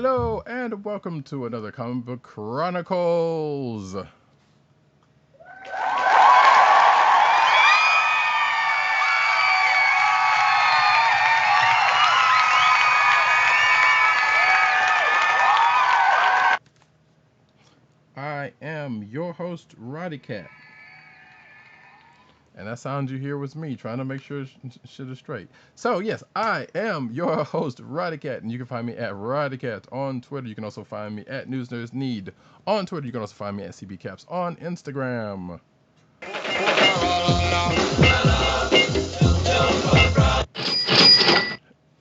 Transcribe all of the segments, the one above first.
Hello and welcome to another Comic Book Chronicles. I am your host, Roddykat. And that sound you hear was me trying to make sure shit is straight. So, yes, I am your host, Roddykat, and you can find me at Roddykat on Twitter. You can also find me at News Nerds Need on Twitter. You can also find me at CBCaps on Instagram.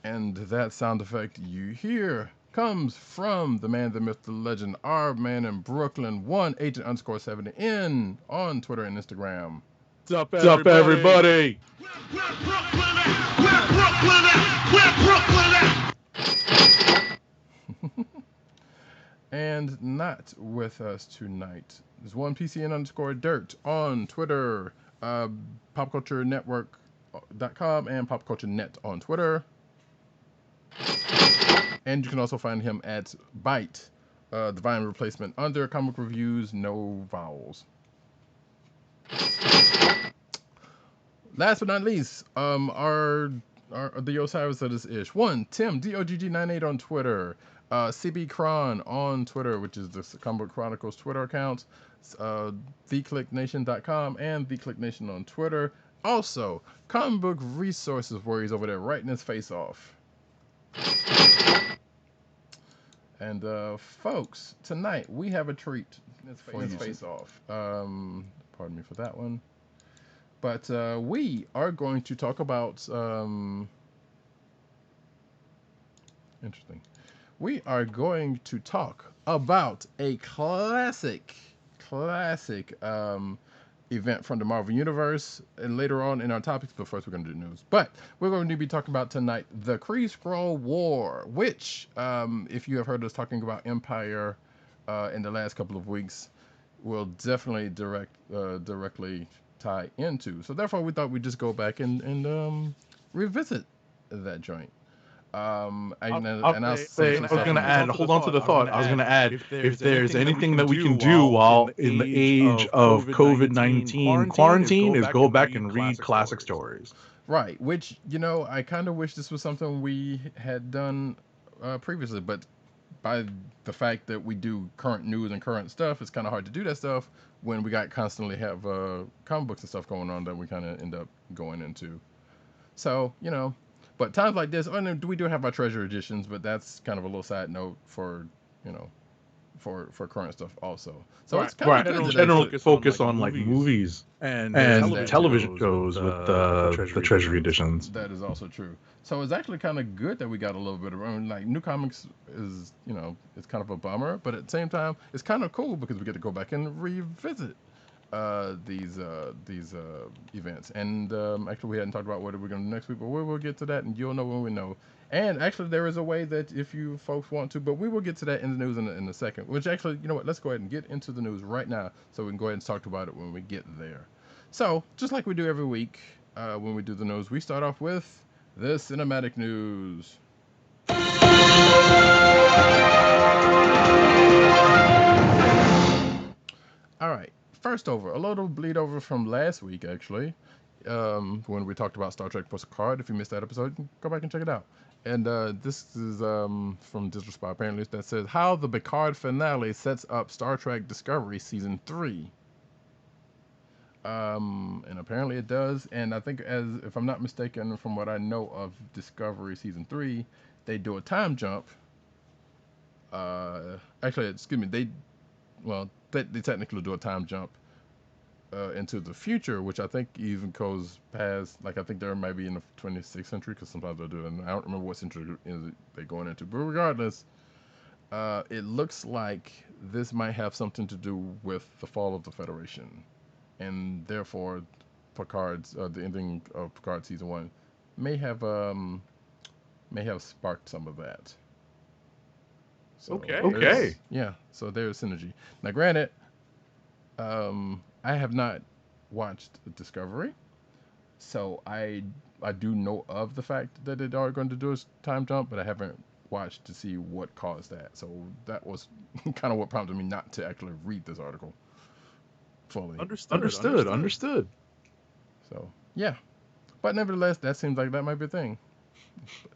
And that sound effect you hear comes from the man, the myth, the legend, our man in Brooklyn, @agent_70N on Twitter and Instagram. What's up, everybody? Where Brooklyn at? Where Brooklyn at? Where Brooklyn at? And not with us tonight is @1PCN_dirt on Twitter, popculturenetwork.com and popculturenet on Twitter. And you can also find him at Byte, Divine Replacement, under Comic Reviews, no vowels. Last but not least, the Osiris that is ish. One, Tim, DOGG98 on Twitter. CB Cron on Twitter, which is the Comic Book Chronicles Twitter account. TheClickNation.com and TheClickNation on Twitter. Also, Comic Book Resources, where he's over there writing his face off. And folks, tonight we have a treat for his face off. Pardon me for that one. But we are going to talk about interesting. We are going to talk about a classic event from the Marvel Universe, and later on in our topics. But first, we're going to do news. But we're going to be talking about tonight the Kree-Skrull War, which, if you have heard us talking about Empire in the last couple of weeks, will definitely directly tie into. So therefore, we thought we'd just go back and revisit that joint. I was going to add, hold on to the thought. I was going to add, if there's anything that we can do while in the age of COVID-19 quarantine, is go back and read classic stories. Right, which, you know, I kind of wish this was something we had done previously, but by the fact that we do current news and current stuff, it's kind of hard to do that stuff when we constantly have comic books and stuff going on that we kind of end up going into. So, you know, but times like this, we do have our treasure editions, but that's kind of a little side note for, you know, for current stuff also. So it's kind of general focus on like movies and television shows with the treasury editions. That is also true. So it's actually kind of good that we got a little bit of, like, new comics is, you know, it's kind of a bummer, but at the same time, it's kind of cool because we get to go back and revisit these events. And actually, we hadn't talked about what we're going to do next week, but we will get to that, and you'll know when we know. And actually, there is a way that if you folks want to, but we will get to that in the news in a second. Which actually, you know what? Let's go ahead and get into the news right now, so we can go ahead and talk about it when we get there. So, just like we do every week when we do the news, we start off with the cinematic news. All right. First over, a little bleed over from last week, actually, when we talked about Star Trek Picard. If you missed that episode, go back and check it out. And this is from Digital Spy, apparently, that says, how the Picard finale sets up Star Trek Discovery Season 3. And apparently it does. And I think, if I'm not mistaken, from what I know of Discovery Season 3, they do a time jump. Actually, excuse me, they technically do a time jump into the future, which I think even goes past, like, I think there might be in the 26th century, because sometimes they'll do it, and I don't remember what century they're going into. But regardless, it looks like this might have something to do with the fall of the Federation, and therefore Picard's the ending of Picard Season 1 may have sparked some of that. So okay. Yeah, so there's synergy. Now, granted, I have not watched Discovery, so I do know of the fact that they are going to do a time jump, but I haven't watch to see what caused that. So that was kind of what prompted me not to actually read this article fully. Understood. So yeah, but nevertheless, that seems like that might be a thing.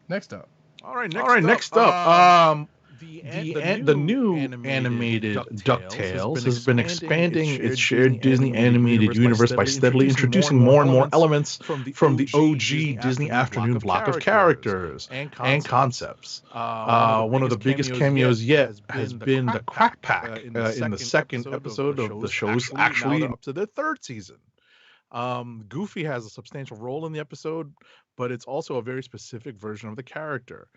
Next up. All right, next up. The new animated Ducktales has been expanding its shared Disney animated universe by steadily introducing more and more elements from the OG Disney afternoon block of characters and concepts. One of the biggest cameos yet has been the Quack Pack in the second episode of the show's actually up to the third season. Goofy has a substantial role in the episode, but it's also a very specific version of the character.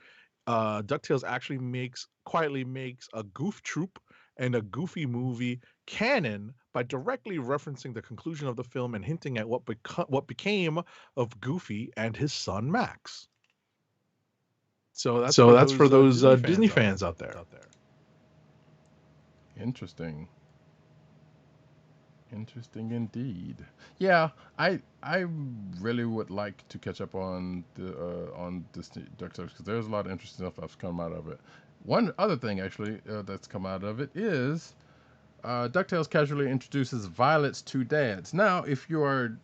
DuckTales actually quietly makes a goof troop and a Goofy movie canon by directly referencing the conclusion of the film and hinting at what became of Goofy and his son Max. So that's for those Disney fans out there. Interesting indeed. Yeah, I really would like to catch up on this Ducktales because there's a lot of interesting stuff that's come out of it. One other thing actually that's come out of it is Ducktales casually introduces Violet's two dads. Now, if you are,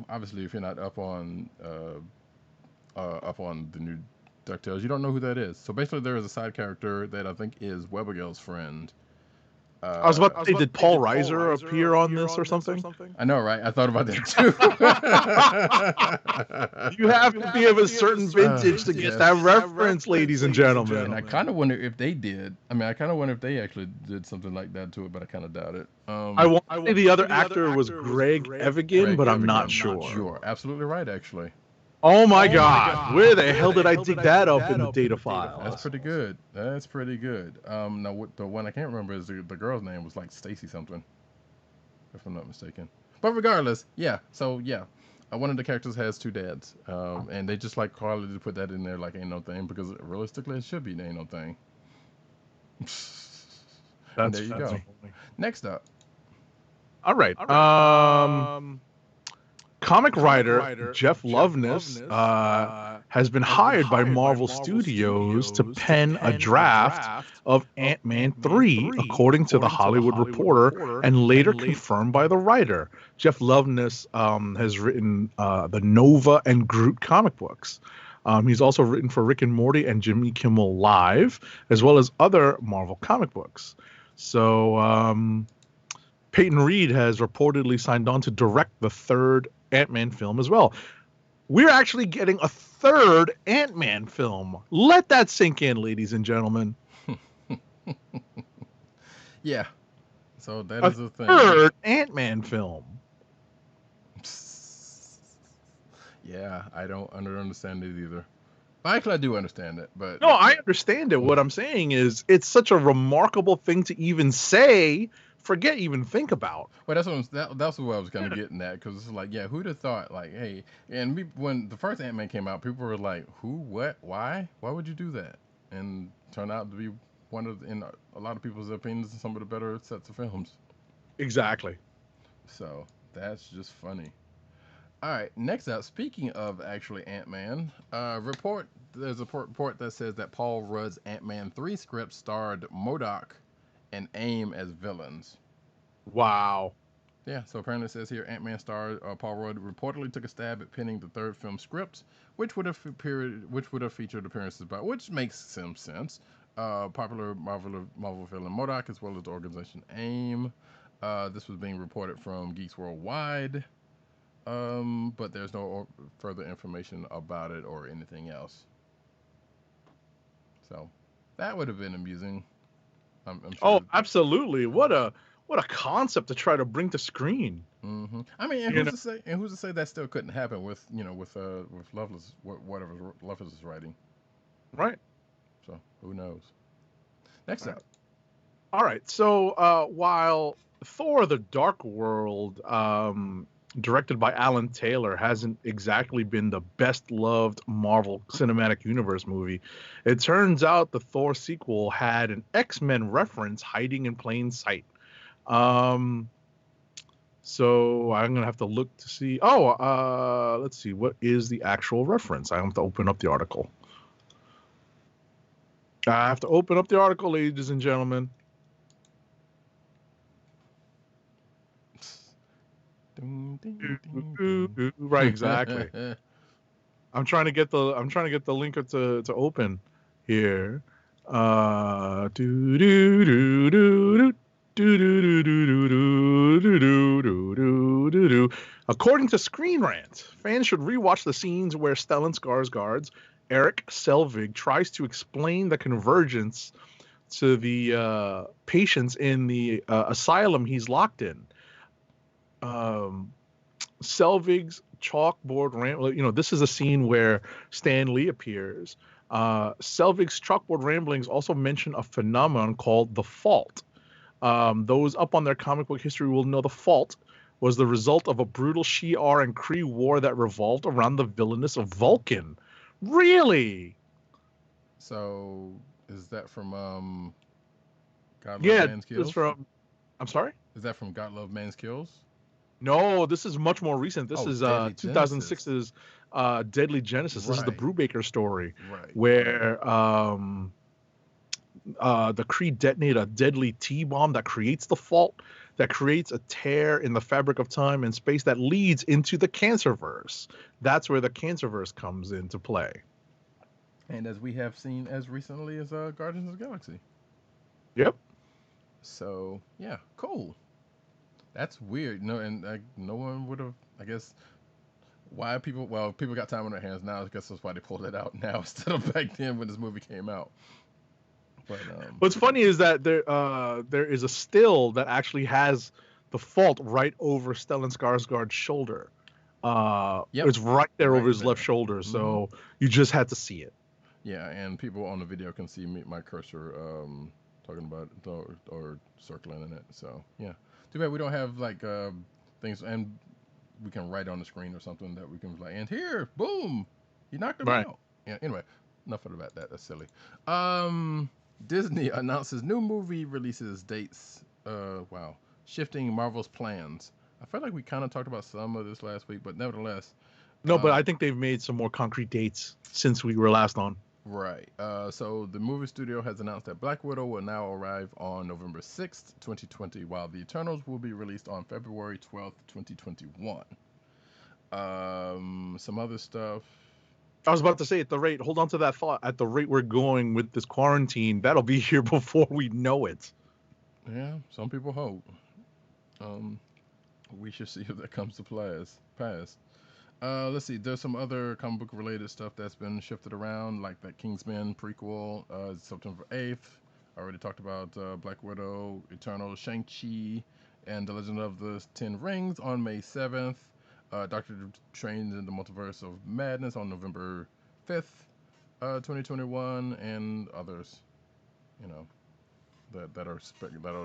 obviously if you're not up on the new Ducktales, you don't know who that is. So basically, there is a side character that I think is Webigail's friend. I was about to say, did Paul Reiser appear on this or something? I know, right? I thought about that too. You have to be of a certain vintage to get that reference, ladies and gentlemen. And I kind of wonder if they did. I mean, I kind of wonder if they actually did something like that to it, but I kind of doubt it. I want to say the other actor was Greg Evigan, but I'm not sure. Absolutely right, actually. Oh my God! Where the hell did I dig that up in the data file? That's pretty good. Now, the one I can't remember is the girl's name was like Stacy something, if I'm not mistaken. But regardless, yeah. So yeah, one of the characters has two dads, and they just like quietly to put that in there like ain't no thing because realistically it should be ain't no thing. There you go. Funny. Next up. All right. Comic writer Jeff Loveness has been hired by Marvel Studios to pen a draft of Ant-Man 3, according to the Hollywood Reporter, and later confirmed by the writer. Jeff Loveness has written the Nova and Groot comic books. He's also written for Rick and Morty and Jimmy Kimmel Live, as well as other Marvel comic books. So Peyton Reed has reportedly signed on to direct the third Ant-Man film as well. We're actually getting a third Ant-Man film. Let that sink in, ladies and gentlemen. Yeah. So that is the thing. Third Ant-Man film. Yeah, I don't understand it either. Actually, I do understand it, but no, I understand it. What I'm saying is, it's such a remarkable thing to even say. Forget even think about. Well, that's what I was kind of getting at, because it's like, yeah, who'd have thought, like, hey, and when the first Ant-Man came out, people were like, who, what, why would you do that? And turned out to be one of, in a lot of people's opinions, some of the better sets of films. Exactly. So that's just funny. All right, next up, speaking of actually Ant-Man, there's a report that says that Paul Rudd's Ant-Man 3 script starred MODOK and AIM as villains. Wow. Yeah, so apparently it says here Ant-Man star Paul Rudd reportedly took a stab at penning the third film script, which would have featured appearances by, which makes some sense, popular Marvel villain MODOK as well as the organization AIM. This was being reported from Geeks Worldwide, but there's no further information about it or anything else. So that would have been amusing. I'm sure. Oh, absolutely! What a concept to try to bring to screen. Mm-hmm. I mean, who's to say that still couldn't happen with Loveless, whatever Loveless is writing, right? So who knows? Next up. All right. So while Thor: The Dark World, directed by Alan Taylor, hasn't exactly been the best loved Marvel Cinematic Universe movie, it turns out the Thor sequel had an X-Men reference hiding in plain sight. So I'm gonna have to look to see. Let's see, what is the actual reference? I have to open up the article. I have to open up the article, ladies and gentlemen. Right, exactly. I'm trying to get the link to open here. According to Screen Rant, fans should rewatch the scenes where Stellan Skarsgård's Eric Selvig tries to explain the convergence to the patients in the asylum he's locked in. Selvig's chalkboard rambling. This is a scene where Stan Lee appears. Selvig's chalkboard ramblings also mention a phenomenon called the Fault. Those up on their comic book history will know the Fault was the result of a brutal Shi'ar and Kree war that revolved around the villainous of Vulcan. Really? So is that from God Love Man's Kills? It's from. I'm sorry. Is that from God Love Man's Kills? No, this is much more recent. This is 2006's Deadly Genesis. This is the Brubaker story, where the Kree detonate a deadly T-bomb that creates the Fault, that creates a tear in the fabric of time and space that leads into the Cancerverse. That's where the Cancerverse comes into play. And as we have seen as recently as Guardians of the Galaxy. Yep. So, yeah, cool. That's weird. No one would have, I guess, why people got time on their hands now. I guess that's why they pulled it out now instead of back then when this movie came out. But what's funny is that there is a still that actually has the Fault right over Stellan Skarsgård's shoulder. It's right there over his left shoulder, so you just had to see it. Yeah, and people on the video can see my cursor talking about it or circling in it. So, yeah. Too bad we don't have things, and we can write on the screen or something that we can and here, boom, you knocked him out. Yeah. Anyway, enough about that. That's silly. Disney announces new movie releases dates. Shifting Marvel's plans. I feel like we kind of talked about some of this last week, but nevertheless. No, but I think they've made some more concrete dates since we were last on. Right. So the movie studio has announced that Black Widow will now arrive on November 6th, 2020, while The Eternals will be released on February 12th, 2021. Some other stuff. I was about to say, hold on to that thought, at the rate we're going with this quarantine, that'll be here before we know it. Yeah, some people hope. We should see if that comes to pass. Let's see. There's some other comic book related stuff that's been shifted around, like that Kingsman prequel, September 8th. I already talked about Black Widow, Eternal, Shang-Chi, and The Legend of the Ten Rings on May 7th. Doctor Strange in the Multiverse of Madness on November 5th, 2021, and others, that are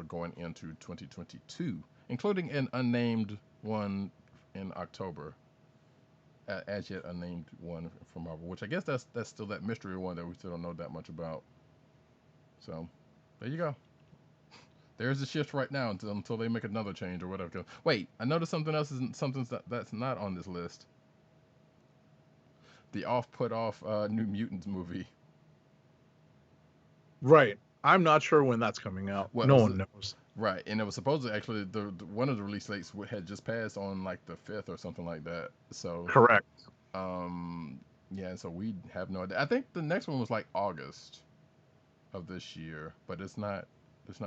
going into 2022, including an unnamed one in October. As yet unnamed one from Marvel, which I guess that's still that mystery one that we still don't know that much about. So there you go. There's a shift right now until they make another change or whatever. Wait, I noticed something else that's not on this list. The put off New Mutants movie. Right. I'm not sure when that's coming out. No one knows. Right, and it was supposed to actually the one of the release dates had just passed on the 5th or something like that. So correct. Yeah, so we have no idea. I think the next one was August of this year, but it's not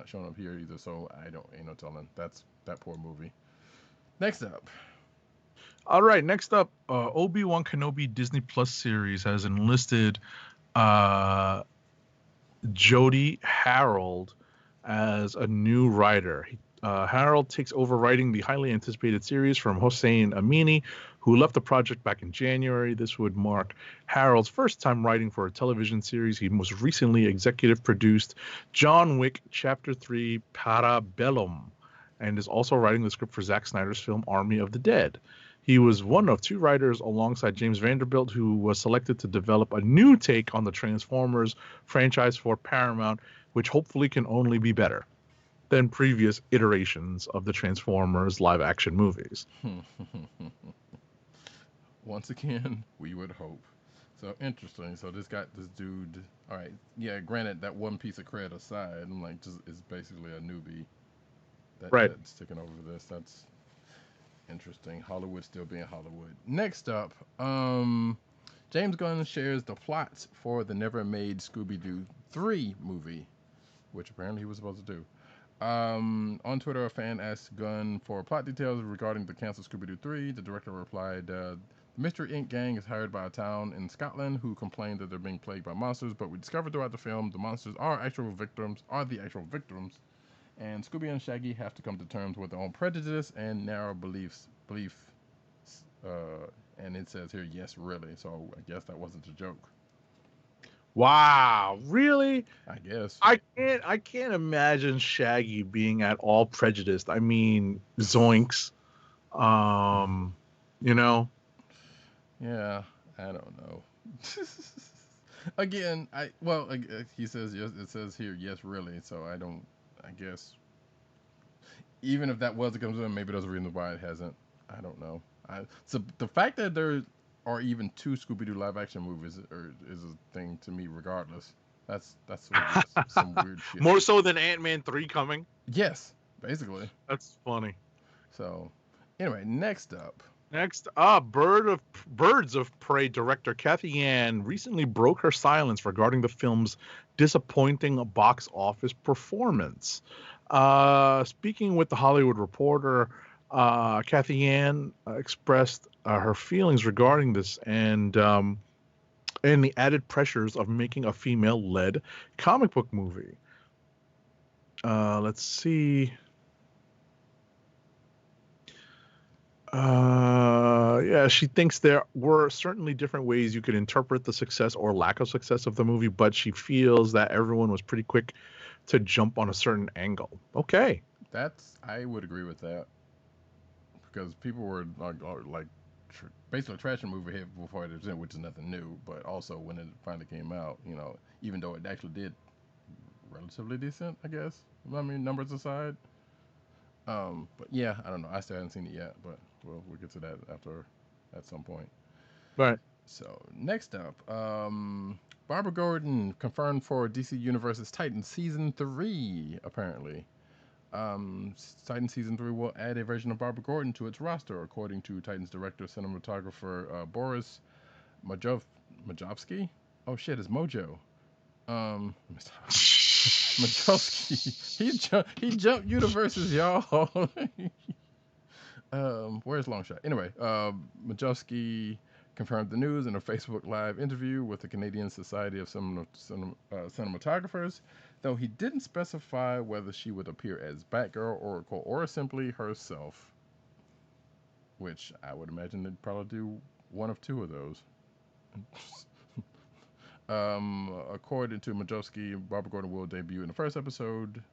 showing up here either. So ain't no telling. That's that poor movie. Next up. All right, next up, ObiWan Kenobi Disney Plus series has enlisted Jody Harold as a new writer. Harold takes over writing the highly anticipated series from Hossein Amini, who left the project back in January. This would mark Harold's first time writing for a television series. He most recently executive produced John Wick Chapter 3 Parabellum, and is also writing the script for Zack Snyder's film Army of the Dead. He was one of two writers alongside James Vanderbilt who was selected to develop a new take on the Transformers franchise for Paramount, which hopefully can only be better than previous iterations of the Transformers live-action movies. Once again, we would hope. So interesting. So this dude. All right, yeah. Granted, that one piece of cred aside, I'm like, just is basically a newbie Right. that's taking over this. That's interesting. Hollywood still being Hollywood. Next up, James Gunn shares the plots for the never-made Scooby Doo 3 movie, which apparently he was supposed to do. On Twitter, a fan asked Gunn for plot details regarding the canceled Scooby Doo 3. The director replied, the Mystery Inc. gang is hired by a town in Scotland who complained that they're being plagued by monsters, but we discovered throughout the film the monsters are the actual victims, and Scooby and Shaggy have to come to terms with their own prejudice and narrow and it says here, yes, really. So I guess that wasn't a joke. Wow, really? I guess. I can't imagine Shaggy being at all prejudiced. I mean, zoinks. You know. Yeah, I don't know. Again, he says yes. It says here, yes, really. So I don't. I guess even if that was a concern, maybe there's a reason why it hasn't. I don't know. So the fact that there are even two Scooby Doo live action movies is a thing to me, regardless. That's some weird shit. More so than Ant-Man 3 coming. Yes, basically. That's funny. So, anyway, next up. Birds of Prey director Kathy Yan recently broke her silence regarding the film's disappointing box office performance. Speaking with The Hollywood Reporter, Kathy Yan expressed her feelings regarding this and the added pressures of making a female-led comic book movie. Let's see. Yeah, she thinks there were certainly different ways you could interpret the success or lack of success of the movie, but she feels that everyone was pretty quick to jump on a certain angle. Okay. I would agree with that. Because people were basically trashing the movie here before it was in, which is nothing new, but also when it finally came out, even though it actually did relatively decent, I guess. I mean, numbers aside. But yeah, I don't know. I still haven't seen it yet, but we'll get to that at some point. Right. So next up, Barbara Gordon confirmed for DC Universe's Titans season 3. Apparently, Titans season 3 will add a version of Barbara Gordon to its roster, according to Titans director cinematographer Boris Majovsky. Oh shit, it's Mojo. Majovsky. He jumped universes, y'all. Where's Longshot? Anyway, Majowski confirmed the news in a Facebook Live interview with the Canadian Society of Cinematographers, though he didn't specify whether she would appear as Batgirl, Oracle, or simply herself, which I would imagine they'd probably do one of two of those. According to Majowski, Barbara Gordon will debut in the first episode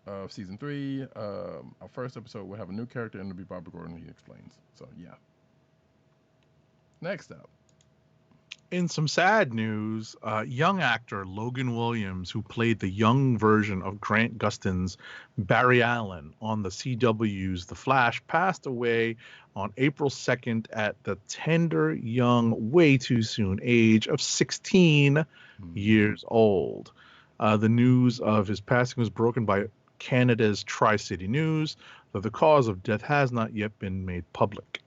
of season 3. Our first episode will have a new character, and it'll be Barbara Gordon, he explains. So, yeah. Next up. In some sad news, young actor Logan Williams, who played the young version of Grant Gustin's Barry Allen on the CW's The Flash, passed away on April 2nd at the tender, young, way too soon age of 16 years old. The news of his passing was broken by Canada's Tri-City News, though the cause of death has not yet been made public.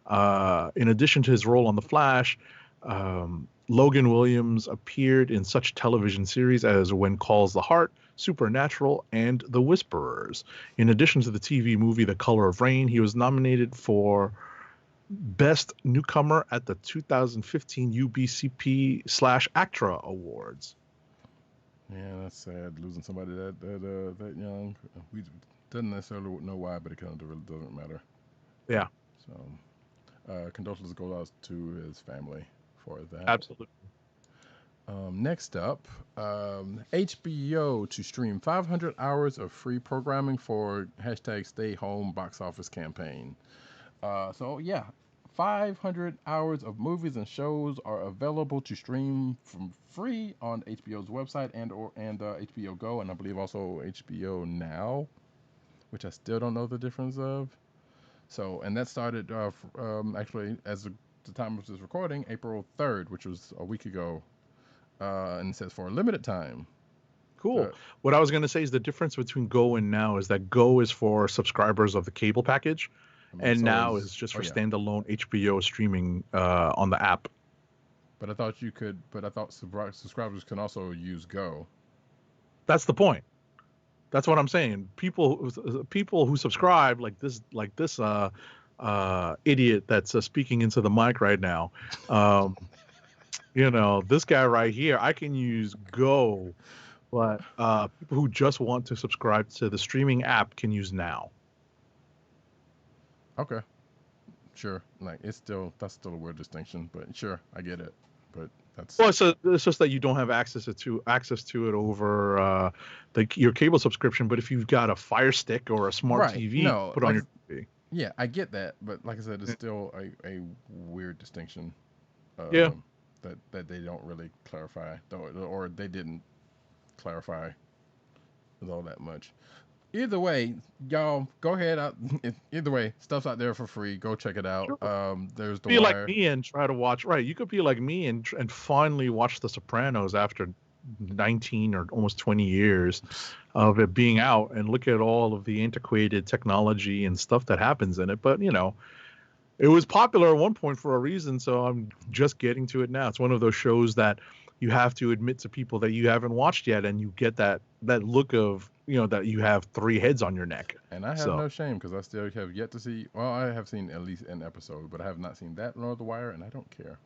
In addition to his role on The Flash, Logan Williams appeared in such television series as When Calls the Heart, Supernatural, and The Whisperers. In addition to the TV movie The Color of Rain, he was nominated for Best Newcomer at the 2015 UBCP/ACTRA Awards. Yeah, that's sad, losing somebody that young. We doesn't necessarily know why, but it kind of really doesn't matter. Yeah. So, condolences go out to his family for that. Absolutely. Next up, HBO to stream 500 hours of free programming for #StayHome box office campaign. So yeah, 500 hours of movies and shows are available to stream from free on HBO's website and HBO Go, and I believe also HBO Now, which I still don't know the difference of. So, and that started actually as the time of this recording, April 3rd, which was a week ago. And it says for a limited time. Cool. What I was going to say is the difference between Go and Now is that Go is for subscribers of the cable package, and so Now is just for standalone HBO streaming on the app. But I thought you could. But I thought subscribers can also use Go. That's the point. That's what I'm saying. People who subscribe, like this idiot that's speaking into the mic right now. This guy right here, I can use Go, but people who just want to subscribe to the streaming app can use Now. Okay, sure. Like that's still a weird distinction, but sure, I get it. But so it's just that you don't have access to it over your cable subscription. But if you've got a Fire Stick or a smart TV, put on your TV. Yeah, I get that, but like I said, it's still a weird distinction. That they don't really clarify, or they didn't clarify all that much. Either way, y'all go ahead out. Either way, stuff's out there for free. Go check it out. Sure. There's the be Wire. Like me and try to watch. Right, you could be like me and finally watch The Sopranos after 19 or almost 20 years of it being out, and look at all of the antiquated technology and stuff that happens in it. But it was popular at one point for a reason, so I'm just getting to it now. It's one of those shows that you have to admit to people that you haven't watched yet, and you get that look of that you have 3 heads on your neck. And I have no shame because I still have yet to see. Well, I have seen at least an episode, but I have not seen that nor The Wire, and I don't care.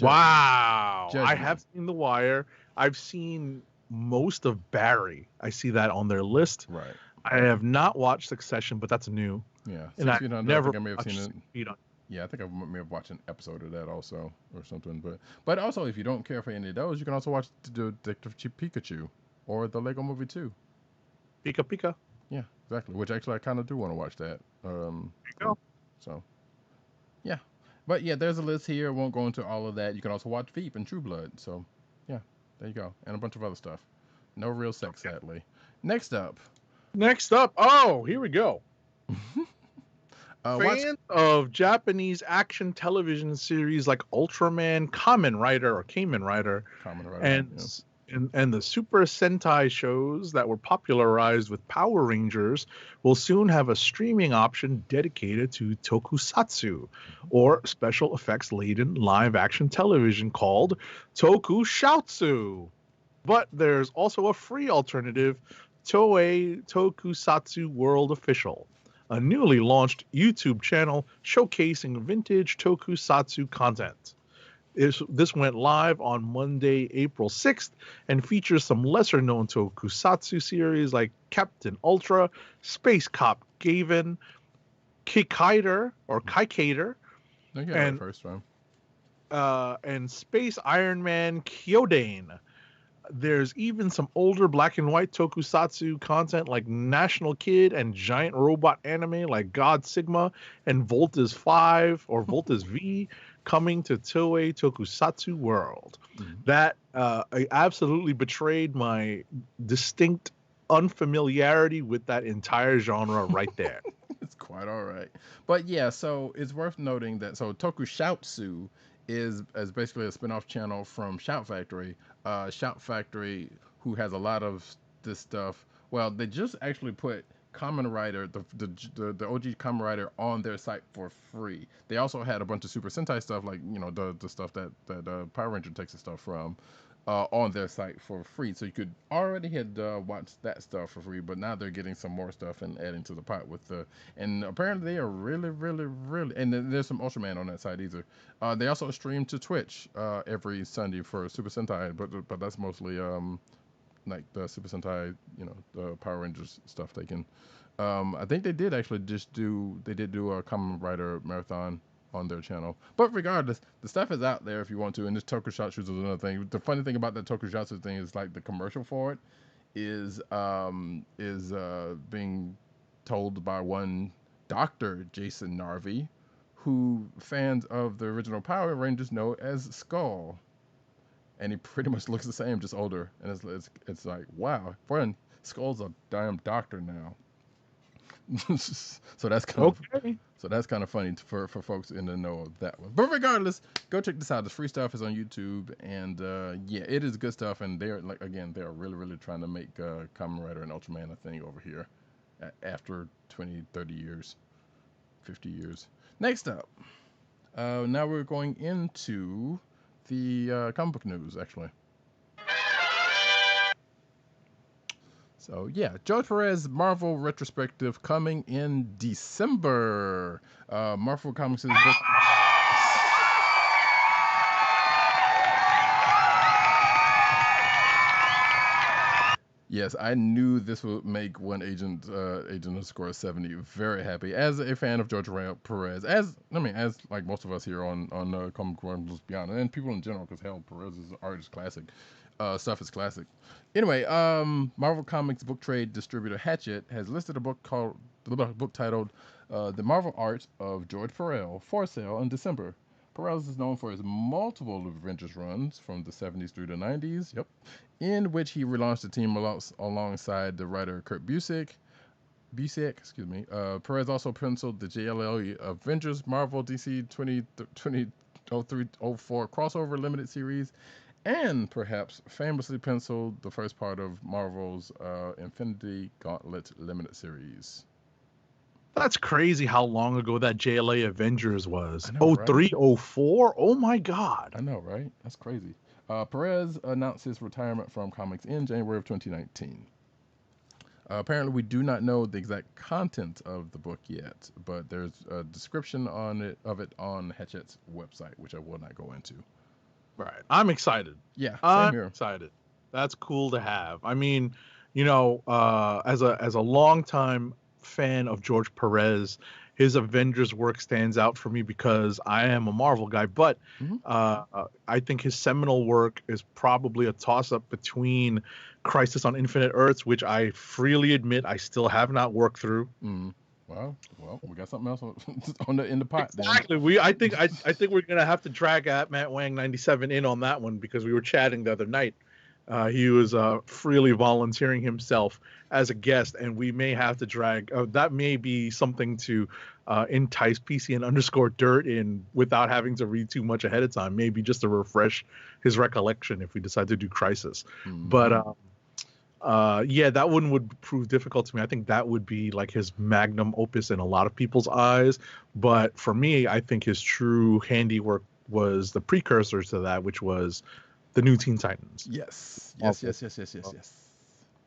Wow! I have seen The Wire. I've seen most of Barry. I see that on their list. Right. I have not watched Succession, but that's new. Yeah. And I never. I think I may have seen it. Yeah, I think I may have watched an episode of that also or something. But also, if you don't care for any of those, you can also watch Detective Pikachu or the Lego Movie 2. Pika Pika. Yeah, exactly. Which actually I kind of do want to watch that. There you go. So, yeah. But yeah, there's a list here. I won't go into all of that. You can also watch Veep and True Blood. So, yeah, there you go. And a bunch of other stuff. No real sex, sadly. Next up. Oh, here we go. Fans of Japanese action television series like Ultraman, Kamen Rider, and the Super Sentai shows that were popularized with Power Rangers will soon have a streaming option dedicated to Tokusatsu, or special effects laden live action television called Tokusatsu. But there's also a free alternative, Toei Tokusatsu World Official, a newly launched YouTube channel showcasing vintage Tokusatsu content. This went live on Monday, April 6th, and features some lesser-known Tokusatsu series like Captain Ultra, Space Cop Gavan, Kikader, and Space Iron Man Kyodane. There's even some older black and white Tokusatsu content like National Kid and giant robot anime like God Sigma and Voltas 5 or Voltas V coming to Toei Tokusatsu World. Mm-hmm. That I absolutely betrayed my distinct unfamiliarity with that entire genre right there. It's quite all right. But yeah, so it's worth noting that Tokusatsu is basically a spin-off channel from ShoutFactory. ShoutFactory, who has a lot of this stuff. Well, they just actually put Kamen Rider, the OG Kamen Rider, on their site for free. They also had a bunch of Super Sentai stuff, like the stuff that Power Ranger takes the stuff from, on their site for free. So you could already had watched that stuff for free, but now they're getting some more stuff and adding to the pot with and apparently they are really, and then there's some Ultraman on that site either. They also stream to Twitch every Sunday for Super Sentai, but that's mostly like the Super Sentai, the Power Rangers stuff they can. I think they did actually do a Kamen Rider marathon on their channel. But regardless, the stuff is out there if you want to, and this Tokusatsu is another thing. The funny thing about that Tokusatsu thing is like the commercial for it is being told by one Dr. Jason Narvi, who fans of the original Power Rangers know as Skull. And he pretty much looks the same, just older. And it's like, wow, friend, Skull's a damn doctor now. So that's kind Okay. of funny for folks in the know of that one. But regardless, go check this out. The free stuff is on YouTube, and yeah, it is good stuff. And they're they're really trying to make Kamen Rider and Ultraman a thing over here after 20, 30 years, 50 years. Next up, now we're going into the comic book news, actually. So yeah, George Perez Marvel retrospective coming in December. Marvel Comics' book. Yes, I knew this would make one agent underscore 70 very happy. As a fan of George Perez, as like most of us here on Comic Chronicles Beyond, and people in general, because hell, Perez's art is classic. Stuff is classic. Anyway, Marvel Comics book trade distributor Hachette has listed a book titled "The Marvel Art of George Perez" for sale in December. Perez is known for his multiple Avengers runs from the 70s through the 90s. Yep, in which he relaunched the team alongside the writer Kurt Busiek. Excuse me. Perez also penciled the JLL Avengers Marvel DC 2003-04 crossover limited series, and perhaps famously penciled the first part of Marvel's Infinity Gauntlet limited series. That's crazy how long ago that JLA Avengers was. I know, 03, 04? Oh my God. I know, right? That's crazy. Perez announced his retirement from comics in January of 2019. Apparently, we do not know the exact content of the book yet, but there's a description of it on Hachette's website, which I will not go into. Right. I'm excited. Yeah, I'm here. excited. That's cool to have. I mean, you know, as a longtime fan of George Perez, his Avengers work stands out for me because I am a Marvel guy, but I think his seminal work is probably a toss-up between Crisis on Infinite Earths, which I freely admit I still have not worked through. Well, we got something else in the pot. Exactly. Then. I think we're gonna have to drag Matt Wang 97 in on that one because we were chatting the other night. He was freely volunteering himself as a guest, and we may have to drag. That may be something to entice PCN underscore dirt in without having to read too much ahead of time. Maybe just to refresh his recollection if we decide to do Crisis. But yeah, that one would prove difficult to me. I think that would be like his magnum opus in a lot of people's eyes. But for me, I think his true handiwork was the precursor to that, which was the New Teen Titans. Yes.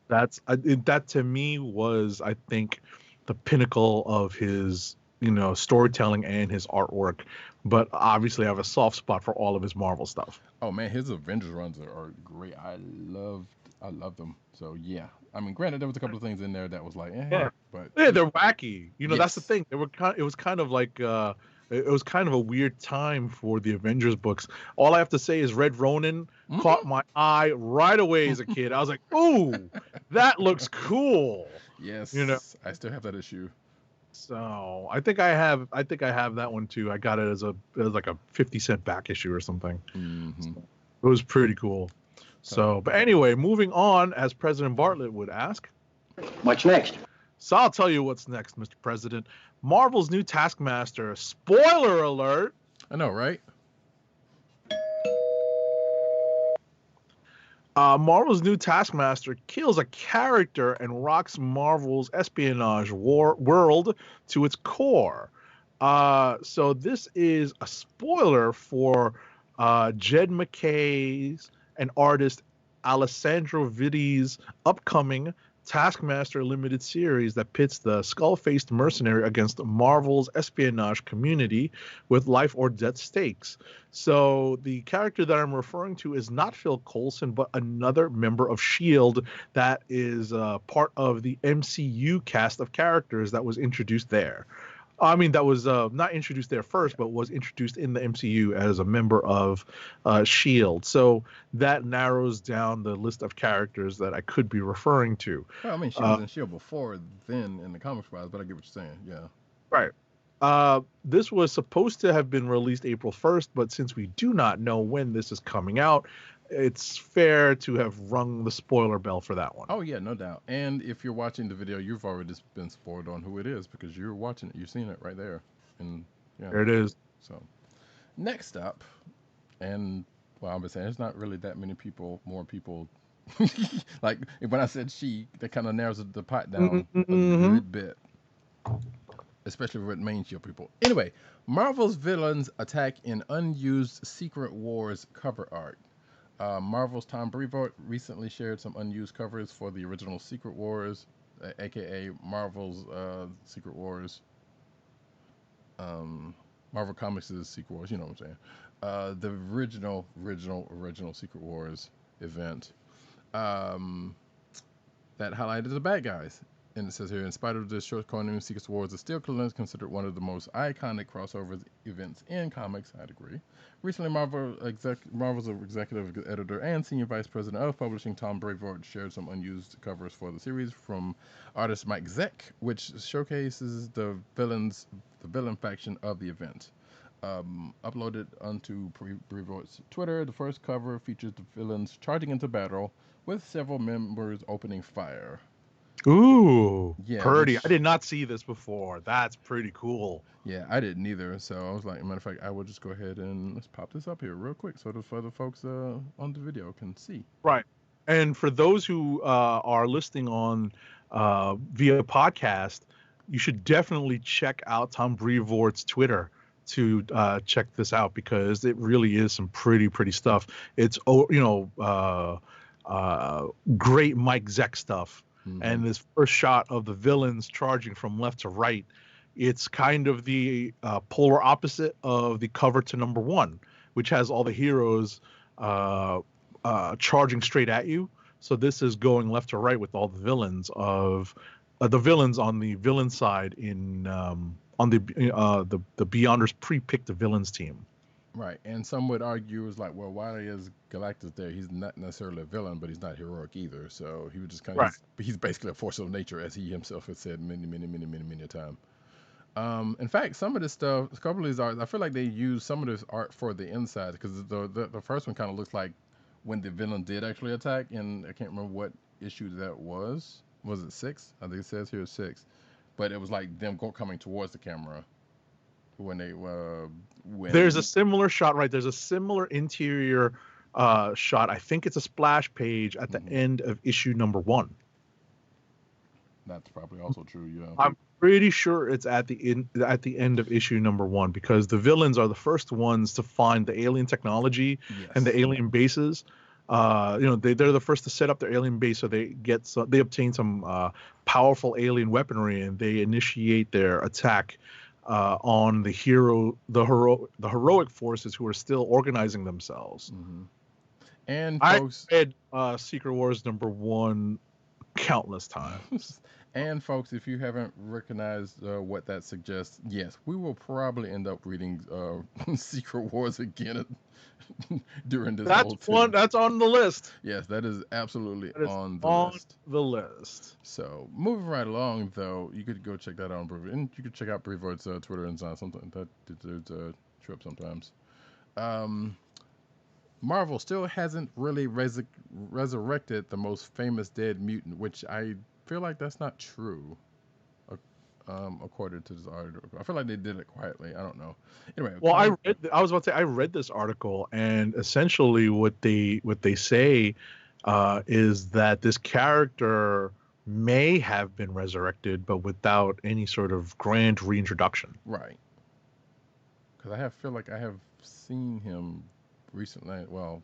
That to me was, I think, the pinnacle of his, storytelling and his artwork. But obviously, I have a soft spot for all of his Marvel stuff. Oh man, his Avengers runs are great. I love them. So yeah, I mean, granted, there was a couple of things in there that was like, but yeah, they're wacky. Yes. That's the thing. It was kind of like. It was kind of a weird time for the Avengers books. All I have to say is Red Ronin caught my eye right away as a kid. I was like, "Ooh, that looks cool." Yes, I still have that issue. So I think I have that one too. I got it as like a 50-cent back issue or something. So it was pretty cool. So, but anyway, moving on, as President Bartlett would ask. What's next? So I'll tell you what's next, Mr. President. Marvel's new Taskmaster. Spoiler alert. I know, right? Marvel's new Taskmaster kills a character and rocks Marvel's espionage world to its core. So this is a spoiler for Jed MacKay's and artist Alessandro Vitti's upcoming Taskmaster limited series that pits the skull-faced mercenary against Marvel's espionage community with life or death stakes. So the character that I'm referring to is not Phil Coulson, but another member of S.H.I.E.L.D. that is part of the MCU cast of characters that was introduced there. I mean, that was not introduced there first, but was introduced in the MCU as a member of S.H.I.E.L.D. So that narrows down the list of characters that I could be referring to. Well, I mean, she was in S.H.I.E.L.D. before then in the comics files, but I get what you're saying, yeah. Right. This was supposed to have been released April 1st, but since we do not know when this is coming out, it's fair to have rung the spoiler bell for that one. Oh yeah, no doubt. And if you're watching the video, you've already been spoiled on who it is because you're watching it. You've seen it right there. And yeah. There it is. So next up, and well, I'm saying there's not really that many people, more people. Like when I said she, that kind of narrows the pot down a good bit, especially with mainstream people. Anyway, Marvel's villains attack in unused Secret Wars cover art. Marvel's Tom Brevoort recently shared some unused covers for the original Secret Wars, aka Marvel's Secret Wars. Marvel Comics' Secret Wars, you know what I'm saying? The original Secret Wars event that highlighted the bad guys. And it says here, in spite of this shortcoming, Secret Wars is still considered one of the most iconic crossover events in comics. I'd agree. Recently, Marvel's executive editor and senior vice president of publishing, Tom Brevoort, shared some unused covers for the series from artist Mike Zeck, which showcases the villain faction of the event. Uploaded onto Brevoort's Twitter, the first cover features the villains charging into battle with several members opening fire. Ooh, yeah, Purdy. I did not see this before. That's pretty cool. Yeah, I didn't either. So I was like, matter of fact, I will just go ahead and let's pop this up here real quick so the other folks on the video can see. Right. And for those who are listening on via podcast, you should definitely check out Tom Brevoort's Twitter to check this out because it really is some pretty stuff. It's great Mike Zeck stuff. Mm-hmm. And this first shot of the villains charging from left to right, it's kind of the polar opposite of the cover to number 1, which has all the heroes charging straight at you. So this is going left to right with all the villains on the villain side in on the Beyonders pre-picked the villains team. Right, and some would argue is like, well, why is Galactus there? He's not necessarily a villain, but he's not heroic either. So he would just kind of, he's basically a force of nature, as he himself has said many times. In fact, some of this stuff, a couple of these art, I feel like they use some of this art for the inside because the first one kind of looks like when the villain did actually attack, and I can't remember what issue that was. Was it 6? I think it says here 6, but it was like them coming towards the camera. When they there's a similar shot, right? There's a similar interior shot. I think it's a splash page at the end of issue number 1. That's probably also true. Yeah, I'm pretty sure it's at the end of issue number 1 because the villains are the first ones to find the alien technology and the alien bases. They're the first to set up their alien base, so they obtain some powerful alien weaponry and they initiate their attack on the heroic forces who are still organizing themselves. Mm-hmm. And folks, I read Secret Wars number 1 countless times. And folks, if you haven't recognized what that suggests, yes, we will probably end up reading Secret Wars again during this. That's on the list. Yes, that is absolutely on the list. So moving right along, though, you could go check that out on Brevoort, and you could check out Brevoort's Twitter and something that there's trip sometimes. Marvel still hasn't really resurrected the most famous dead mutant, which I feel like that's not true, according to this article. I feel like they did it quietly. I don't know. Anyway, well, I read this article, and essentially what they say is that this character may have been resurrected, but without any sort of grand reintroduction. Right. Because I feel like I have seen him recently. Well,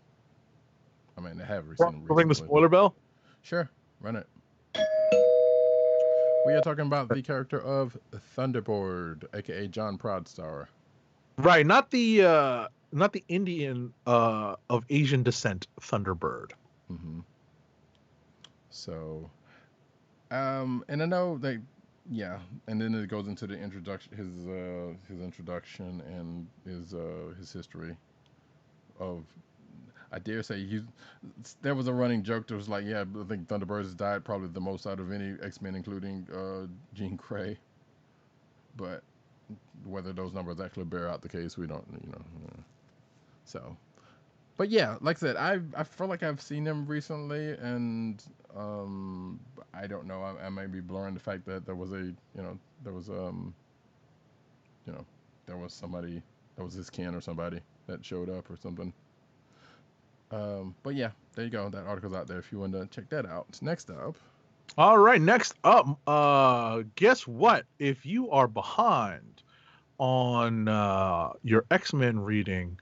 I mean, I have recently. Ring the spoiler bell? Sure, run it. We are talking about the character of Thunderbird, aka John Proudstar. Right, not the Indian of Asian descent Thunderbird. Mm-hmm. So, and I know that, yeah, and then it goes into the introduction, his introduction and his history of. I dare say there was a running joke that was like, yeah, I think Thunderbird has died probably the most out of any X-Men, including Jean Grey. But whether those numbers actually bear out the case, we don't, So, But yeah, like I said, I feel like I've seen him recently, and I don't know. I may be blurring the fact that there was there was you know, there was somebody that was his kin or somebody that showed up or something. But yeah, there you go. That article's out there if you want to check that out. Next up. All right, next up, guess what? If you are behind on your X-Men reading,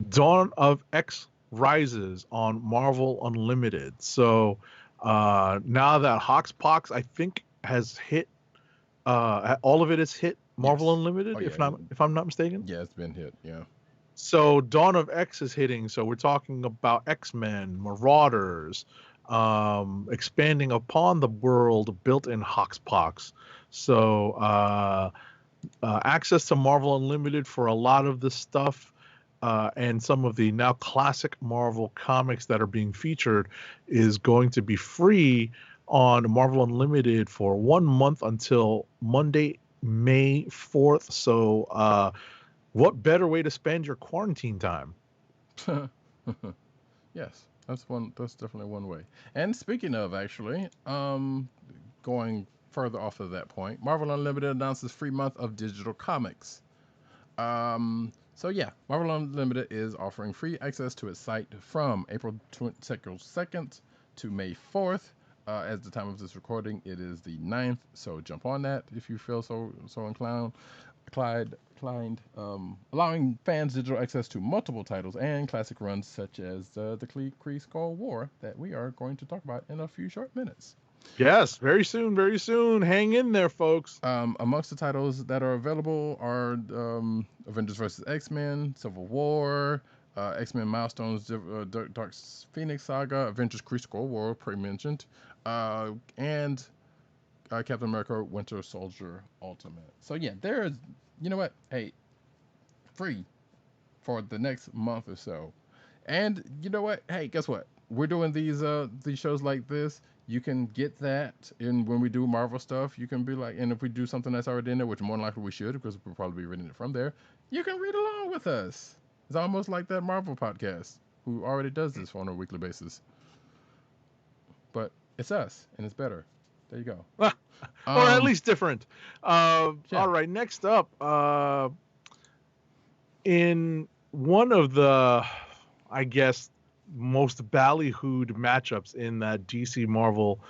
Dawn of X Rises on Marvel Unlimited. So now that Hoxpox, I think, has hit, all of it has hit Marvel Unlimited, yeah. if I'm not mistaken. Yeah, it's been hit. Yeah. So Dawn of X is hitting. So we're talking about X-Men, Marauders, expanding upon the world built in Hoxpox. So access to Marvel Unlimited for a lot of this stuff, and some of the now classic Marvel comics that are being featured is going to be free on Marvel Unlimited for 1 month until Monday, May 4th. So what better way to spend your quarantine time? Yes, that's one. That's definitely one way. And speaking of, actually, going further off of that point, Marvel Unlimited announces free month of digital comics. So yeah, Marvel Unlimited is offering free access to its site from April 2nd to May 4th. At the time of this recording, it is the 9th. So jump on that if you feel so inclined. Allowing fans digital access to multiple titles and classic runs such as the Kree-Skrull War that we are going to talk about in a few short minutes. Yes, very soon, very soon. Hang in there, folks. Amongst the titles that are available are Avengers vs. X-Men, Civil War, X-Men Milestones, Dark Phoenix Saga, Avengers Kree-Skrull War, pre-mentioned, and Captain America Winter Soldier Ultimate. So yeah, there's, you know what? Hey, free for the next month or so. And you know what? Hey, guess what? We're doing these shows like this. You can get that, and when we do Marvel stuff, you can be like, and if we do something that's already in there, which more than likely we should, because we'll probably be reading it from there, you can read along with us. It's almost like that Marvel podcast, who already does this on a weekly basis. But it's us, and it's better. There you go. Or at least different. Yeah. All right, next up, in one of the, I guess, most ballyhooed matchups in that DC Marvel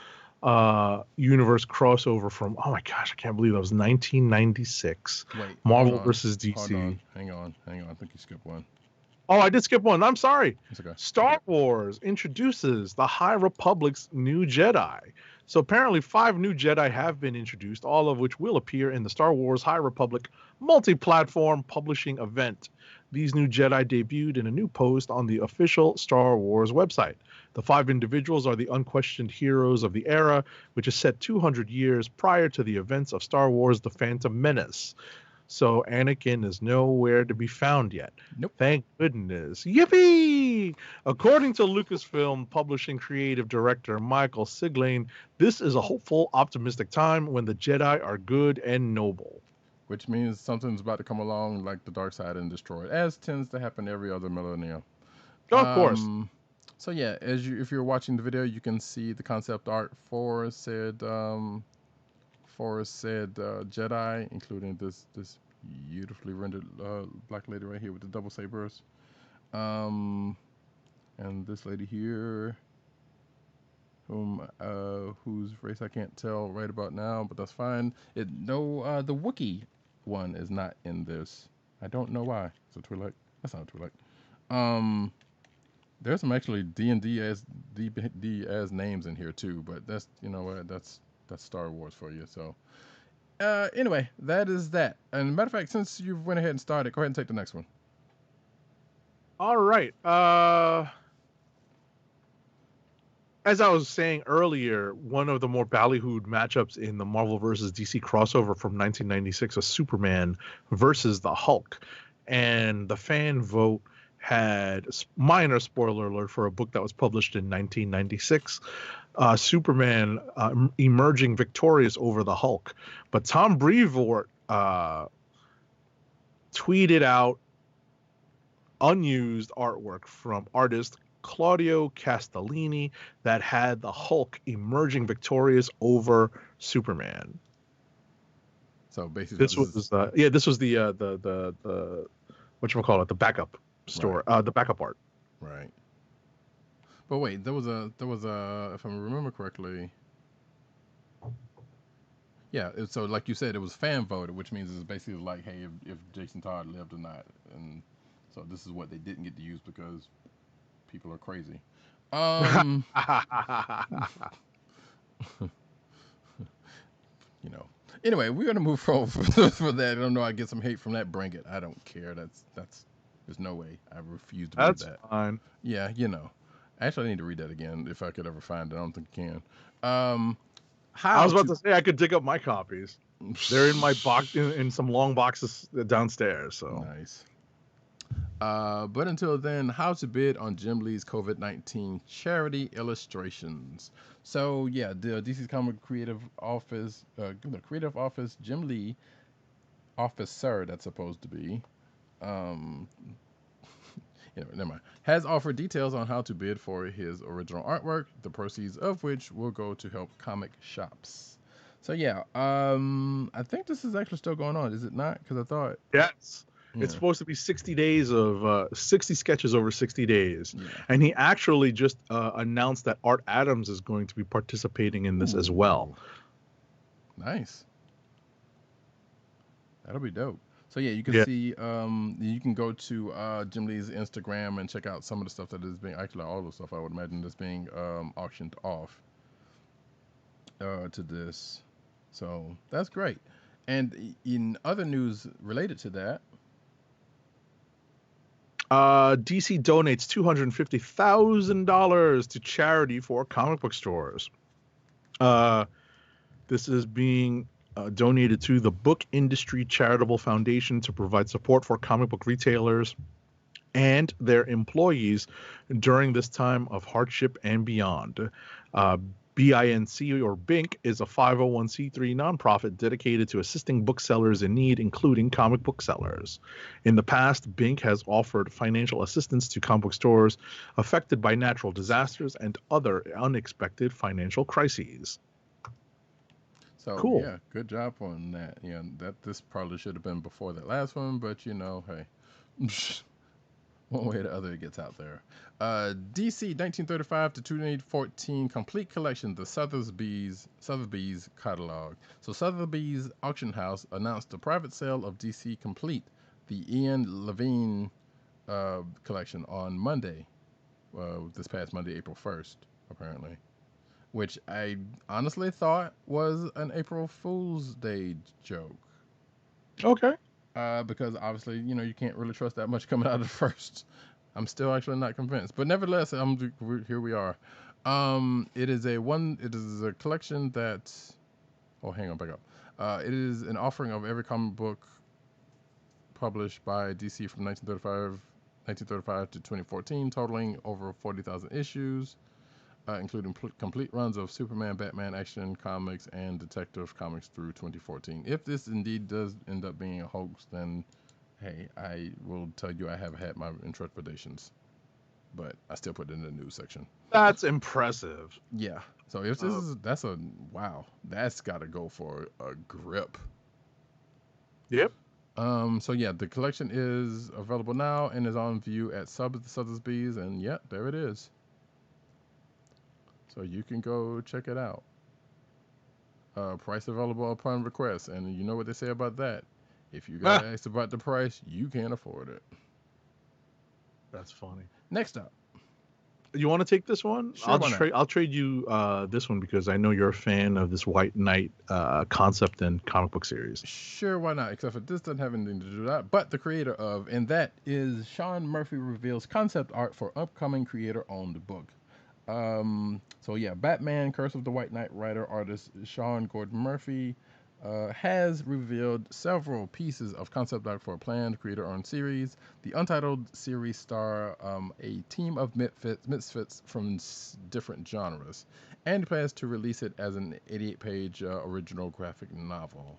universe crossover from, oh my gosh, I can't believe that was 1996. Wait, Marvel versus DC. Hold on. Hang on. I think you skipped one. Oh, I did skip one. I'm sorry. It's okay. Star Wars introduces the High Republic's new Jedi. So apparently 5 new Jedi have been introduced, all of which will appear in the Star Wars High Republic multi-platform publishing event. These new Jedi debuted in a new post on the official Star Wars website. The 5 individuals are the unquestioned heroes of the era, which is set 200 years prior to the events of Star Wars The Phantom Menace. So Anakin is nowhere to be found yet. Nope. Thank goodness. Yippee! According to Lucasfilm Publishing creative director Michael Siglain, this is a hopeful, optimistic time when the Jedi are good and noble. Which means something's about to come along like the dark side and destroy it, as tends to happen every other millennium. Of course. So yeah, if you're watching the video, you can see the concept art for said Jedi, including this beautifully rendered black lady right here with the double sabers, and this lady here, whose race I can't tell right about now, but that's fine. The Wookiee one is not in this. I don't know why. Is it Twi'lek? That's not Twi'lek. There's some actually D&D as names in here too, but that's, you know what, that's Star Wars for you. So anyway, that is that. And matter of fact, since you went ahead and started, go ahead and take the next one. All right. As I was saying earlier, one of the more ballyhooed matchups in the Marvel versus DC crossover from 1996 was Superman versus the Hulk. And the fan vote had, minor spoiler alert for a book that was published in 1996, Superman emerging victorious over the Hulk. But Tom Brevoort tweeted out unused artwork from artist Claudio Castellini that had the Hulk emerging victorious over Superman. So basically, This was the whatchamacallit, the backup store, right. the backup art. Right. But wait, there was a if I remember correctly. Yeah, so like you said, it was fan voted, which means it's basically like, hey, if Jason Todd lived or not, and so this is what they didn't get to use because people are crazy. You know. Anyway, we're gonna move forward for that. I don't know. I get some hate from that. Bring it. I don't care. That's. There's no way. I refuse to read that. That's fine. Yeah, you know. Actually, I need to read that again if I could ever find it. I don't think I can. I was about to say I could dig up my copies. They're in my box in some long boxes downstairs. So nice. But until then, how to bid on Jim Lee's COVID-19 charity illustrations. So yeah, the DC Comics Creative Office, Jim Lee officer, that's supposed to be, never mind, has offered details on how to bid for his original artwork, the proceeds of which will go to help comic shops. So yeah, I think this is actually still going on, is it not? Because I thought yes. Yeah. It's supposed to be 60 days of 60 sketches over 60 days. Yeah. And he actually just announced that Art Adams is going to be participating in this as well. Nice. That'll be dope. So yeah, you can see, you can go to Jim Lee's Instagram and check out some of the stuff that is being, actually all the stuff I would imagine is being auctioned off to this. So that's great. And in other news related to that, DC donates $250,000 to charity for comic book stores. This is being donated to the Book Industry Charitable Foundation to provide support for comic book retailers and their employees during this time of hardship and beyond. BINC, or BINC, is a 501c3 nonprofit dedicated to assisting booksellers in need, including comic book sellers. In the past, BINC has offered financial assistance to comic book stores affected by natural disasters and other unexpected financial crises. So cool. Yeah, good job on that. Yeah, this probably should have been before that last one, but hey, one way or the other it gets out there. DC 1935 to 2014 complete collection, the Sotheby's catalog. So Sotheby's Auction House announced the private sale of DC Complete, the Ian Levine collection on Monday, this past Monday, April 1st, apparently. Which I honestly thought was an April Fool's Day joke. Okay. Because obviously, you can't really trust that much coming out of the first. I'm still actually not convinced, but nevertheless, here we are. It is a collection that. Oh, hang on, back up. It is an offering of every comic book published by DC from 1935 to 2014, totaling over 40,000 issues. Including complete runs of Superman, Batman, Action Comics, and Detective Comics through 2014. If this indeed does end up being a hoax, then, hey, I will tell you I have had my intrepidations. But I still put it in the news section. That's impressive. Yeah. So if this wow, that's got to go for a grip. Yep. So yeah, the collection is available now and is on view at Sotheby's, and yeah, there it is. So you can go check it out. Price available upon request. And you know what they say about that. If you got asked about the price, you can't afford it. That's funny. Next up. You want to take this one? Sure, I'll trade you this one because I know you're a fan of this White Knight concept and comic book series. Sure, why not? Except for this doesn't have anything to do with that. But the creator of, and that is Shaun Murphy reveals concept art for upcoming creator-owned book. So yeah, Batman, Curse of the White Knight writer artist Shaun Gordon Murphy has revealed several pieces of concept art for a planned creator-owned series. The untitled series star a team of misfits from different genres, and plans to release it as an 88-page original graphic novel.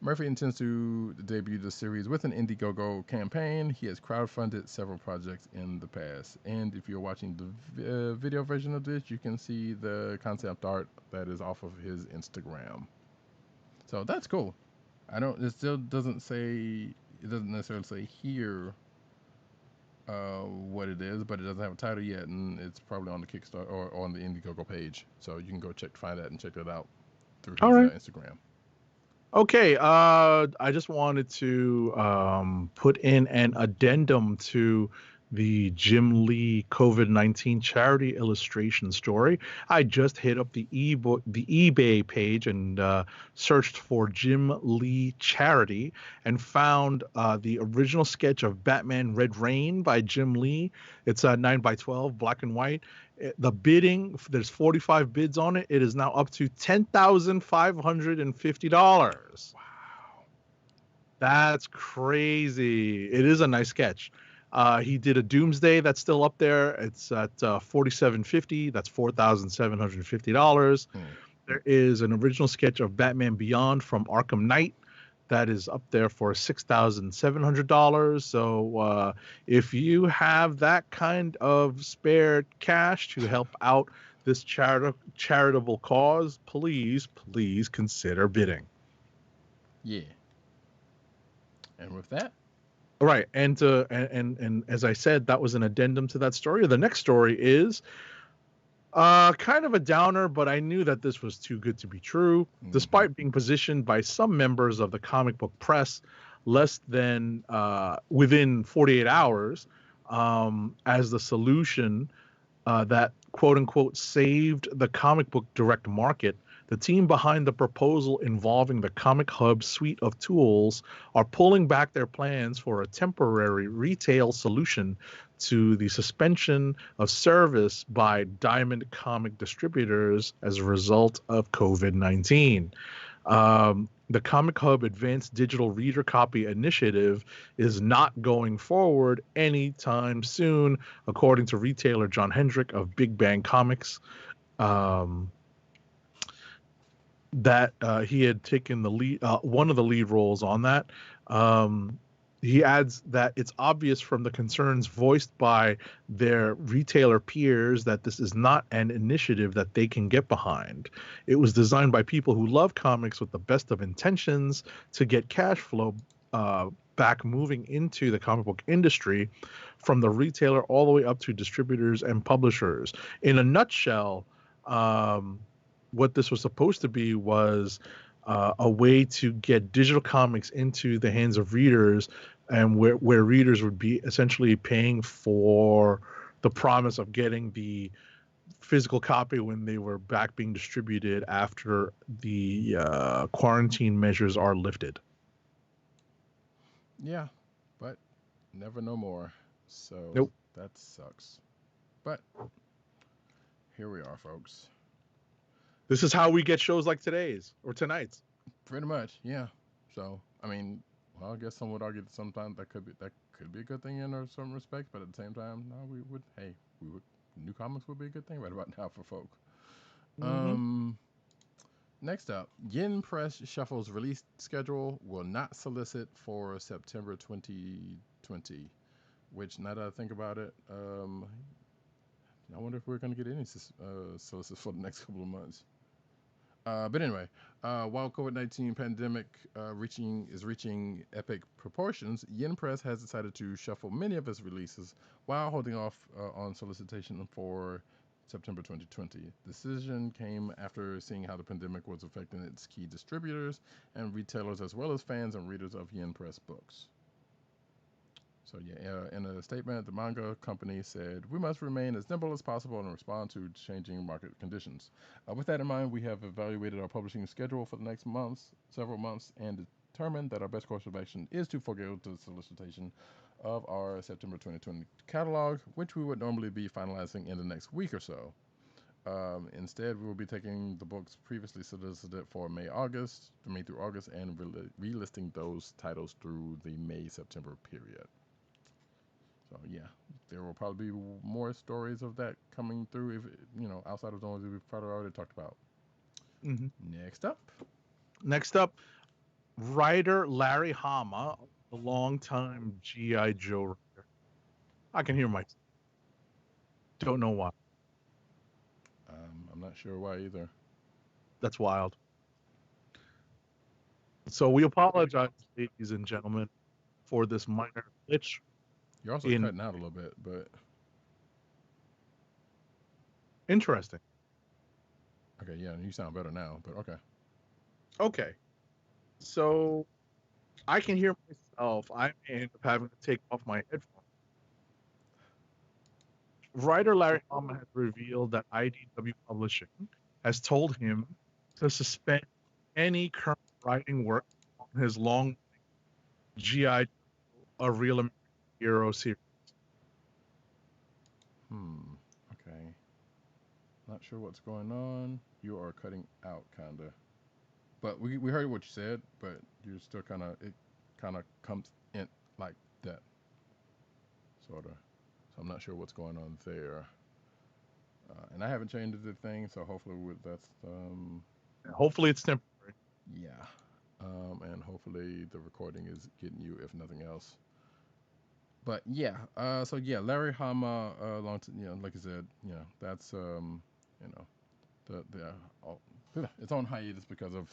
Murphy intends to debut the series with an Indiegogo campaign. He has crowdfunded several projects in the past. And if you're watching the video version of this, you can see the concept art that is off of his Instagram. So that's cool. It still doesn't say, it doesn't necessarily say here what it is, but it doesn't have a title yet, and it's probably on the Kickstarter or on the Indiegogo page. So you can go find that and check that out through his Instagram. Okay, I just wanted to put in an addendum to the Jim Lee COVID-19 charity illustration story. I just hit up the eBay page and searched for Jim Lee charity and found the original sketch of Batman Red Rain by Jim Lee. It's 9x12, black and white. The bidding, there's 45 bids on it. It is now up to $10,550. Wow. That's crazy. It is a nice sketch. He did a Doomsday that's still up there. It's at $4,750. That's $4,750. There is an original sketch of Batman Beyond from Arkham Knight that is up there for $6,700. So if you have that kind of spare cash to help out this charitable cause, please consider bidding. Yeah. And with that, all right, and as I said, that was an addendum to that story. The next story is kind of a downer, but I knew that this was too good to be true. Despite being positioned by some members of the comic book press less than within 48 hours as the solution that quote unquote saved the comic book direct market, the team behind the proposal involving the Comic Hub suite of tools are pulling back their plans for a temporary retail solution to the suspension of service by Diamond Comic distributors as a result of COVID-19. The Comic Hub Advanced Digital Reader Copy Initiative is not going forward anytime soon, according to retailer John Hendrick of Big Bang Comics. That he had taken the lead, one of the lead roles on that. He adds that it's obvious from the concerns voiced by their retailer peers that this is not an initiative that they can get behind. It was designed by people who love comics with the best of intentions to get cash flow back moving into the comic book industry, from the retailer all the way up to distributors and publishers. In a nutshell, what this was supposed to be was a way to get digital comics into the hands of readers, and where readers would be essentially paying for the promise of getting the physical copy when they were back being distributed after the quarantine measures are lifted. Yeah, but never no more. So nope. That sucks. But here we are, folks. This is how we get shows like today's or tonight's. Pretty much, yeah. So, I mean, well, I guess some would argue that sometimes that could be a good thing in some respects, but at the same time, no, new comics would be a good thing right about now for folk. Mm-hmm. Next up, Yen Press shuffles release schedule, will not solicit for September 2020, which, now that I think about it, I wonder if we're going to get any solicits for the next couple of months. But anyway, while COVID-19 pandemic is reaching epic proportions, Yen Press has decided to shuffle many of its releases while holding off on solicitation for September 2020. The decision came after seeing how the pandemic was affecting its key distributors and retailers, as well as fans and readers of Yen Press books. So yeah, in a statement, the manga company said, "We must remain as nimble as possible and respond to changing market conditions. With that in mind, we have evaluated our publishing schedule for the next several months, and determined that our best course of action is to forego the solicitation of our September 2020 catalog, which we would normally be finalizing in the next week or so. Instead, we will be taking the books previously solicited for May through August, and relisting those titles through the May-September period." So yeah, there will probably be more stories of that coming through, if outside of those we've probably already talked about. Mm-hmm. Next up, Writer Larry Hama, the longtime G.I. Joe writer. I can hear myself. Don't know why. I'm not sure why either. That's wild. So we apologize, ladies and gentlemen, for this minor glitch. You're also cutting out a little bit, but interesting. Okay, yeah, you sound better now, but okay. Okay. So I can hear myself. I may end up having to take off my headphones. Writer Larry Hama has revealed that IDW Publishing has told him to suspend any current writing work on his long G.I. A Real American Hero series. Okay. Not sure what's going on. You are cutting out, kinda. But we heard what you said, but you're still it kind of comes in like that, sort of. So I'm not sure what's going on there. And I haven't changed the thing, so hopefully that's hopefully it's temporary. Yeah. And hopefully the recording is getting you, if nothing else. But yeah, so yeah, Larry Hama, like I said, that's it's on hiatus because of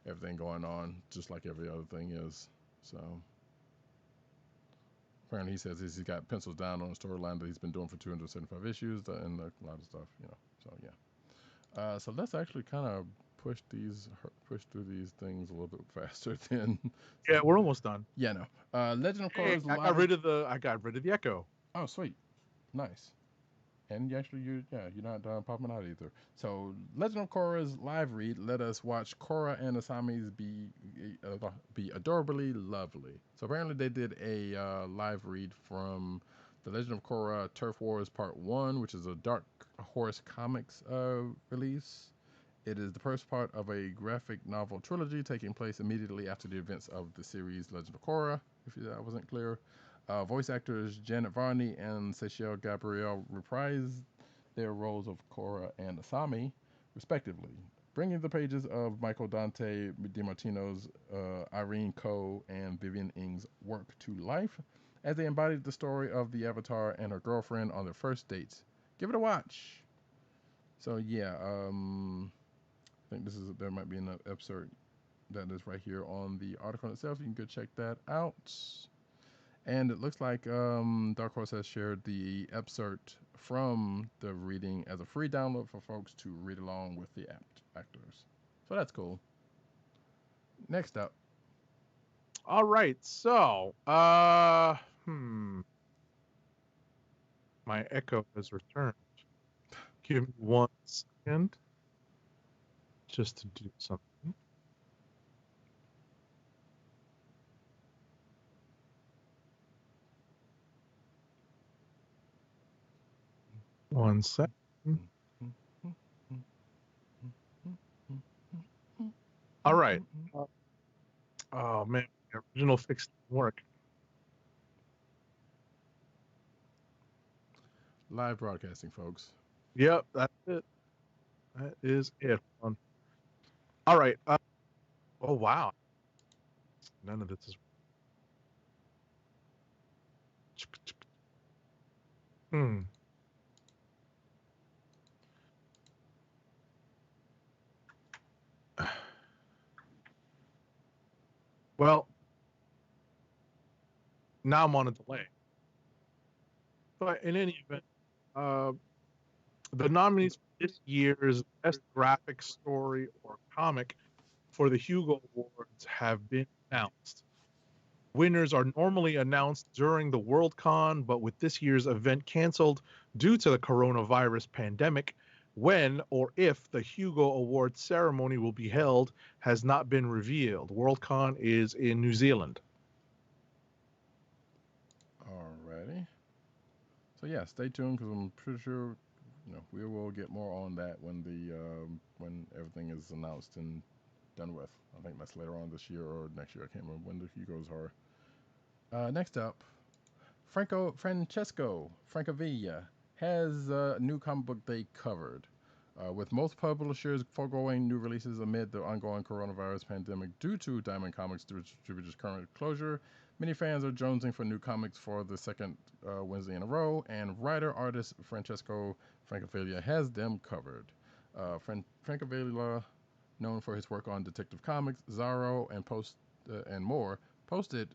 everything going on, just like every other thing is. So apparently he says he's got pencils down on a storyline that he's been doing for 275 issues and a lot of stuff, So yeah. So let's actually kind of push through these things a little bit faster than. Yeah, we're almost done. Yeah, no. Legend of Korra. I got rid of the echo. Oh, sweet, nice. And you're not popping out either. So Legend of Korra's live read let us watch Korra and Asami's be adorably lovely. So apparently they did a live read from the Legend of Korra Turf Wars Part 1, which is a Dark Horse Comics release. It is the first part of a graphic novel trilogy taking place immediately after the events of the series Legend of Korra, if that wasn't clear. Voice actors Janet Varney and Seychelle Gabrielle reprised their roles of Korra and Asami, respectively, bringing the pages of Michael Dante DiMartino's Irene Coe and Vivian Ng's work to life as they embodied the story of the Avatar and her girlfriend on their first dates. Give it a watch. So yeah, I think there might be an excerpt that is right here on the article itself. You can go check that out. And it looks like Dark Horse has shared the excerpt from the reading as a free download for folks to read along with the actors. So that's cool. Next up. All right. So, my echo has returned. Give me 1 second just to do something. One second. All right. Oh man, the original fix didn't work. Live broadcasting, folks. Yep, that's it. That is it. All right. Oh wow. None of this is. Well, now I'm on a delay. But in any event, the nominees for this year's Best Graphic Story or Comic for the Hugo Awards have been announced. Winners are normally announced during the Worldcon, but with this year's event canceled due to the coronavirus pandemic, when or if the Hugo Awards ceremony will be held has not been revealed. Worldcon is in New Zealand. Alrighty. So yeah, stay tuned because I'm pretty sure we will get more on that when everything is announced and done with. I think that's later on this year or next year. I can't remember when the Hugos are. Next up, Francesco Francavilla has a new comic book they covered. With most publishers foregoing new releases amid the ongoing coronavirus pandemic due to Diamond Comics distributors' current closure, many fans are jonesing for new comics for the second Wednesday in a row, and writer-artist Francesco Francesco has them covered. Francavilla, known for his work on Detective Comics, Zorro, and more, posted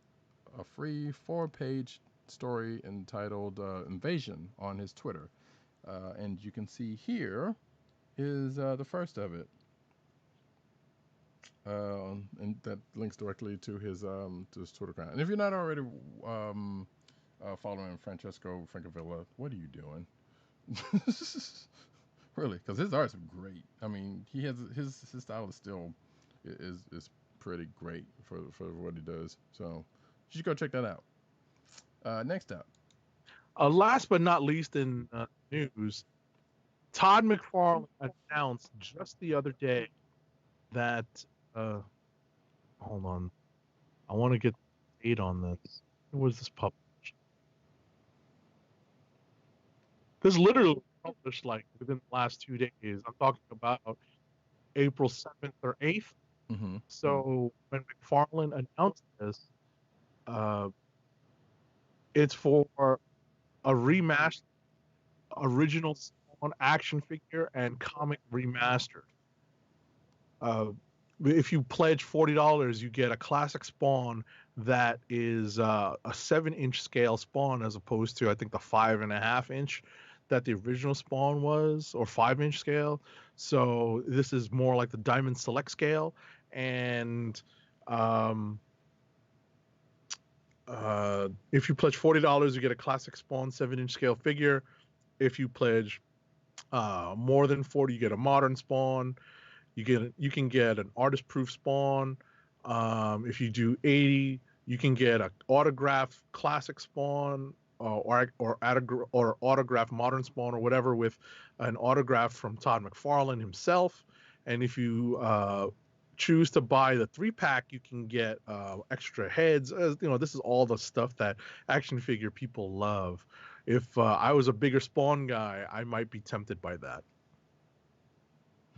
a free 4-page story entitled Invasion on his Twitter. And you can see here is the first of it. And that links directly to his Twitter account. And if you're not already following Francesco Francavilla, what are you doing? Really, because his art's great. I mean, he has his style is still is pretty great for what he does. So you should go check that out. Next up, last but not least in news, Todd McFarlane announced just the other day that hold on, I want to get the date on this. When was this published? This literally published like within the last 2 days. I'm talking about April 7th or 8th. Mm-hmm. So when McFarlane announced this, it's for a remastered original Spawn action figure and comic remastered. If you pledge $40, you get a classic Spawn that is a 7-inch scale Spawn as opposed to I think the 5.5-inch that the original Spawn was, or 5-inch scale. So this is more like the Diamond Select scale, and if you pledge $40, you get a classic Spawn 7-inch scale figure. If you pledge more than 40, you get a modern Spawn. You can get an artist proof Spawn. If you do 80, you can get an autographed classic Spawn or autographed modern Spawn or whatever with an autograph from Todd McFarlane himself. And if you choose to buy the 3-pack, you can get extra heads. This is all the stuff that action figure people love. If I was a bigger Spawn guy, I might be tempted by that.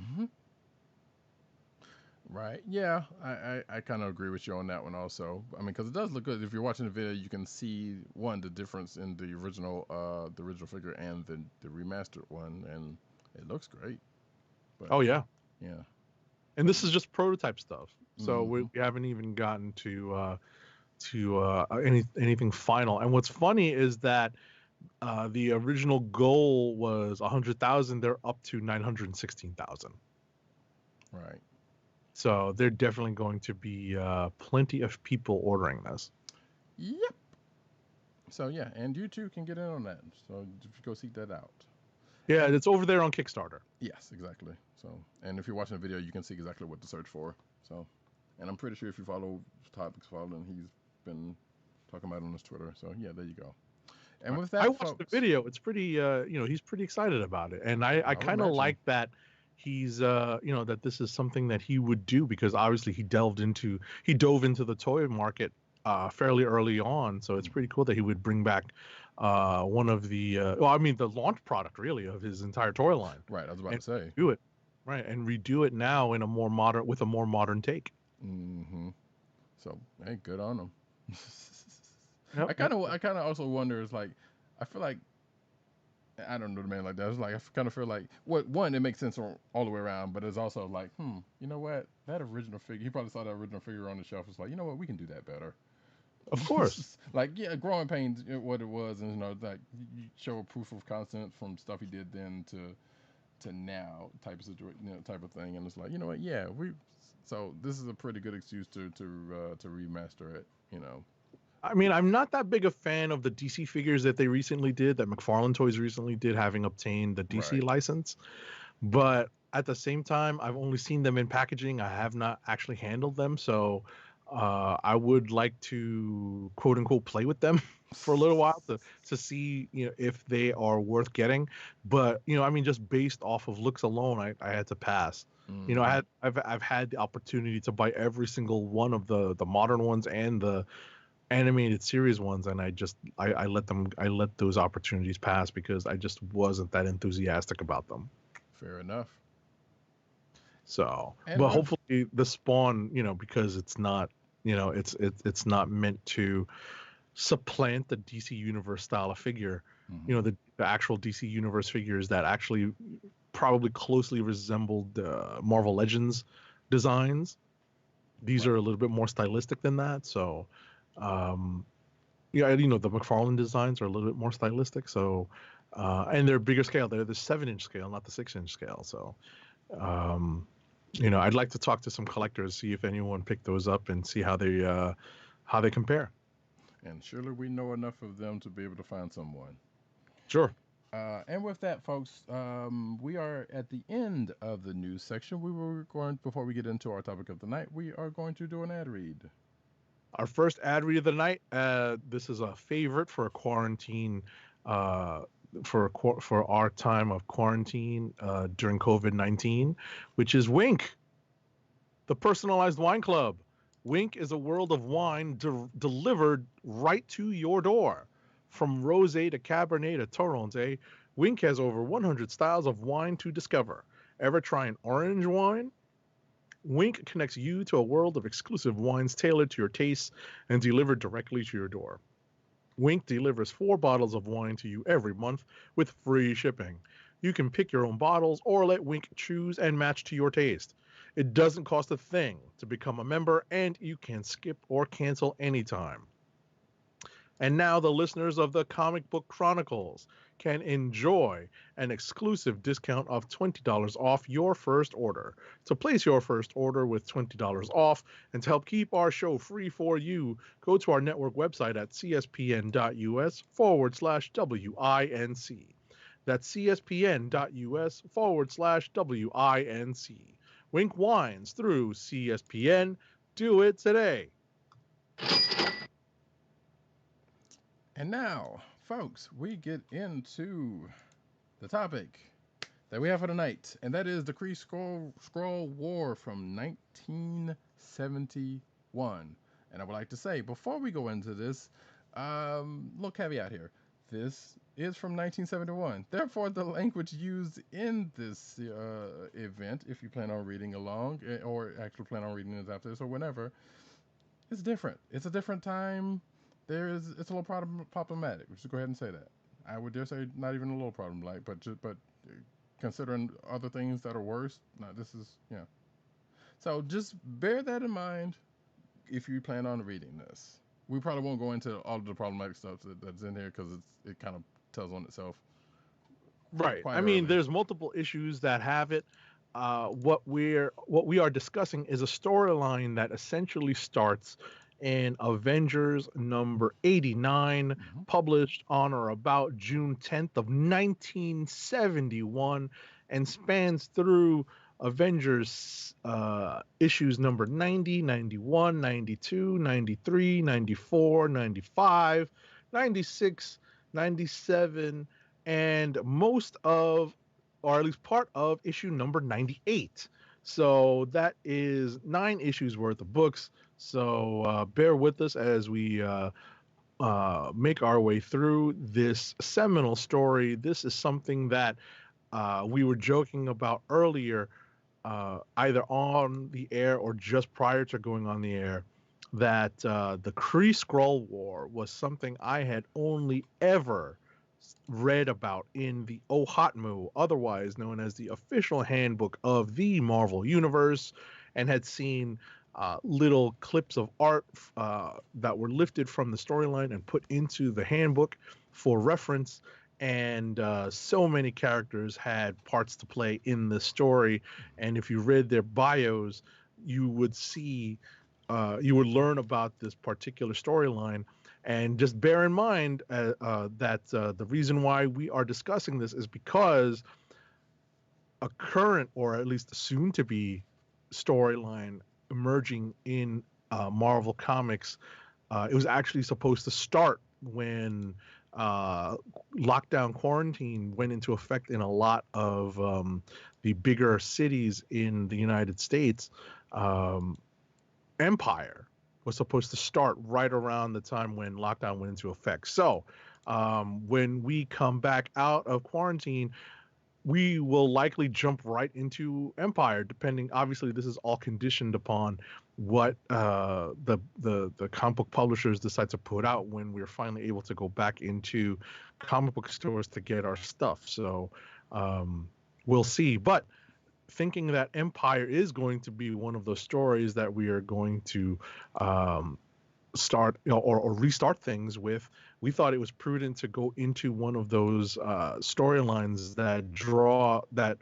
Mm-hmm. Right. Yeah, I kind of agree with you on that one also. I mean, because it does look good. If you're watching the video, you can see the difference in the original figure and the remastered one, and it looks great. But, oh yeah. Yeah. And this is just prototype stuff, so Mm-hmm. we haven't even gotten to anything final. And what's funny is that the original goal was 100,000. They're up to 916,000. Right. So they're definitely going to be plenty of people ordering this. Yep. So yeah, and you too can get in on that. So go seek that out. Yeah, it's over there on Kickstarter. Yes, exactly. So, and if you're watching the video, you can see exactly what to search for. So, and I'm pretty sure if you follow Todd McFarlane, he's been talking about it on his Twitter. So yeah, there you go. And with that, I watched the video. It's pretty, he's pretty excited about it, and I kind of like that he's, that this is something that he would do, because obviously he dove into the toy market fairly early on. So it's pretty cool that he would bring back one of the, the launch product really of his entire toy line. Right, I was about to say. Do it, right, and redo it now in a more modern take. Mm-hmm. So hey, good on him. Yep, I kind of also wonder, is like, I feel like, I don't know the man like that. It's like I kind of feel like it makes sense all the way around, but it's also like, you know what? That original figure, he probably saw that original figure on the shelf. It's like, you know what? We can do that better. Of course. Like, yeah, Growing Pains, what it was, and like you show a proof of concept from stuff he did then to now type of situation, type of thing, and it's like, you know what? Yeah, so this is a pretty good excuse to remaster it, I mean, I'm not that big a fan of the DC figures that McFarlane Toys recently did, having obtained the DC license. But at the same time, I've only seen them in packaging. I have not actually handled them. So I would like to, quote unquote, play with them for a little while to see, if they are worth getting. But, just based off of looks alone, I had to pass. Mm-hmm. I've had the opportunity to buy every single one of the modern ones and the animated series ones, and I let those opportunities pass because I just wasn't that enthusiastic about them. Fair enough. So, but hopefully the Spawn, because it's not, it's not meant to supplant the DC Universe style of figure. Mm-hmm. The actual DC Universe figures that actually probably closely resembled Marvel Legends designs. These are a little bit more stylistic than that. So, the McFarlane designs are a little bit more stylistic. So, and they're bigger scale. They're the 7-inch scale, not the 6-inch scale. So, I'd like to talk to some collectors, see if anyone picked those up, and see how they compare. And surely we know enough of them to be able to find someone. Sure. And with that, folks, we are at the end of the news section. Before we get into our topic of the night, we are going to do an ad read. Our first ad read of the night. This is a favorite for a quarantine, for our time of quarantine during COVID-19, which is Wink, the personalized wine club. Wink is a world of wine delivered right to your door. From rosé to Cabernet to Torrontés, Wink has over 100 styles of wine to discover. Ever try an orange wine? Wink connects you to a world of exclusive wines tailored to your tastes and delivered directly to your door. Wink delivers 4 bottles of wine to you every month with free shipping. You can pick your own bottles or let Wink choose and match to your taste. It doesn't cost a thing to become a member, and you can skip or cancel anytime. And now the listeners of the Comic Book Chronicles can enjoy an exclusive discount of $20 off your first order. To place your first order with $20 off and to help keep our show free for you, go to our network website at cspn.us/WINC. That's cspn.us/WINC. Wink Wines through CSPN. Do it today. And now, folks, we get into the topic that we have for tonight, and that is the Kree-Skrull War from 1971. And I would like to say, before we go into this, little caveat here. This is from 1971. Therefore, the language used in this event, if you plan on reading along, or actually plan on reading this after this or whenever, is different. It's a different time. It's a little problematic. We should go ahead and say that. I would dare say not even a little problematic, but considering other things that are worse, no, this is So just bear that in mind if you plan on reading this. We probably won't go into all of the problematic stuff that's in here because it kind of tells on itself. Right. I mean, there's multiple issues that have it. What we are discussing is a storyline that essentially starts in Avengers number 89, published on or about June 10th of 1971, and spans through Avengers issues number 90, 91, 92, 93, 94, 95, 96, 97, and most of, or at least part of, issue number 98. So that is 9 issues worth of books. So bear with us as we make our way through this seminal story. This is something that we were joking about earlier, either on the air or just prior to going on the air, that the Kree-Skrull War was something I had only ever read about in the OHOTMU, otherwise known as the official handbook of the Marvel Universe, and had seen little clips of art that were lifted from the storyline and put into the handbook for reference. And so many characters had parts to play in the story. And if you read their bios, you would see, you would learn about this particular storyline. And just bear in mind that the reason why we are discussing this is because a current, or at least soon-to-be, storyline emerging in Marvel Comics. It was actually supposed to start when lockdown quarantine went into effect in a lot of the bigger cities in the United States. Empire was supposed to start right around the time when lockdown went into effect. So when we come back out of quarantine, we will likely jump right into Empire, depending. Obviously, this is all conditioned upon what the comic book publishers decide to put out when we're finally able to go back into comic book stores to get our stuff. So we'll see. But thinking that Empire is going to be one of those stories that we are going to start, or restart things with, we thought it was prudent to go into one of those storylines that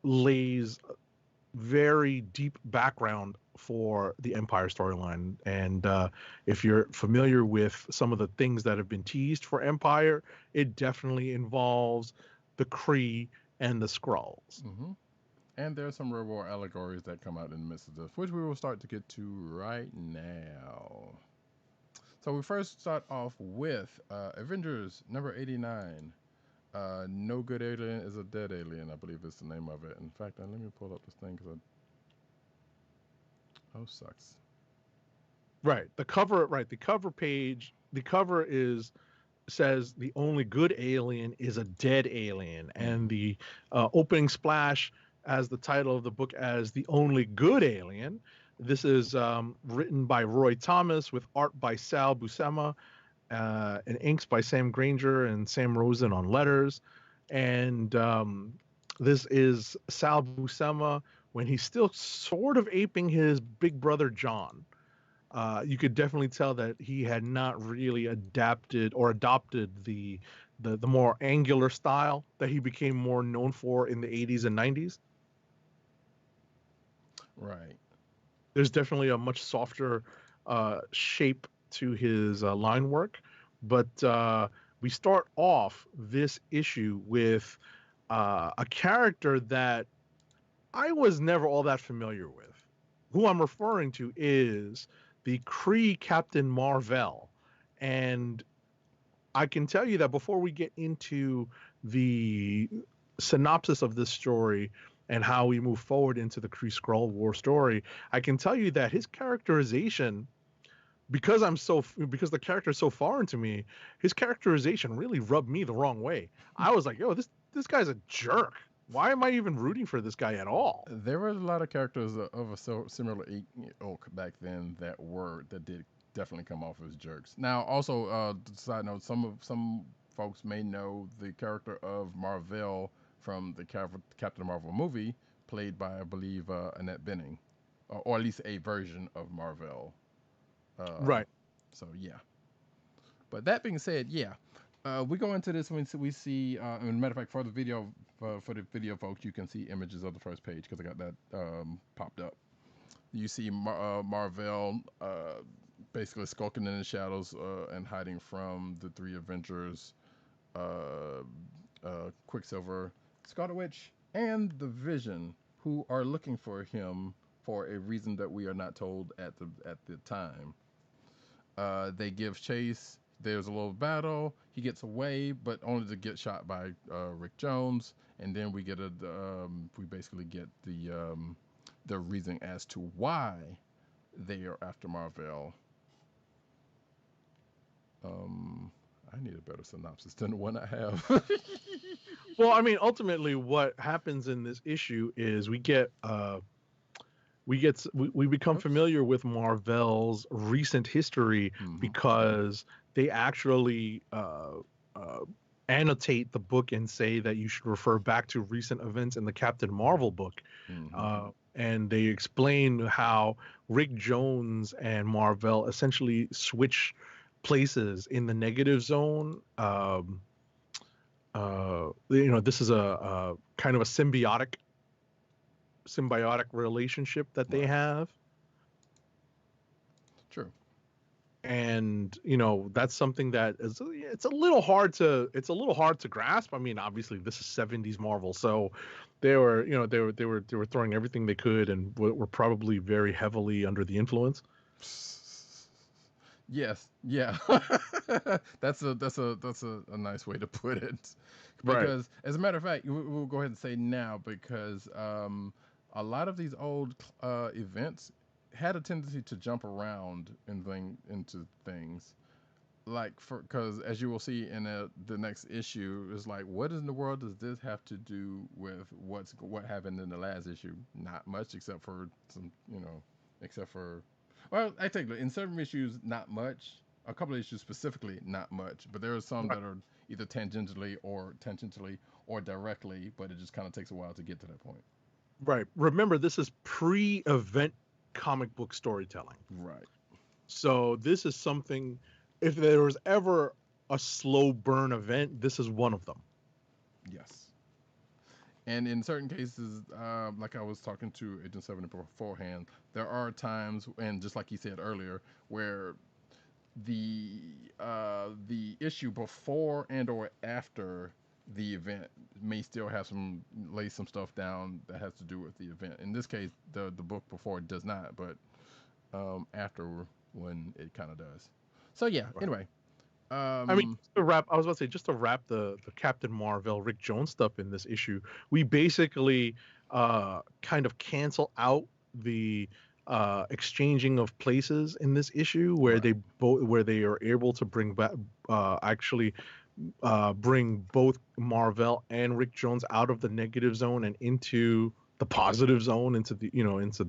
lays very deep background for the Empire storyline. And if you're familiar with some of the things that have been teased for Empire, it definitely involves the Kree and the Skrulls. Mm-hmm. And there are some Road War allegories that come out in the midst of this, which we will start to get to right now. So we first start off with Avengers number 89. No Good Alien is a Dead Alien, I believe is the name of it. In fact, let me pull up this thing because sucks. Right. The cover page, the cover says the only good alien is a dead alien, and the opening splash as the title of the book as the only good alien. This is written by Roy Thomas with art by Sal Buscema and inks by Sam Granger and Sam Rosen on letters. And this is Sal Buscema when he's still sort of aping his big brother John. You could definitely tell that he had not really adopted the more angular style that he became more known for in the 80s and 90s. Right. There's definitely a much softer shape to his line work. But we start off this issue with a character that I was never all that familiar with. Who I'm referring to is the Kree Captain Mar-Vell. And I can tell you that before we get into the synopsis of this story and how we move forward into the Kree-Skrull War story, I can tell you that his characterization, because the character is so foreign to me, his characterization really rubbed me the wrong way. I was like, yo, this guy's a jerk. Why am I even rooting for this guy at all? There were a lot of characters of a similar ilk back then that did definitely come off as jerks. Now, also, side note, some folks may know the character of Mar-Vell from the Captain Marvel movie, played by, I believe, Annette Bening, or at least a version of Mar-Vell. Right. So yeah. But that being said, yeah, we go into this when we see. As a matter of fact, for the video folks, you can see images of the first page because I got that popped up. You see Mar-Vell basically skulking in the shadows and hiding from the three Avengers, Quicksilver, Scarlet Witch, and the Vision, who are looking for him for a reason that we are not told at the time. They give chase. There's a little battle. He gets away, but only to get shot by Rick Jones. And then we basically get the reason as to why they are after Mar-Vell. I need a better synopsis than the one I have. Well, I mean, ultimately, what happens in this issue is we become familiar with Mar-Vell's recent history because they actually annotate the book and say that you should refer back to recent events in the Captain Marvel book. And they explain how Rick Jones and Mar-Vell essentially switch places in the negative zone. This is a kind of a symbiotic relationship that they have. True. And that's something that it's a little hard to grasp. I mean, obviously this is 70s Marvel, so they were throwing everything they could and were probably very heavily under the influence. Yes, yeah. That's a nice way to put it. Right. Because as a matter of fact, we'll go ahead and say now, because a lot of these old events had a tendency to jump around into things. like because as you will see in the next issue, it's like, what in the world does this have to do with what happened in the last issue? Not much, except for some, except for, well, I think in certain issues, not much. A couple of issues specifically, not much, but there are some that are either tangentially or directly, but it just kind of takes a while to get to that point. Right. Remember, this is pre-event comic book storytelling. Right. So this is something, if there was ever a slow burn event, this is one of them. Yes. And in certain cases, like I was talking to Agent 7 beforehand, there are times, and just like he said earlier, where the issue before and or after the event may still have lay some stuff down that has to do with the event. In this case, the book before does not, but after when it kind of does. So yeah. Right. Anyway. I mean, just to wrap, I was about to say, just to wrap the Captain Marvel, Rick Jones stuff in this issue, we basically kind of cancel out the exchanging of places in this issue, where they are able to bring back bring both Marvel and Rick Jones out of the negative zone and into the positive zone, into the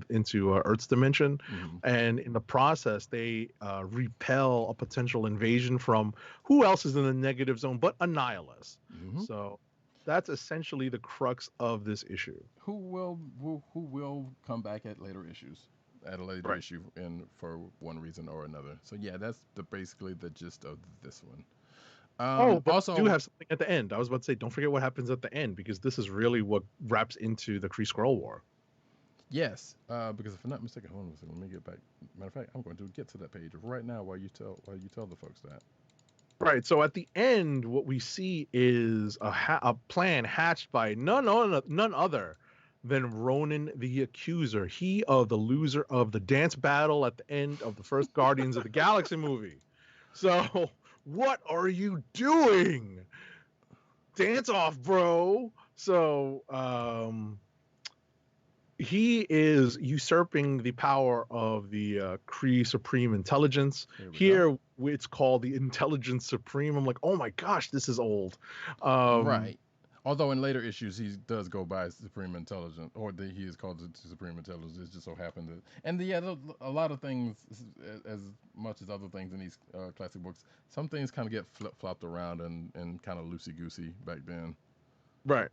into Earth's dimension. Mm-hmm. And in the process they repel a potential invasion from who else is in the negative zone but a nihilist. Mm-hmm. So that's essentially the crux of this issue. Who will come back at later issues, at a later issue, and for one reason or another. So yeah, that's basically the gist of this one. But also, we do have something at the end. I was about to say, don't forget what happens at the end, because this is really what wraps into the Kree-Skrull War. Yes, because if I'm not mistaken, hold on a second, let me get back. Matter of fact, I'm going to get to that page right now while you tell the folks that. Right. So at the end, what we see is a plan hatched by none other than Ronan the Accuser. He the loser of the dance battle at the end of the first Guardians of the Galaxy movie. So. What are you doing? Dance off, bro. So he is usurping the power of the Kree Supreme Intelligence. Here it's called the Intelligence Supreme. I'm like, oh my gosh, this is old. Right. Although in later issues he does go by Supreme Intelligence, or he is called the Supreme Intelligence. It just so happened that, and a lot of things, as much as other things in these classic books, some things kind of get flip-flopped around and kind of loosey-goosey back then. Right.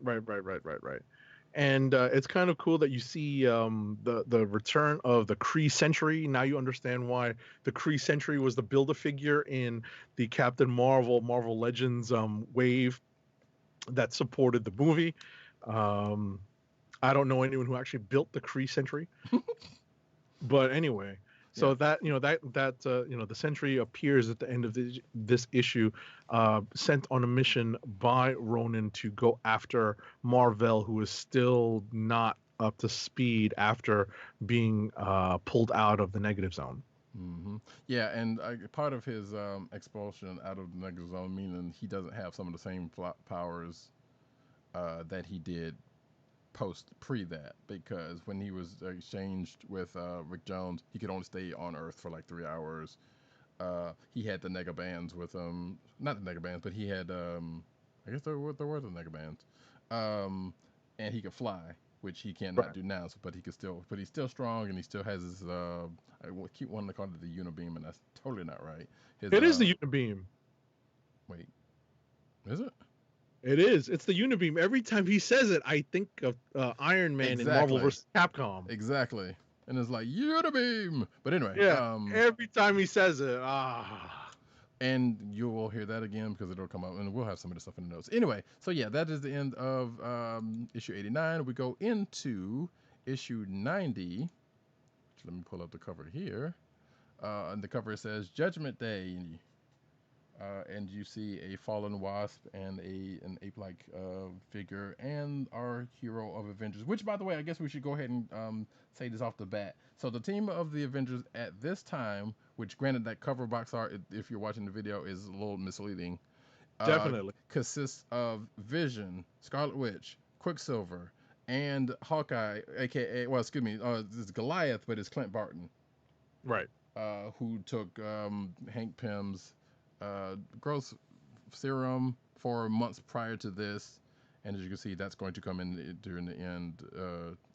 And it's kind of cool that you see the return of the Kree Sentry. Now you understand why the Kree Sentry was the Build-A-Figure in the Captain Marvel Legends wave that supported the movie. I don't know anyone who actually built the Kree Sentry, but anyway, so that the Sentry appears at the end of this issue, sent on a mission by Ronan to go after Marvel, who is still not up to speed after being pulled out of the negative zone. Mm-hmm. Yeah, and part of his expulsion out of the negative zone, meaning he doesn't have some of the same powers that he did pre that, because when he was exchanged with Rick Jones, he could only stay on Earth for like 3 hours. He had the Nega Bands with him, not the Nega Bands, but he had I guess there were the Nega Bands, and he could fly, which he cannot do now. But he's still strong, and he still has his. I keep wanting to call it the Unibeam, and that's totally not right. It is the Unibeam. Wait, is it? It is. It's the Unibeam. Every time he says it, I think of Iron Man in Marvel vs. Capcom. Exactly, and it's like Unibeam. But anyway, every time he says it, And you will hear that again because it'll come up, and we'll have some of the stuff in the notes. Anyway, so yeah, that is the end of issue 89. We go into issue 90. Let me pull up the cover here. And the cover says Judgment Day. And you see a fallen wasp and an ape-like figure and our hero of Avengers, which, by the way, I guess we should go ahead and say this off the bat. So the team of the Avengers at this time, which granted that cover box art, if you're watching the video, is a little misleading. Definitely. Consists of Vision, Scarlet Witch, Quicksilver, and Hawkeye, aka, this is Goliath, but it's Clint Barton. Right. Who took Hank Pym's growth serum for months prior to this, and as you can see, that's going to come in during the end,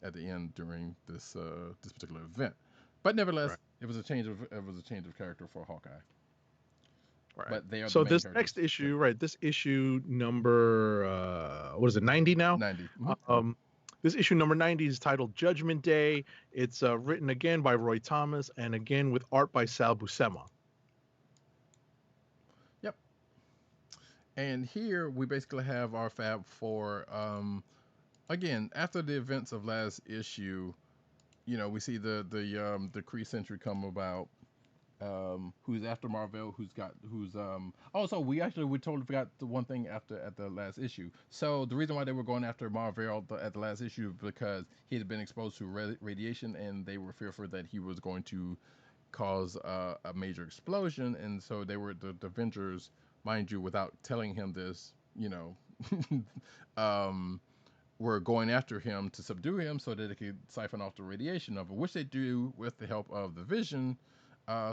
at the end during this this particular event. But nevertheless, it was a change of character for Hawkeye. Right. But they are so the main this characters. next issue, right? This issue number what is it? 90 now. 90. This issue number 90 is titled Judgment Day. It's written again by Roy Thomas and again with art by Sal Buscema. Yep. And here we basically have our Fab Four. Again, after the events of last issue, you know, we see the Kree Sentry come about. Who's after Marvel? Also, we totally forgot the one thing at the last issue. So the reason why they were going after Marvel at the last issue is because he had been exposed to radiation, and they were fearful that he was going to cause a major explosion, and so they were the Avengers, mind you, without telling him this, you know, were going after him to subdue him so that they could siphon off the radiation of it, which they do with the help of the Vision.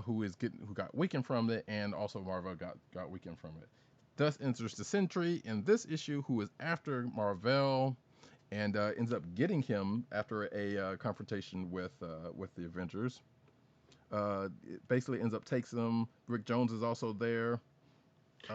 Who got weakened from it, and also Marvel got weakened from it. Thus enters the Sentry in this issue, who is after Marvel, and ends up getting him after a confrontation with the Avengers. It basically ends up takes him. Rick Jones is also there.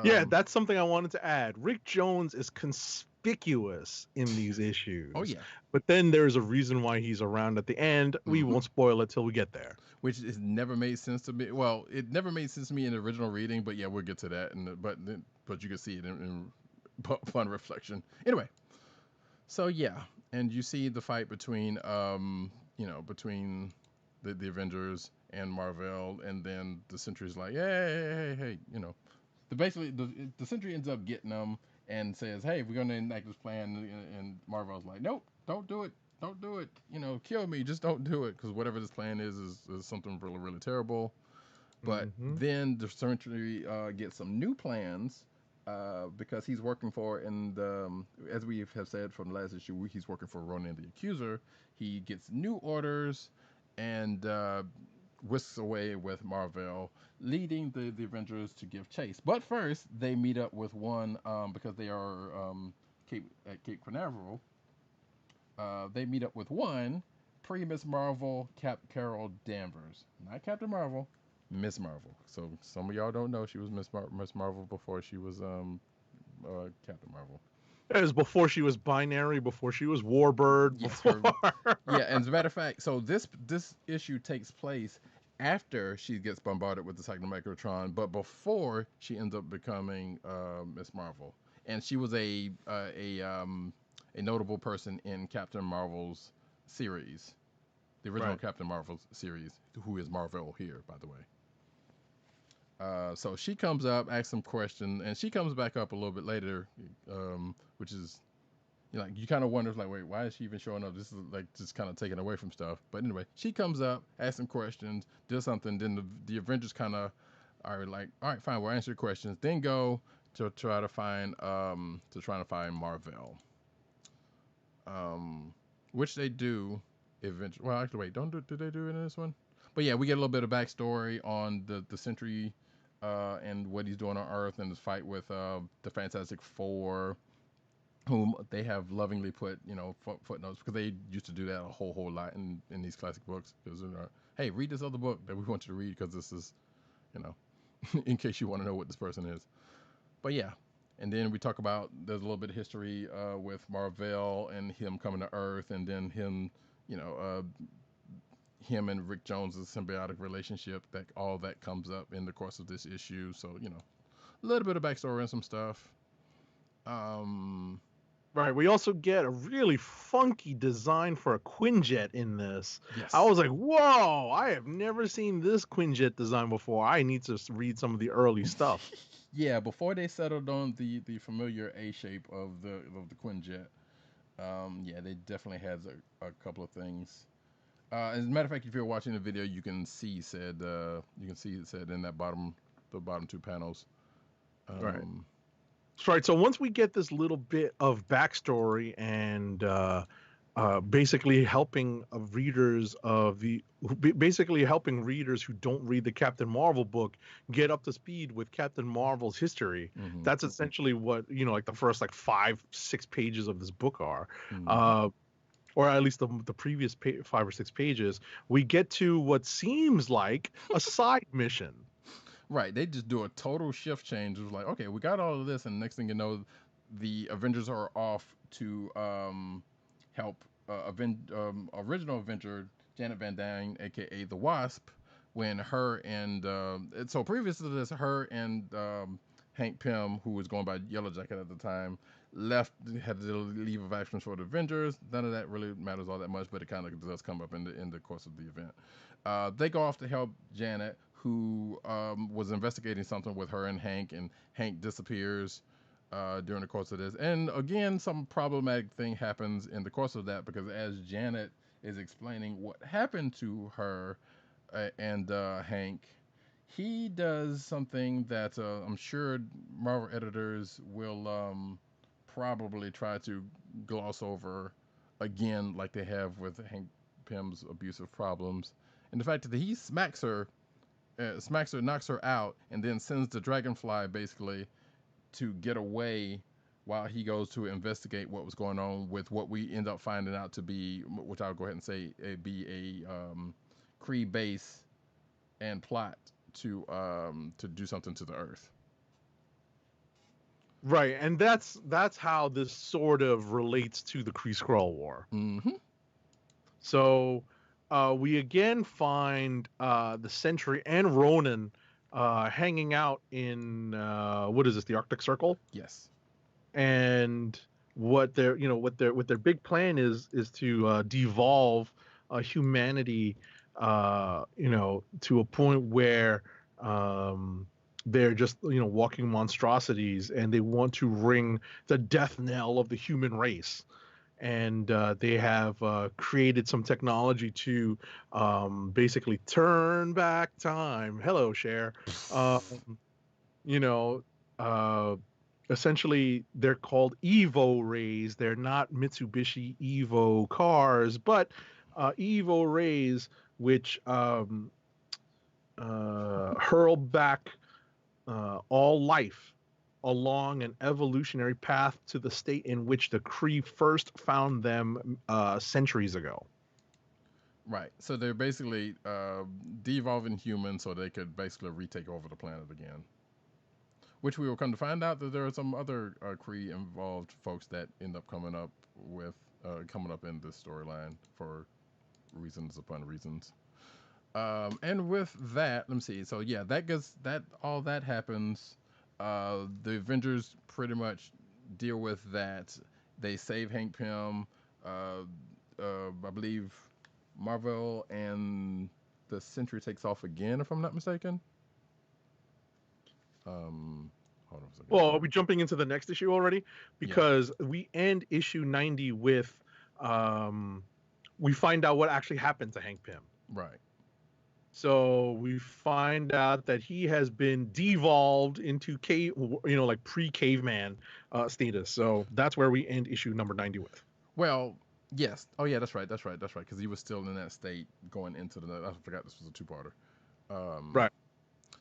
Yeah, that's something I wanted to add. Rick Jones is conspicuous in these issues. Oh yeah. But then there's a reason why he's around at the end. We won't spoil it till we get there. Which has never made sense to me. Well, it never made sense to me in the original reading, but yeah, we'll get to that. But you can see it in fun reflection. Anyway, so yeah, and you see the fight between between the Avengers and Marvel, and then the Sentry's like, hey, you know. Basically, the Sentry ends up getting them and says, hey, we're going to enact this plan. And Marvel's like, nope, don't do it. Don't do it. You know, kill me. Just don't do it. Because whatever this plan is something really, really terrible. But then the Sentry gets some new plans because he's working for, and as we have said from the last issue, he's working for Ronan the Accuser. He gets new orders and whisks away with Marvel, leading the Avengers to give chase. But first, they meet up with one, because they are at Cape Canaveral. They meet up with one pre-Miss Marvel, Cap Carol Danvers. Not Captain Marvel, Miss Marvel. So some of y'all don't know she was Miss Marvel before she was Captain Marvel. It was before she was binary, before she was Warbird. Yes, yeah, and as a matter of fact, so this issue takes place after she gets bombarded with the Cyclomicrotron, but before she ends up becoming Miss Marvel. And she was a notable person in Captain Marvel's series, the original Captain Marvel series, who is Marvel here, by the way. So she comes up, asks some question, and she comes back up a little bit later, which is, you know, you kind of wonder, like, wait, why is she even showing up? This is like just kind of taken away from stuff. But anyway, she comes up, asks some questions, does something. Then the Avengers kind of are like, all right, fine, we'll answer your questions. Then go to try to find Marvel, which they do eventually. Well, actually, wait, do they do it in this one? But yeah, we get a little bit of backstory on the Sentry. And what he's doing on Earth, and his fight with the Fantastic Four, whom they have lovingly put, you know, footnotes, because they used to do that a whole lot in these classic books. Because, hey, read this other book that we want you to read, because this is, you know, in case you want to know what this person is. But yeah, and then we talk about, there's a little bit of history with Marvel and him coming to Earth, and then him, you know, him and Rick Jones' symbiotic relationship, that all that comes up in the course of this issue. So, you know, a little bit of backstory and some stuff. Right. We also get a really funky design for a Quinjet in this. Yes. I was like, whoa, I have never seen this Quinjet design before. I need to read some of the early stuff. Yeah, before they settled on the familiar A shape of the Quinjet. Yeah, they definitely had a couple of things. As a matter of fact, if you're watching the video, you can see it said in that the bottom two panels. Right. Right. So once we get this little bit of backstory and basically helping readers who don't read the Captain Marvel book get up to speed with Captain Marvel's history. Mm-hmm. That's essentially what, like the first like 5-6 pages of this book are. Mm-hmm. Or at least the previous 5 or 6 pages. We get to what seems like a side mission. Right, they just do a total shift change. It was like, okay, we got all of this, and next thing you know, the Avengers are off to help original Avenger Janet Van Dyne, aka the Wasp, when her and so previous to this, her and Hank Pym, who was going by Yellow Jacket at the time, had to leave of absence for the Avengers. None of that really matters all that much, but it kind of does come up in the course of the event. They go off to help Janet, who was investigating something with her and Hank disappears during the course of this. And again, some problematic thing happens in the course of that, because as Janet is explaining what happened to her and Hank, he does something that I'm sure Marvel editors will probably try to gloss over again, like they have with Hank Pym's abusive problems. And the fact that he smacks her, knocks her out, and then sends the dragonfly basically to get away while he goes to investigate what was going on with what we end up finding out to be, which I'll go ahead and say, be a Kree base and plot to do something to the Earth. Right, and that's how this sort of relates to the Kree-Skrull War. Mm-hmm. So we again find the Sentry and Ronan hanging out in what is this, the Arctic Circle? Yes. And what their big plan is to devolve humanity, to a point where they're just walking monstrosities, and they want to ring the death knell of the human race. And they have created some technology to basically turn back time. Hello, Cher. Essentially, they're called Evo rays. They're not Mitsubishi Evo cars, but Evo rays, which hurl back all life along an evolutionary path to the state in which the Kree first found them centuries ago. Right. So they're basically de-evolving humans so they could basically retake over the planet again. Which we will come to find out that there are some other Kree involved folks that end up coming up in this storyline for reasons upon reasons. And with that, let me see. So yeah, all that happens. The Avengers pretty much deal with that. They save Hank Pym. I believe Marvel and the Sentry takes off again, if I'm not mistaken. Hold on a second. Well, are we jumping into the next issue already? Because we end issue 90 with we find out what actually happened to Hank Pym. Right. So we find out that he has been devolved into like pre-caveman status. So that's where we end issue number 90 with. Well, yes. Oh yeah, that's right. Because he was still in that state going into I forgot this was a two-parter. Right.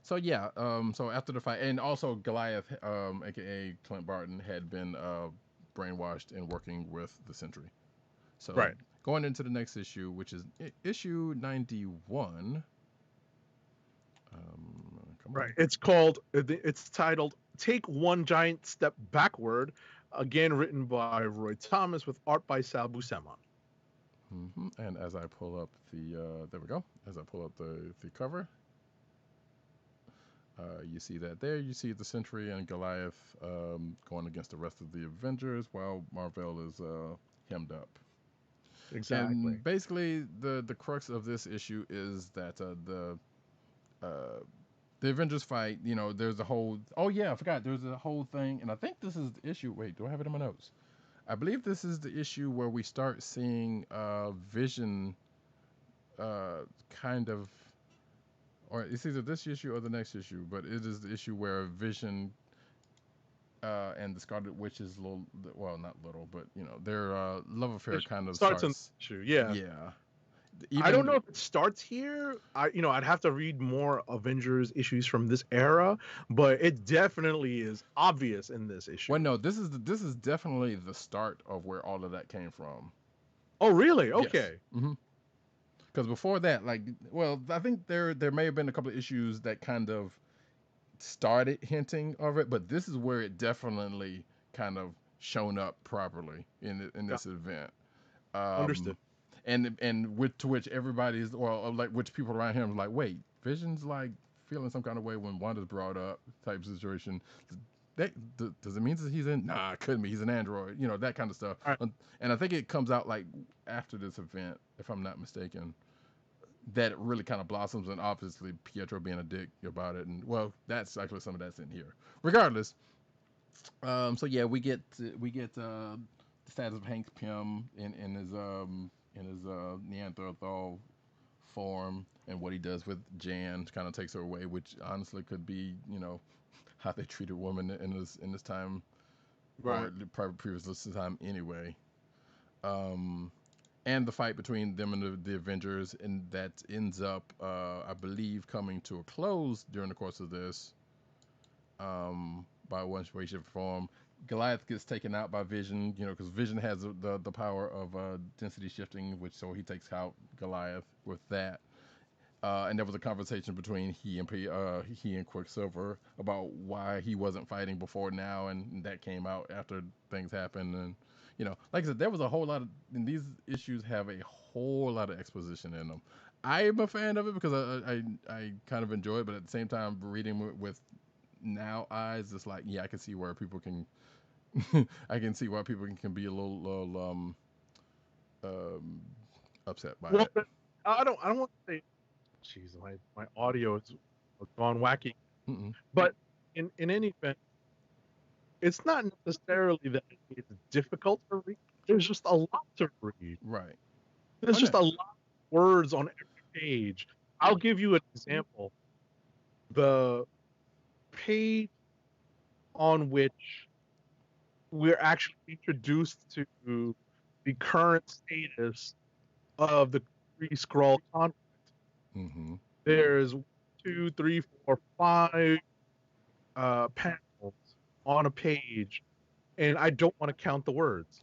So yeah. So after the fight, and also Goliath, aka Clint Barton, had been brainwashed and working with the Sentry. So right. Going into the next issue, which is issue 91. Right. It's titled "Take One Giant Step Backward." Again, written by Roy Thomas with art by Sal Buscema. Mm-hmm. And as I pull up there we go. As I pull up the cover, you see that there. You see the Sentry and Goliath going against the rest of the Avengers, while Marvel is hemmed up. Exactly. And basically, the crux of this issue is that the Avengers fight. There's a whole. Oh yeah, I forgot. There's a whole thing, and I think this is the issue. Wait, do I have it in my notes? I believe this is the issue where we start seeing Vision, kind of, or it's either this issue or the next issue, but it is the issue where Vision and the Scarlet Witch's little, well, not little, but you know, their love affair It kind of starts in starts. the issue, yeah. Yeah. I don't know Even if it starts here. I'd have to read more Avengers issues from this era, but it definitely is obvious in this issue. well, no, this is definitely the start of where all of that came from. Oh, really? Yes. Okay. Mm-hmm. Because before that, like, well, I think there may have been a couple of issues that kind of started hinting of it, but this is where it definitely kind of shown up properly in this event. Understood. And to which everybody's, well, like, which people around him was like, wait, Vision's like feeling some kind of way when Wanda's brought up type situation. Does it mean that he's in? Nah, it couldn't be. He's an android. You know, that kind of stuff. All right. And I think it comes out like after this event, if I'm not mistaken, that it really kind of blossoms, and obviously Pietro being a dick about it, and well, that's actually some of that's in here. Regardless, so yeah, we get the status of Hank Pym in his Neanderthal form, and what he does with Jan kind of takes her away, which honestly could be, you know, how they treated women in this time, Right. or previous time anyway. And the fight between them and the Avengers, and that ends up, I believe, coming to a close during the course of this, by one way, shape, or form. Goliath gets taken out by Vision, you know, because Vision has the power of density shifting, which so he takes out Goliath with that. And there was a conversation between he and Quicksilver about why he wasn't fighting before now, and that came out after things happened. And you know, like I said, there was a whole lot of, and these issues have a whole lot of exposition in them. I am a fan of it because I kind of enjoy it, but at the same time, reading with now eyes, it's like, yeah, I can see where people can, I can see why people can be a little um, upset by Well, it. I don't want to say. Jeez, my audio has gone wacky. Mm-mm. But in any event, it's not necessarily that it's difficult to read. There's just a lot to read. Right. There's Oh, just no. a lot of words on every page. I'll give you an example. The page on which we're actually introduced to the current status of the Kree-Skrull conflict. Mm-hmm. There's 2, 3, 4, 5 panels on a page, and I don't want to count the words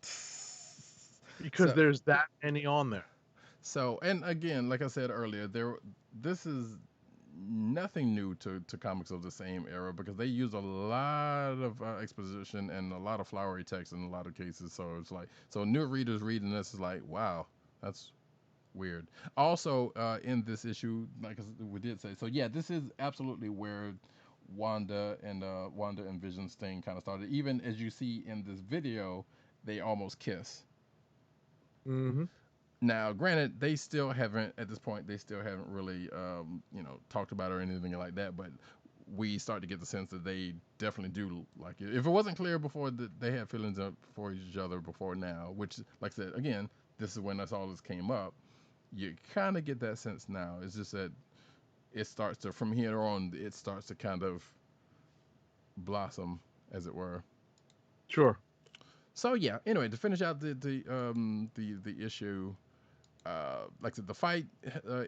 because So, there's that many on there. so, and again, like I said earlier, this is nothing new to comics of the same era, because they use a lot of exposition and a lot of flowery text in a lot of cases. So it's like, so new readers reading this is like, wow, that's weird. Also, in this issue, like we did say, so yeah, this is absolutely where Wanda and Vision's thing kind of started. Even as you see in this video, they almost kiss. Mm-hmm. Now, granted, they still haven't, at this point, they still haven't really, you know, talked about it or anything like that. But we start to get the sense that they definitely do like it. If it wasn't clear before that they had feelings for each other before now, which, like I said, again, this is when all this came up. You kind of get that sense now. It's just that it starts to, from here on, it starts to kind of blossom, as it were. Sure. So yeah. Anyway, to finish out the issue, like I said, the fight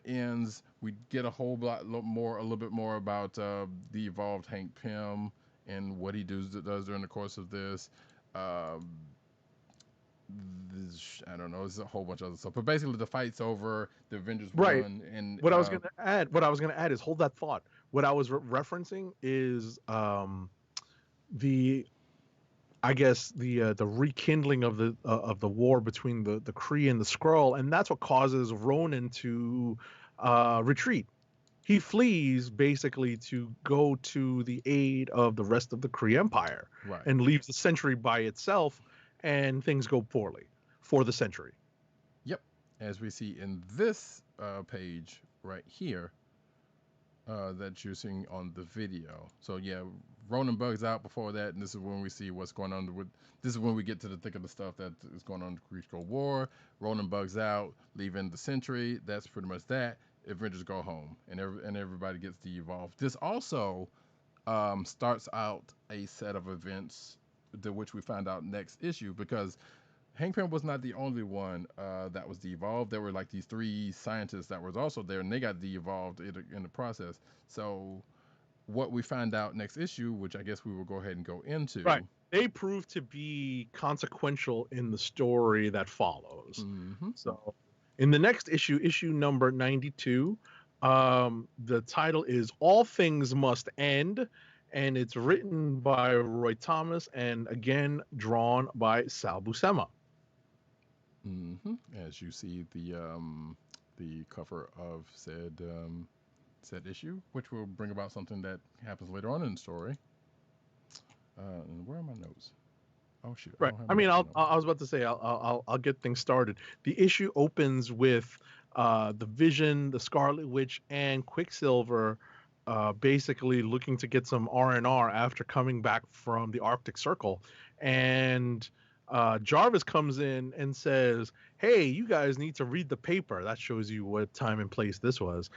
ends. We get a whole lot more, a little bit more about the evolved Hank Pym and what he does during the course of this. Um, I don't know. It's a whole bunch of other stuff, but basically the fight's over. The Avengers Right. won, and What I was gonna add is hold that thought. What I was referencing is the I guess the rekindling of the war between the Kree and the Skrull, and that's what causes Ronan to retreat. He flees basically to go to the aid of the rest of the Kree Empire, right, and leaves the Sentry by itself, and things go poorly for the Sentry. yep. As we see in this page right here, that you're seeing on the video. So yeah, Ronan bugs out before that, and this is when we see what's going on with. This is when we get to the thick of the stuff that is going on in the Kree-Skrull War. Ronan bugs out, leaving the Sentry. That's pretty much that. Avengers go home, and everybody gets de-evolved. This also starts out a set of events to which we find out next issue, because Hank Pym was not the only one that was de-evolved. There were like these 3 scientists that was also there, and they got de-evolved in the process. So what we find out next issue, which I guess we will go ahead and go into. Right. They prove to be consequential in the story that follows. Mm-hmm. So in the next issue, issue number 92, the title is All Things Must End, and it's written by Roy Thomas and again drawn by Sal Buscema. Mm-hmm. As you see the cover of said issue, which will bring about something that happens later on in the story. And where are my notes? Oh shoot! Right. I mean, I was about to say I'll get things started. The issue opens with the Vision, the Scarlet Witch, and Quicksilver basically looking to get some R&R after coming back from the Arctic Circle, and Jarvis comes in and says, "Hey, you guys need to read the paper." That shows you what time and place this was.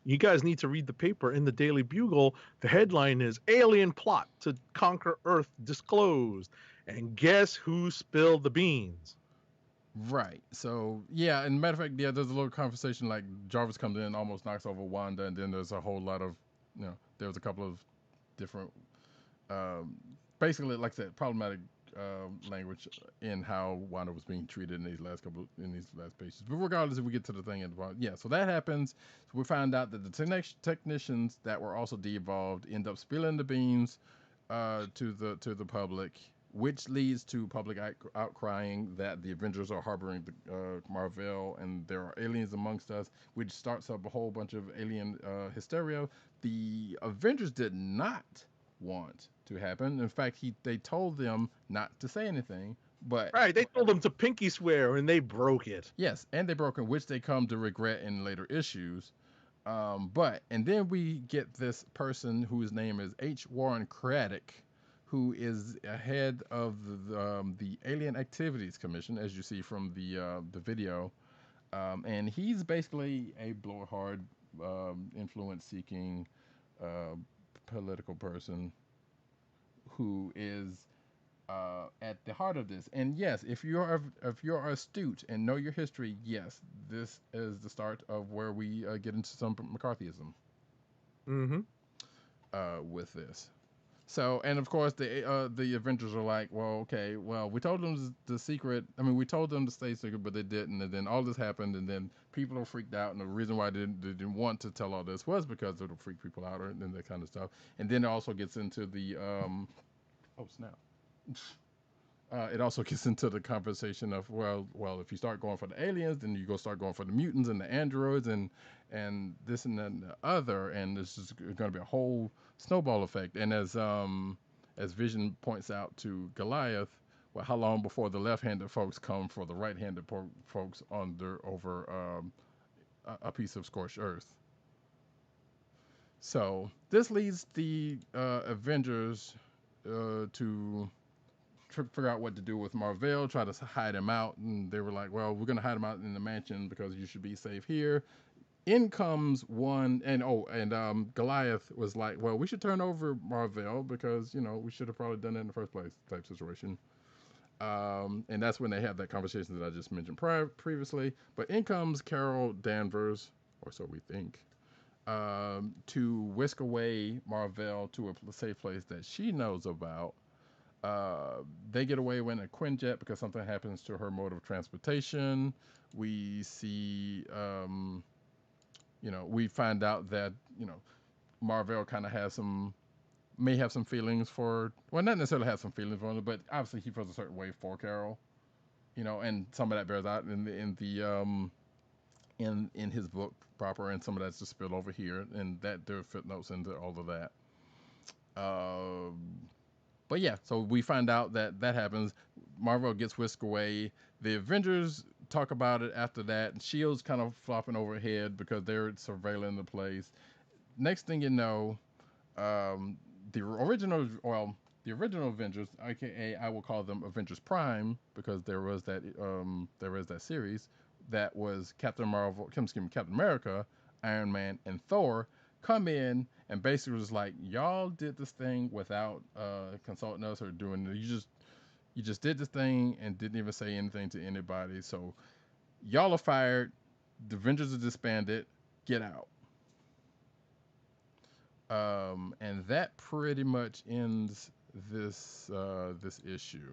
You guys need to read the paper. In the Daily Bugle, the headline is Alien Plot to Conquer Earth Disclosed. And guess who spilled the beans? Right. So, yeah, and matter of fact, yeah, there's a little conversation, like Jarvis comes in and almost knocks over Wanda, and then there's a whole lot of, there's a couple of different, basically, like I said, problematic language in how Wanda was being treated in these last pages. But regardless, if we get to the thing at the bottom, yeah. So that happens. So we find out that the technicians that were also de-evolved end up spilling the beans to the public, which leads to public outcrying that the Avengers are harboring the Mar-Vell and there are aliens amongst us, which starts up a whole bunch of alien hysteria. The Avengers did not want to happen. In fact, they told them not to say anything. But right, they told them to pinky swear, and they broke it. Yes, and they broke it, which they come to regret in later issues. And then we get this person whose name is H. Warren Craddock, who is head of the Alien Activities Commission, as you see from the video, and he's basically a blowhard, influence-seeking political person who is at the heart of this. And yes, if you're astute and know your history, yes, this is the start of where we get into some McCarthyism. With this. So, and of course, the Avengers are like, well, okay, well, we told them the secret. I mean, we told them to stay secret, but they didn't. And then all this happened, and then people are freaked out. And the reason why they didn't want to tell all this was because it would freak people out and that kind of stuff. And then it also gets into the, oh snap. It also gets into the conversation of, well, if you start going for the aliens, then you go start going for the mutants and the androids and this and that and the other, and this is going to be a whole snowball effect. And as Vision points out to Goliath, well, how long before the left-handed folks come for the right-handed folks over a piece of scorched earth? So this leads the Avengers to figure out what to do with Mar-Vell, try to hide him out, and they were like, well, we're going to hide him out in the mansion because you should be safe here. In comes one, and Goliath was like, well, we should turn over Mar-Vell because, we should have probably done that in the first place type situation. And that's when they have that conversation that I just mentioned previously. But in comes Carol Danvers, or so we think, to whisk away Mar-Vell to a safe place that she knows about. They get away in a Quinjet because something happens to her mode of transportation. We see, we find out that, Mar-Vell kind of may have some feelings for, well, not necessarily have some feelings for her, but obviously he feels a certain way for Carol, and some of that bears out in his book proper, and some of that's just spilled over here, and that there are footnotes into all of that. But yeah, so we find out that happens. Mar-Vell gets whisked away. The Avengers talk about it after that. And S.H.I.E.L.D.'s kind of flopping overhead because they're surveilling the place. Next thing you know, the original Avengers, aka I will call them Avengers Prime, because there was that series that was Captain America, Iron Man, and Thor, come in and basically was like, y'all did this thing without consulting us or doing it. You just did this thing and didn't even say anything to anybody. So y'all are fired. The Avengers are disbanded. Get out. And that pretty much ends this issue.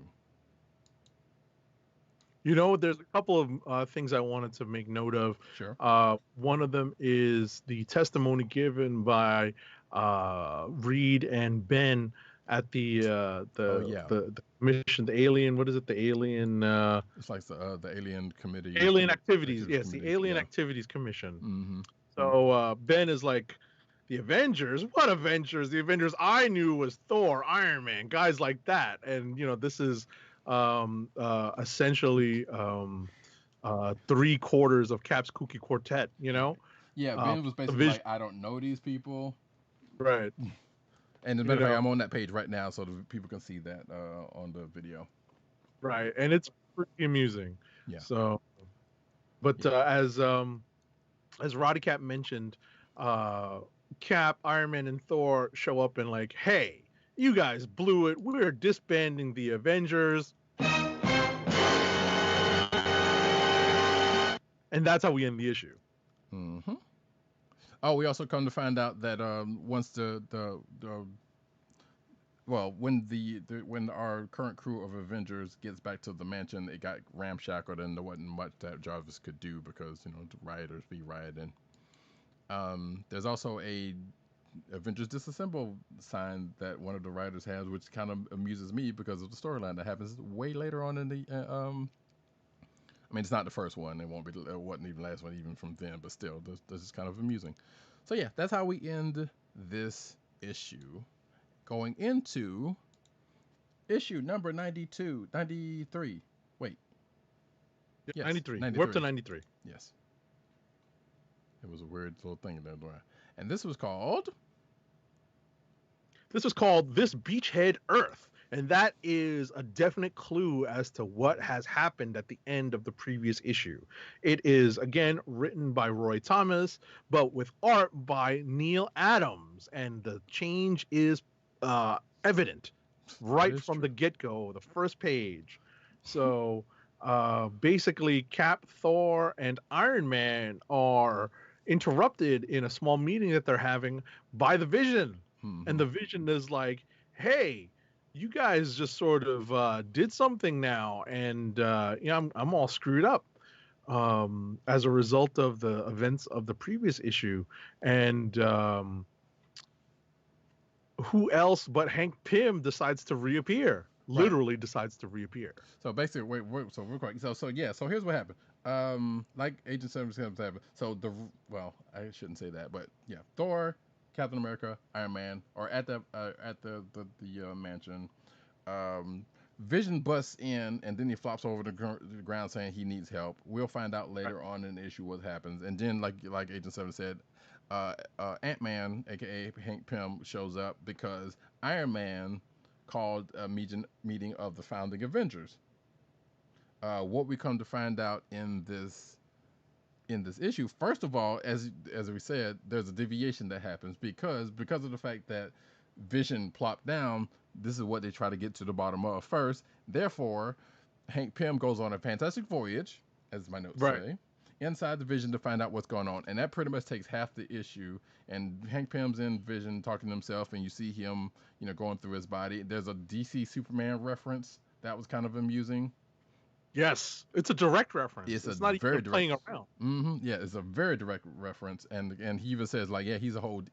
You know, there's a couple of things I wanted to make note of. Sure. One of them is the testimony given by Reed and Ben at the commission, the alien. What is it? The alien. It's like the Alien Committee. Alien Activities. Yes, the Alien Activities Commission. Mm-hmm. So Ben is like, the Avengers? What Avengers? The Avengers I knew was Thor, Iron Man, guys like that. And you know, this is essentially 3/4 of Cap's Kooky Quartet, you know? Yeah, Ben was basically like, I don't know these people. Right. And as a matter of fact, I'm on that page right now so that people can see that on the video. Right. And it's pretty amusing. Yeah. So, but as Roddykat mentioned, Cap, Iron Man, and Thor show up and like, hey, you guys blew it. We're disbanding the Avengers. And that's how we end the issue. Mm-hmm. Oh, we also come to find out that once when our current crew of Avengers gets back to the mansion, it got ramshackled and there wasn't much that Jarvis could do because, you know, the rioters be rioting. There's also a Avengers Disassemble sign that one of the writers has, which kind of amuses me because of the storyline that happens way later on in the. I mean, it's not the first one. It won't be. It wasn't even the last one, even from then. But still, this is kind of amusing. So yeah, that's how we end this issue. Going into issue number 93. Wait. Yes, 93. We're up to 93. Yes. It was a weird little thing there. And this was called This Beachhead Earth. And that is a definite clue as to what has happened at the end of the previous issue. It is, again, written by Roy Thomas, but with art by Neil Adams. And the change is evident right from the get-go, the first page. So basically, Cap, Thor, and Iron Man are interrupted in a small meeting that they're having by the Vision. Mm-hmm. And the Vision is like, hey, you guys just sort of did something now, and I'm all screwed up as a result of the events of the previous issue. And who else but Hank Pym decides to reappear? Literally decides to reappear. So basically, so real quick. So here's what happened. Like Agent 77 happened. So I shouldn't say that, but yeah, Thor, Captain America, Iron Man are at the mansion. Vision busts in and then he flops over the ground saying he needs help. We'll find out later on in the issue what happens. And then like Agent 7 said, Ant-Man, aka Hank Pym, shows up because Iron Man called a meeting of the founding Avengers. What we come to find out in this issue, first of all, as we said, there's a deviation that happens because of the fact that Vision plopped down. This is what they try to get to the bottom of first. Therefore, Hank Pym goes on a fantastic voyage, as my notes say, inside the Vision to find out what's going on, and that pretty much takes half the issue. And Hank Pym's in Vision talking to himself, and you see him, going through his body. There's a DC Superman reference that was kind of amusing. Yes, it's a direct reference. It's not even playing around. Mm-hmm. Yeah, it's a very direct reference, and he even says like, yeah, he's an old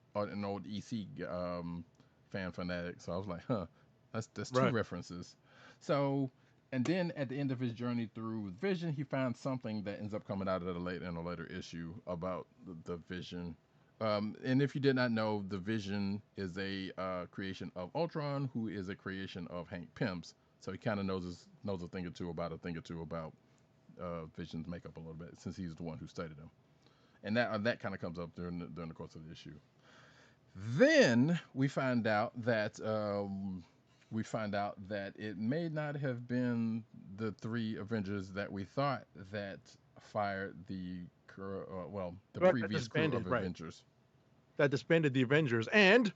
EC fan fanatic. So I was like, that's two references. So, and then at the end of his journey through Vision, he finds something that ends up coming out of in a later issue about the Vision. And if you did not know, the Vision is a creation of Ultron, who is a creation of Hank Pym's. So he kind of knows a thing or two about Vision's makeup a little bit, since he's the one who studied him. And that kind of comes up during the course of the issue. Then we find out that it may not have been the three Avengers that we thought that fired the previous crew of Avengers. that disbanded the Avengers, and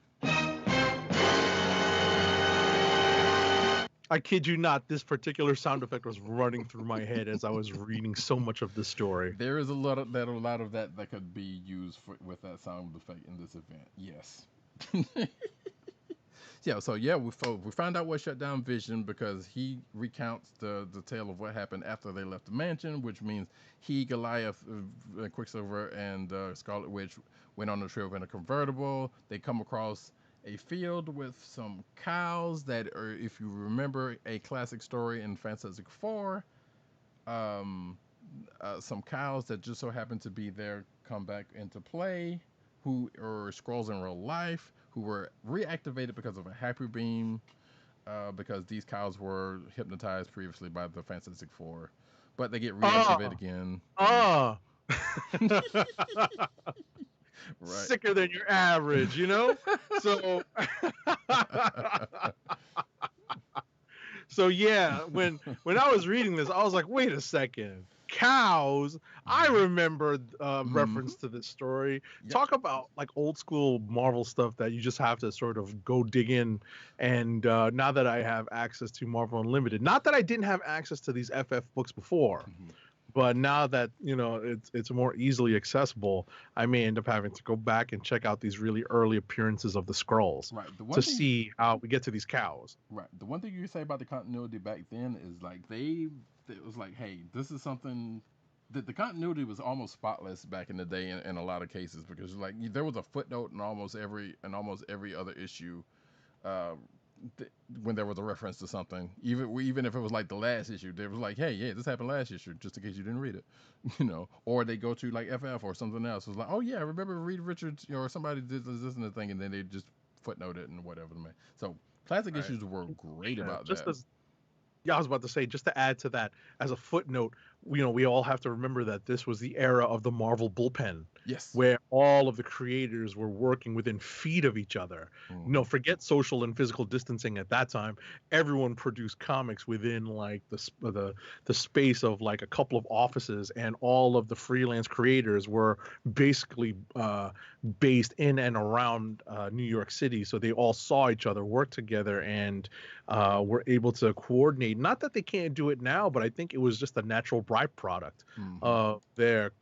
I kid you not, this particular sound effect was running through my head as I was reading so much of the story. There is a lot of that could be used with that sound effect in this event. Yes. Yeah, so yeah, we found out what shut down Vision because he recounts the tale of what happened after they left the mansion, which means he, Goliath, Quicksilver, and Scarlet Witch went on a trip in a convertible. They come across a field with some cows that are, if you remember a classic story in Fantastic Four, some cows that just so happen to be there come back into play, who are Skrulls in real life, who were reactivated because of a happy beam, because these cows were hypnotized previously by the Fantastic Four, but they get reactivated again. Right. Sicker than your average, you know? So so yeah, when I was reading this, I was like, wait a second. Cows. I remember reference to this story. Yep. Talk about like old school Marvel stuff that you just have to sort of go dig in. And now that I have access to Marvel Unlimited, not that I didn't have access to these FF books before, but now that it's more easily accessible, I may end up having to go back and check out these really early appearances of the Skrulls, right, to see how we get to these cows. Right. The one thing you say about the continuity back then is like it was like, hey, this is something that the continuity was almost spotless back in the day in a lot of cases, because like there was a footnote in almost every other issue when there was a reference to something, even if it was like the last issue, they was like, hey, yeah, this happened last issue, just in case you didn't read it, or they go to like FF or something else. It was like, oh yeah, I remember Reed Richards, or somebody did this and the thing, and then they just footnote it and whatever. So classic issues were great about that. I was about to say, just to add to that, as a footnote, we all have to remember that this was the era of the Marvel bullpen. Yes. Where all of the creators were working within feet of each other. Forget social and physical distancing at that time. Everyone produced comics within like the space of like a couple of offices, and all of the freelance creators were basically based in and around New York City. So they all saw each other, worked together, and were able to coordinate. Not that they can't do it now, but I think it was just a natural byproduct of their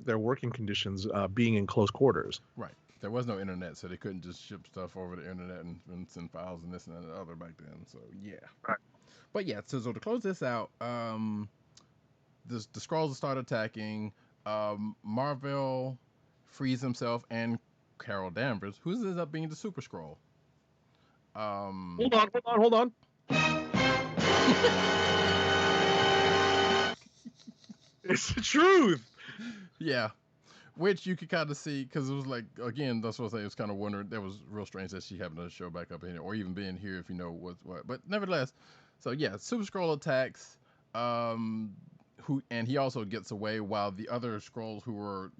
their working conditions being in close quarters. Right. There was no internet, so they couldn't just ship stuff over the internet and send files and this and that and the other back then. So yeah. Right. But yeah, so to close this out, the Skrulls start attacking. Marvel frees himself and Carol Danvers, who ends up being the Super Skrull. Hold on. It's the truth. Yeah. Which you could kind of see, because it was like, again, that's what I say, it was kind of wondering, that was real strange that she happened to show back up in here, or even being here if you know what's what. But nevertheless, so yeah, Super Skrull attacks, and he also gets away while the other Skrulls who were,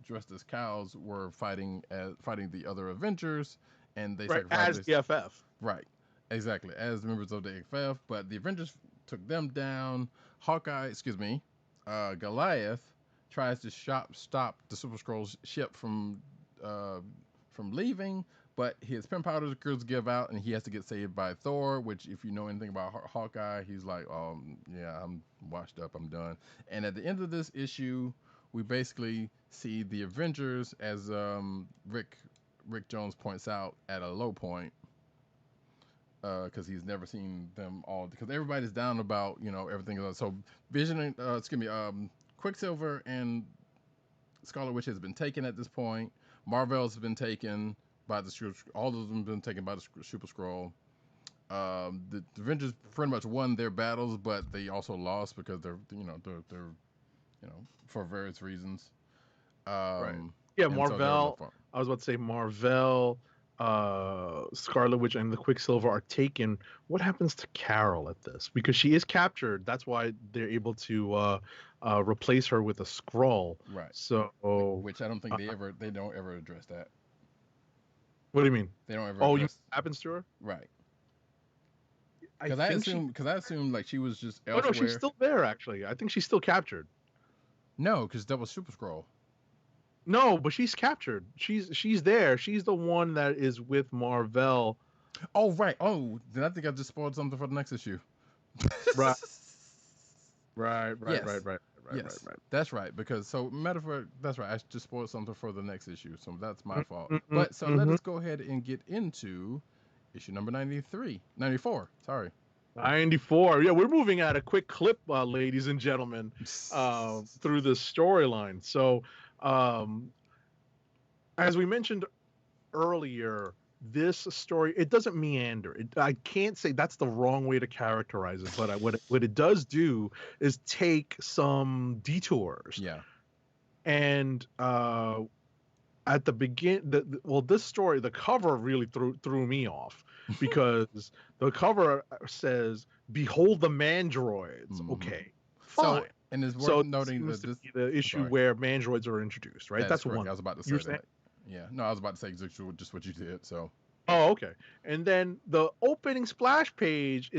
dressed as cows were fighting the other Avengers, and they as the FF. Right, exactly, as members of the FF, but the Avengers took them down. Goliath tries to stop the Super Skrull ship from leaving, but his pen powder girls give out, and he has to get saved by Thor. Which, if you know anything about Hawkeye, he's like, yeah, I'm washed up, I'm done. And at the end of this issue, we basically see the Avengers, as Rick Jones points out, at a low point, because he's never seen them all, because everybody's down about everything else. So Vision, Quicksilver and Scarlet Witch has been taken at this point. Marvel's been taken by all of them have been taken by the Super Skrull. The Avengers pretty much won their battles, but they also lost because they're for various reasons. Right. Yeah, Marvel. So I was about to say Marvel, Scarlet Witch, and the Quicksilver are taken. What happens to Carol at this? Because she is captured. That's why they're able to replace her with a Skrull. Right. So, which I don't think they don't ever address that. What do you mean? They don't ever. Oh, what happens to her? Right. Because I assumed like she was just elsewhere. Oh no, she's still there. Actually, I think she's still captured. No, because that was Super Skrull. No, but she's captured. She's there. She's the one that is with Marvel. Oh right. Oh, then I think I just spoiled something for the next issue. Right. Right. Yes. That's right. Because metaphor. That's right. I just spoiled something for the next issue, so that's my fault. But so let us go ahead and get into issue number 94. Sorry. 94. Yeah, we're moving at a quick clip, ladies and gentlemen, through the storyline. So, as we mentioned earlier, this story, it doesn't meander. I can't say that's the wrong way to characterize it, but what it does do is take some detours. Yeah. And at the this story, the cover really threw me off because the cover says, "Behold the Mandroids." Okay, fine. So, and it's worth noting that this the issue where Mandroids are introduced, right? That's one. I was about to say that. Yeah, no, I was about to say just what you did. So. Oh, okay. And then the opening splash page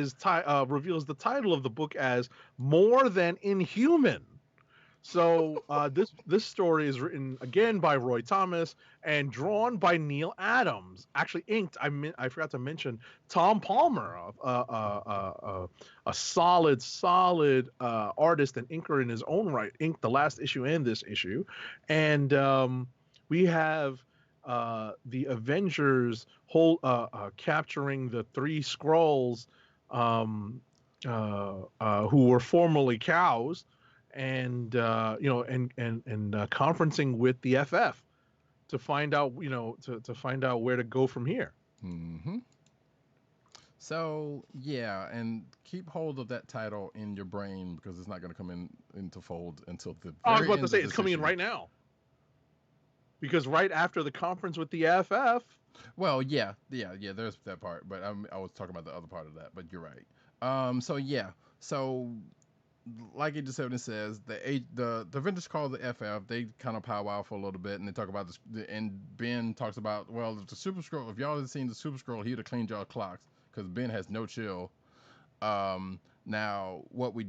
reveals the title of the book as "More Than Inhuman." So this story is written again by Roy Thomas and drawn by Neil Adams. Actually inked. I forgot to mention Tom Palmer, a solid artist and inker in his own right. Inked the last issue and this issue, and we have the Avengers capturing the three Skrulls who were formerly cows. And conferencing with the FF to find out, to find out where to go from here. Mm-hmm. So yeah, and keep hold of that title in your brain because it's not going to come into fold until the. I was about to say it's coming in right now. Because right after the conference with the FF. Well, yeah. There's that part, but I was talking about the other part of that. But you're right. So. Like it just says, the Avengers call the FF. They kind of powwow for a little bit, and they talk about this. And Ben talks about, well, if the Super Skrull, if y'all had seen the Super Skrull, he'd have cleaned y'all clocks because Ben has no chill. Now what we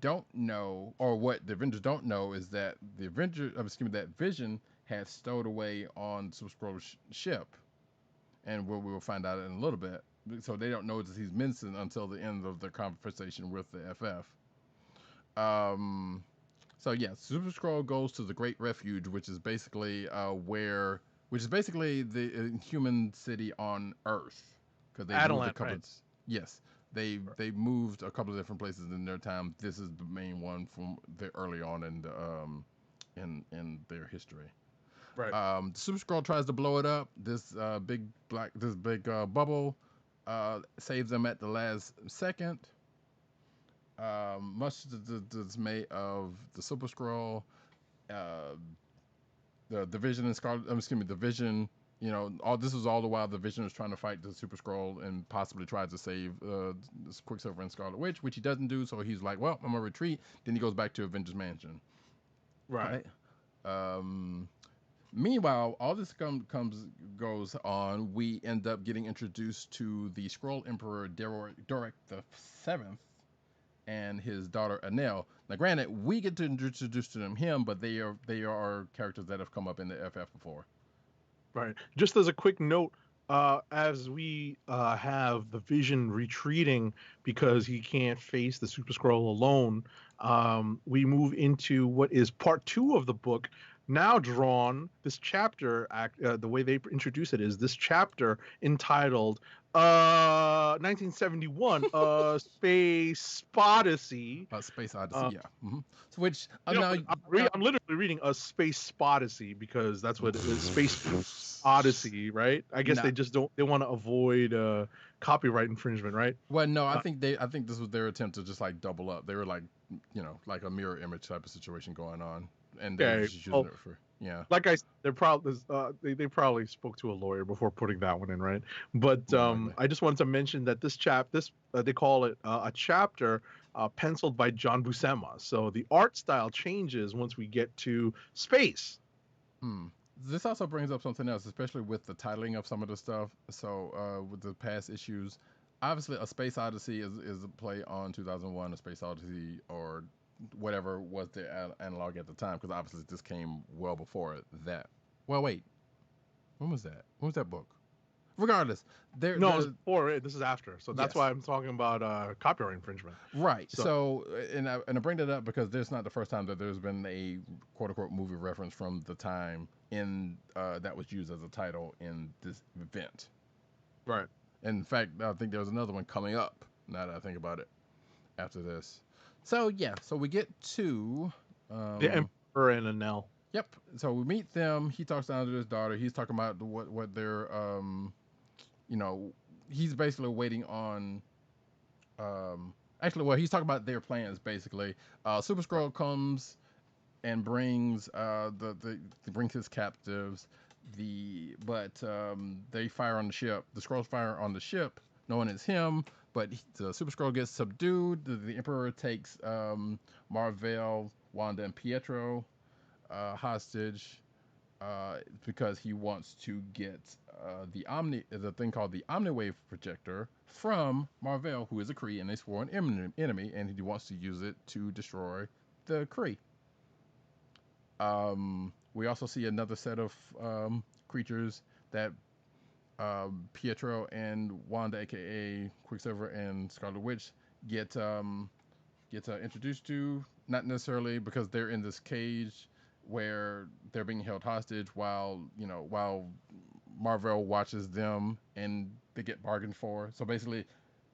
don't know, or what the Avengers don't know, is that that Vision had stowed away on Super Skrull's ship, and we will find out in a little bit. So they don't know that he's menacing until the end of their conversation with the FF. So yeah, Super Skrull goes to the Great Refuge, which is basically the human city on Earth, because they moved a couple. Right. Yes, they moved a couple of different places in their time. This is the main one from early on in their history. Right. The Super Skrull tries to blow it up. This big bubble saves them at the last second. Much to the dismay of the Super Skrull, the Vision and the Vision. All this was all the while the Vision was trying to fight the Super Skrull and possibly tried to save Quicksilver and Scarlet Witch, which he doesn't do. So he's like, "Well, I'm gonna retreat." Then he goes back to Avengers Mansion. Right. Meanwhile, all this goes on. We end up getting introduced to the Skrull Emperor Dorek the Seventh and his daughter Annelle. Now, granted, we get to introduce to him, but they are characters that have come up in the FF before. Right. Just as a quick note, as we have the Vision retreating because he can't face the Super Skrull alone, we move into what is part 2 of the book. Now drawn, this chapter, the way they introduce it is this chapter entitled 1971, Space Odyssey. Space Odyssey, yeah. Mm-hmm. So which I'm literally reading a Space Odyssey because that's what it is. Space Odyssey, right? I guess they want to avoid copyright infringement, right? Well, no, I think this was their attempt to just like double up. They were like, like a mirror image type of situation going on. And they're just using it for Like they probably spoke to a lawyer before putting that one in, right? But I just wanted to mention that they call it a chapter penciled by John Buscema. So the art style changes once we get to space. This also brings up something else, especially with the titling of some of the stuff. So with the past issues, obviously a Space Odyssey is a play on 2001, a Space Odyssey, or whatever was the analog at the time, because obviously this came well before that. Well, wait, when was that? When was that book? Regardless, No, it's before it. This is after. So that's Yes. why I'm talking about copyright infringement. Right. So and I bring that up because this is not the first time that there's been a quote unquote movie reference from the time in that was used as a title in this event. Right. In fact, I think there's another one coming up. Now that I think about it, after this. So yeah. So we get to the Emperor and Annelle. Yep. So we meet them. He talks down to his daughter. He's talking about what their he's basically waiting on. He's talking about their plans basically. Super Skrull comes and brings brings his captives. But they fire on the ship. The Skrulls fire on the ship, knowing it's him. But the Super Skrull gets subdued. The Emperor takes Mar-Vell, Wanda, and Pietro hostage. Because he wants to get the thing called the Omniwave projector from Mar-Vell, who is a Kree and a sworn enemy, and he wants to use it to destroy the Kree. We also see another set of creatures that Pietro and Wanda, aka Quicksilver and Scarlet Witch, get introduced to. Not necessarily because they're in this cage where they're being held hostage while Mar-Vell watches them and they get bargained for. So basically,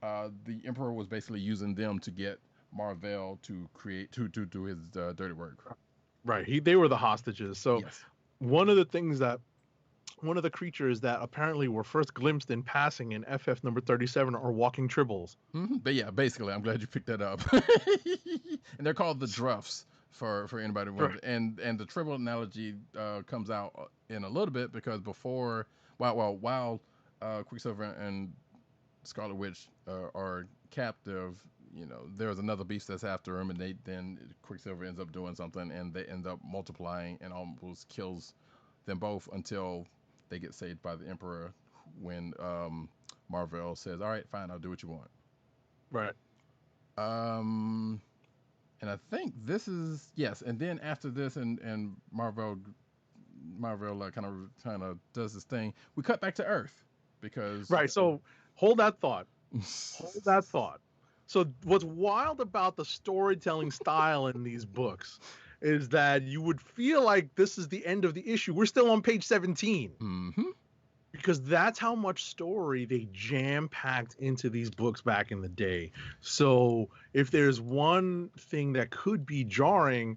the Emperor was basically using them to get Mar-Vell to create to do his dirty work. Right. They were the hostages. So yes. One of the creatures that apparently were first glimpsed in passing in FF number 37 are walking tribbles. Mm-hmm. But yeah, basically, I'm glad you picked that up. And they're called the Druffs. For anybody who wants, and the tribble analogy comes out in a little bit because while Quicksilver and Scarlet Witch are captive, there's another beast that's after him, and then Quicksilver ends up doing something, and they end up multiplying and almost kills them both until they get saved by the Emperor when Mar-Vell says, "All right, fine, I'll do what you want." Right. And I think this is yes. And then after this, and Mar-Vell kind of does this thing. We cut back to Earth because right. So hold that thought. Hold that thought. So what's wild about the storytelling style in these books is that you would feel like this is the end of the issue. We're still on page 17. Mm-hmm. Because that's how much story they jam-packed into these books back in the day. So if there's one thing that could be jarring,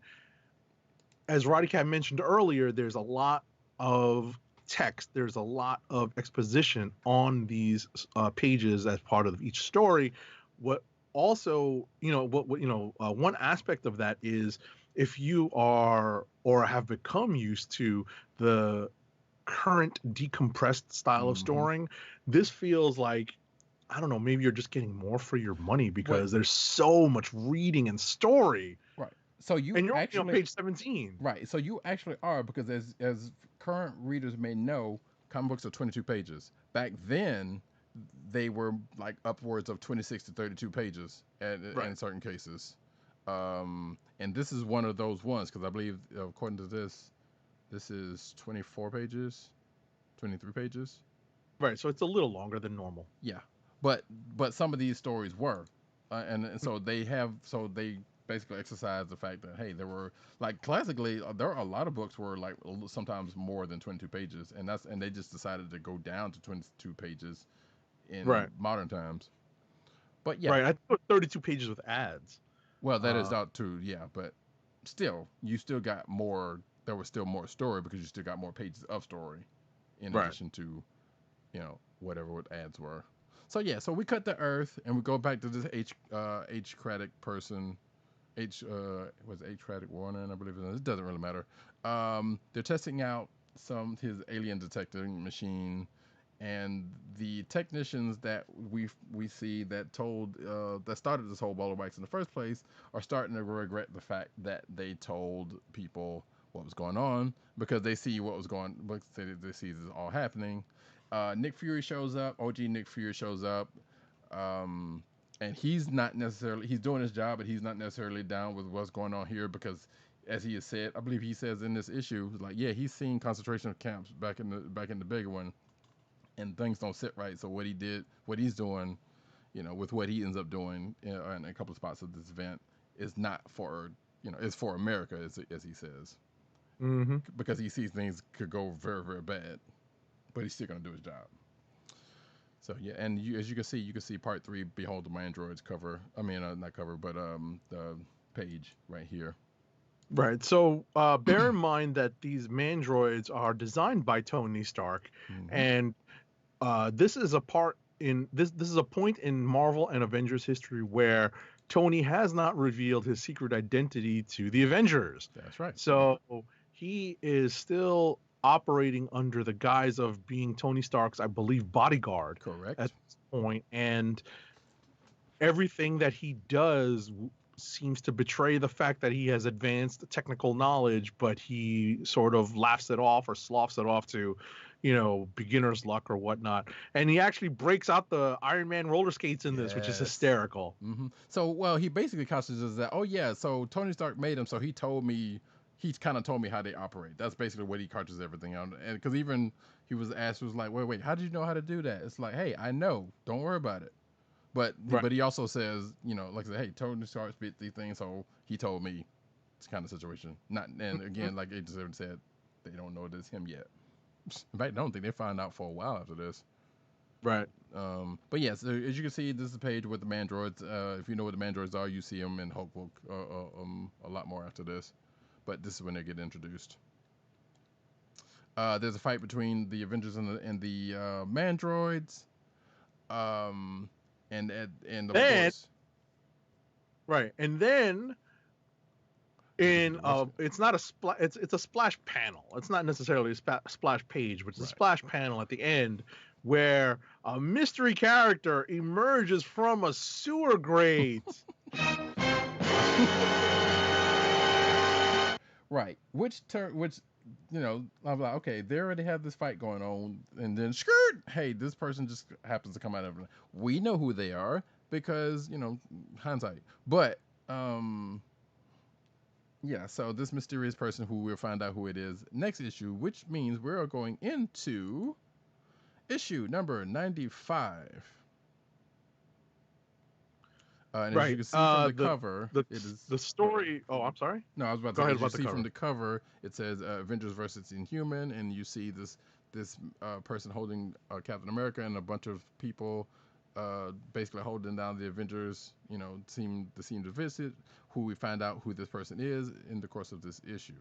as Roddykat mentioned earlier, there's a lot of text. There's a lot of exposition on these pages as part of each story. What also, one aspect of that is if you are or have become used to the current decompressed style of storing, this feels like, I don't know, maybe you're just getting more for your money because there's so much reading and story. Right. So you're actually on page 17. Right. So you actually are, because as current readers may know, comic books are 22 pages. Back then, they were like upwards of 26 to 32 pages in certain cases. And this is one of those ones, because I believe, according to this is 24 pages, 23 pages. Right, so it's a little longer than normal. Yeah, but some of these stories were, and so they basically exercise the fact that, hey, there were, like, classically there are a lot of books were like sometimes more than 22 pages, and they just decided to go down to 22 pages in modern times. But yeah, right, I put 32 pages with ads. Well, that is out too, yeah, but still, you still got more. There was still more story because you still got more pages of story in addition to, whatever ads were. So yeah, so we cut to Earth and we go back to this H. Craddock person. Was H. Craddock Warner, I believe it is. It doesn't really matter. They're testing out his alien detecting machine, and the technicians that we see that started this whole ball of wax in the first place are starting to regret the fact that they told people what was going on, because they see they see this all happening. Nick Fury shows up. OG Nick Fury shows up, and and he's doing his job, but he's not necessarily down with what's going on here because, as he has said, I believe he says in this issue, like, yeah, he's seen concentration camps back in the bigger one, and things don't sit right. So what he's doing, with what he ends up doing in a couple of spots of this event is not for, it's for America, as he says, because he sees things could go very, very bad, but he's still gonna do his job. So yeah, and as you can see part 3, Behold the Mandroids cover. I mean, not cover, but the page right here. Right. So bear in mind that these mandroids are designed by Tony Stark, and this is a point in Marvel and Avengers history where Tony has not revealed his secret identity to the Avengers. That's right. So he is still operating under the guise of being Tony Stark's, I believe, bodyguard. Correct. At this point, and everything that he does seems to betray the fact that he has advanced technical knowledge, but he sort of laughs it off or sloughs it off to, beginner's luck or whatnot. And he actually breaks out the Iron Man roller skates in this, which is hysterical. So, well, he basically considers that, oh yeah, so Tony Stark made him, so he kind of told me how they operate. That's basically what he catches everything on. And because even he was asked, was like, wait, how did you know how to do that? It's like, hey, I know, don't worry about it. But he also says, like I said, hey, Tony Stark spit these things, so he told me. It's kind of situation. And again, like Agent 7 said, they don't know it's him yet. In fact, I don't think they find out for a while after this. Right. But yeah, so as you can see, this is a page with the mandroids. If you know what the mandroids are, you see them in Hulk book a lot more after this. But this is when they get introduced. There's a fight between the Avengers and the mandroids. And of course, right, and then it's not a it's a splash panel. It's not necessarily a splash page, but it's a splash panel at the end where a mystery character emerges from a sewer grate. Right, which I'm like, okay, they already have this fight going on, and then skirt, hey, this person just happens to come out of it. We know who they are because, hindsight. But, yeah, so this mysterious person who we'll find out who it is next issue, which means we're going into issue number 95. And as you can see from the cover, it is the story. Oh, I'm sorry. No, I was about to say. As you see from the cover, it says Avengers versus Inhuman, and you see this person holding Captain America and a bunch of people basically holding down the Avengers. Seem to visit. Who we find out who this person is in the course of this issue.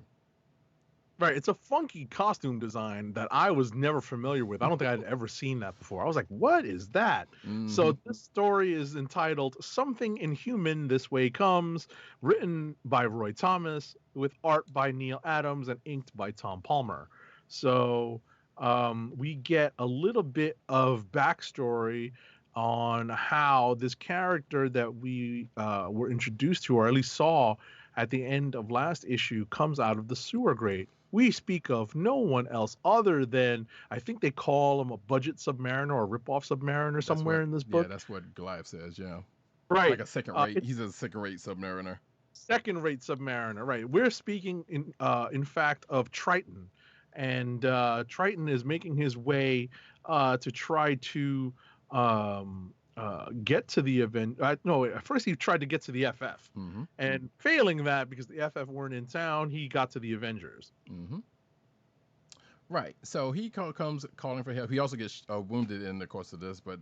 Right, it's a funky costume design that I was never familiar with. I don't think I'd ever seen that before. I was like, what is that? So this story is entitled Something Inhuman This Way Comes, written by Roy Thomas, with art by Neil Adams and inked by Tom Palmer. So we get a little bit of backstory on how this character that we were introduced to, or at least saw at the end of last issue, comes out of the sewer grate. We speak of no one else other than, I think they call him a budget submariner or a rip-off submariner somewhere in this book. Yeah, that's what Goliath says, yeah. Right. Like a second rate. He's a second-rate submariner. Second-rate submariner, right. We're speaking, in fact, of Triton. And Triton is making his way to try to get to the event. No, first he tried to get to the FF, and failing that because the FF weren't in town, he got to the Avengers. Right. So he comes calling for help. He also gets wounded in the course of this, but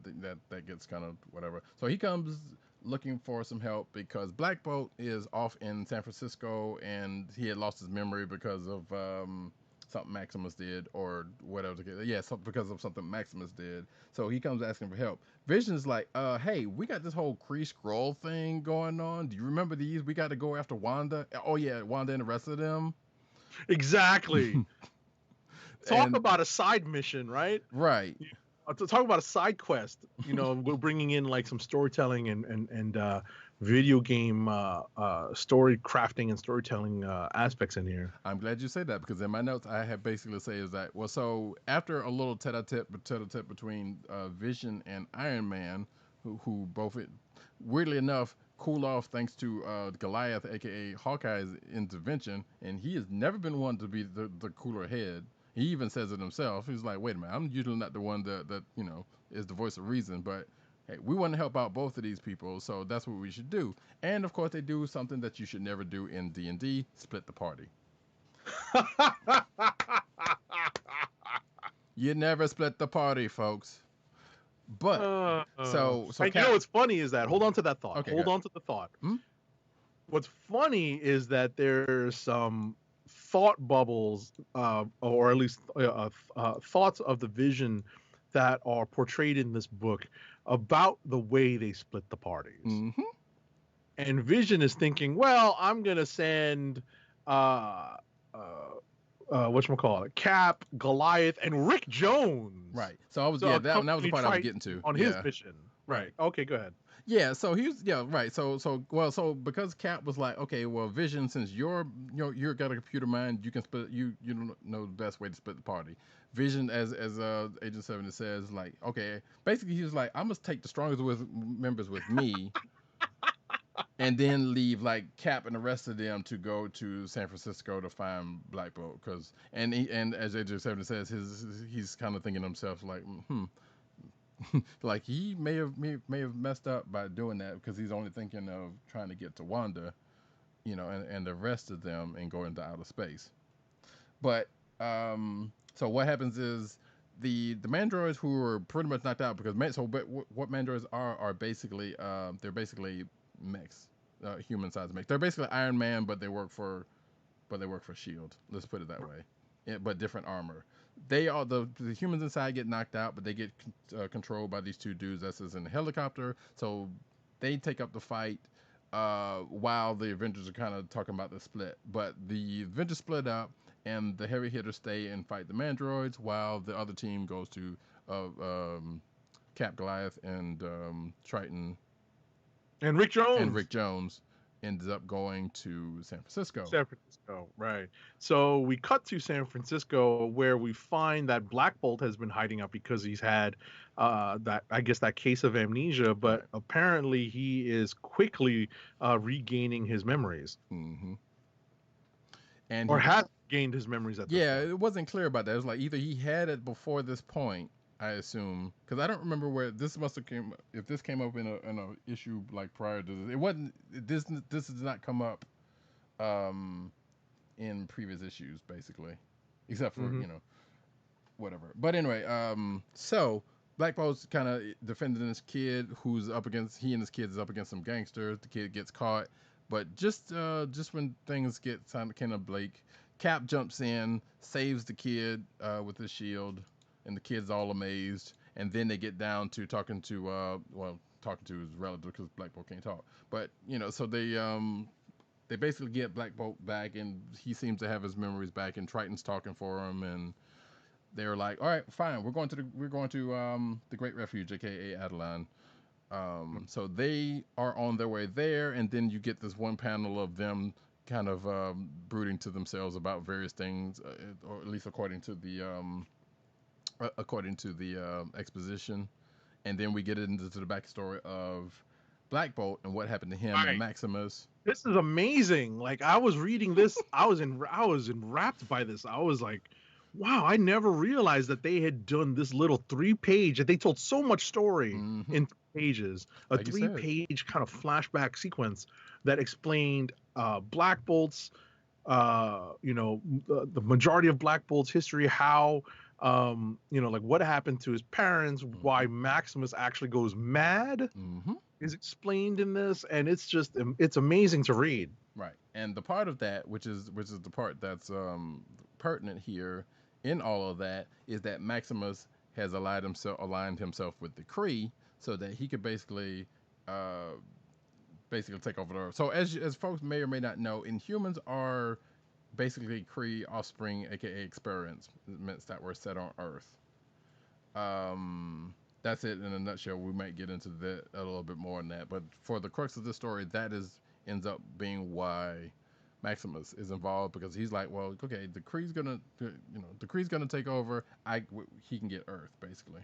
that gets kind of whatever. So he comes looking for some help because Black Bolt is off in San Francisco, and he had lost his memory because of something Maximus did or whatever. Yeah, because of something Maximus did. So he comes asking for help. Vision's like, hey, we got this whole Kree-Skrull thing going on. Do you remember these? We got to go after Wanda. Oh yeah, Wanda and the rest of them. Exactly. Talk about a side mission, right? Right. To talk about a side quest, we're bringing in like some storytelling and video game story crafting and storytelling aspects in here. I'm glad you say that because in my notes I have basically say is that, well, so after a little tete-a-tete between Vision and Iron Man, who both weirdly enough, cool off thanks to Goliath, aka Hawkeye's intervention, and he has never been one to be the cooler head. He even says it himself. He's like, wait a minute, I'm usually not the one that is the voice of reason, but hey, we want to help out both of these people, so that's what we should do. And of course, they do something that you should never do in D&D: split the party. You never split the party, folks. But so you know what's funny is that hold on to that thought. Okay, hold on to the thought. What's funny is that there's some thought bubbles, or at least thoughts of the Vision that are portrayed in this book about the way they split the parties. Mm-hmm. And Vision is thinking, well, I'm gonna send whatchamacallit, Cap, Goliath, and Rick Jones. Right. So I was that was the part I was getting to. On his mission. Right. Okay, go ahead. Yeah, so he was right. So because Cap was like, okay, well, Vision, since you're got a computer mind, you can split you know the best way to split the party. Vision, as Agent 70 says, like, okay, basically he was like, I must take the strongest members with me. And then leave like Cap and the rest of them to go to San Francisco to find Black Bolt, and as Agent 70 says, he's kind of thinking to himself like, like he may have messed up by doing that because he's only thinking of trying to get to Wanda, and the rest of them and go into outer space. But so what happens is the mandroids who are pretty much knocked out because what mandroids are basically they're basically mechs, human-sized mechs. They're basically Iron Man, but they work for Shield. Let's put it that way. But different armor. They all the humans inside get knocked out, but they get controlled by these two dudes that's in the helicopter. So they take up the fight while the Avengers are kind of talking about the split. But the Avengers split up, and the heavy hitters stay and fight the mandroids, while the other team goes to Cap, Goliath, and Triton. And Rick Jones ends up going to San Francisco. Right. So we cut to San Francisco where we find that Black Bolt has been hiding out because he's had that case of amnesia, but apparently he is quickly regaining his memories. Mm-hmm. Or has gained his memories at this point. It wasn't clear about that. It was like either he had it before this point, I assume, because I don't remember where this must have came. If this came up in a issue like prior to this, it wasn't. This does not come up in previous issues, basically, except for whatever. But anyway, so Black Bolt's kind of defending this kid who's up against. He and his kid is up against some gangsters. The kid gets caught, but just when things get kind of bleak, Cap jumps in, saves the kid with his shield. And the kid's all amazed, and then they get down to talking to his relative because Black Bolt can't talk. But so they basically get Black Bolt back, and he seems to have his memories back. And Triton's talking for him, and they're like, "All right, fine, we're going to the Great Refuge, aka Adeline." So they are on their way there, and then you get this one panel of them kind of brooding to themselves about various things, or at least according to the exposition, and then we get into the backstory of Black Bolt and what happened to him and Maximus. This is amazing. Like, I was reading this, I was enwrapped by this. I was like, wow, I never realized that they had done this little 3-page, that they told so much story in 3 pages, a like 3-page kind of flashback sequence that explained Black Bolt's the majority of Black Bolt's history, how like what happened to his parents, why Maximus actually goes mad is explained in this, and it's amazing to read. Right. And the part of that, which is the part that's pertinent here in all of that, is that Maximus has aligned himself with the Kree so that he could basically take over the Earth. So as folks may or may not know, Inhumans are basically Kree offspring, aka experiments that were set on Earth. That's it in a nutshell. We might get into that a little bit more than that, but for the crux of the story, that ends up being why Maximus is involved, because he's like, well, okay, the Kree's gonna take over. He can get Earth basically,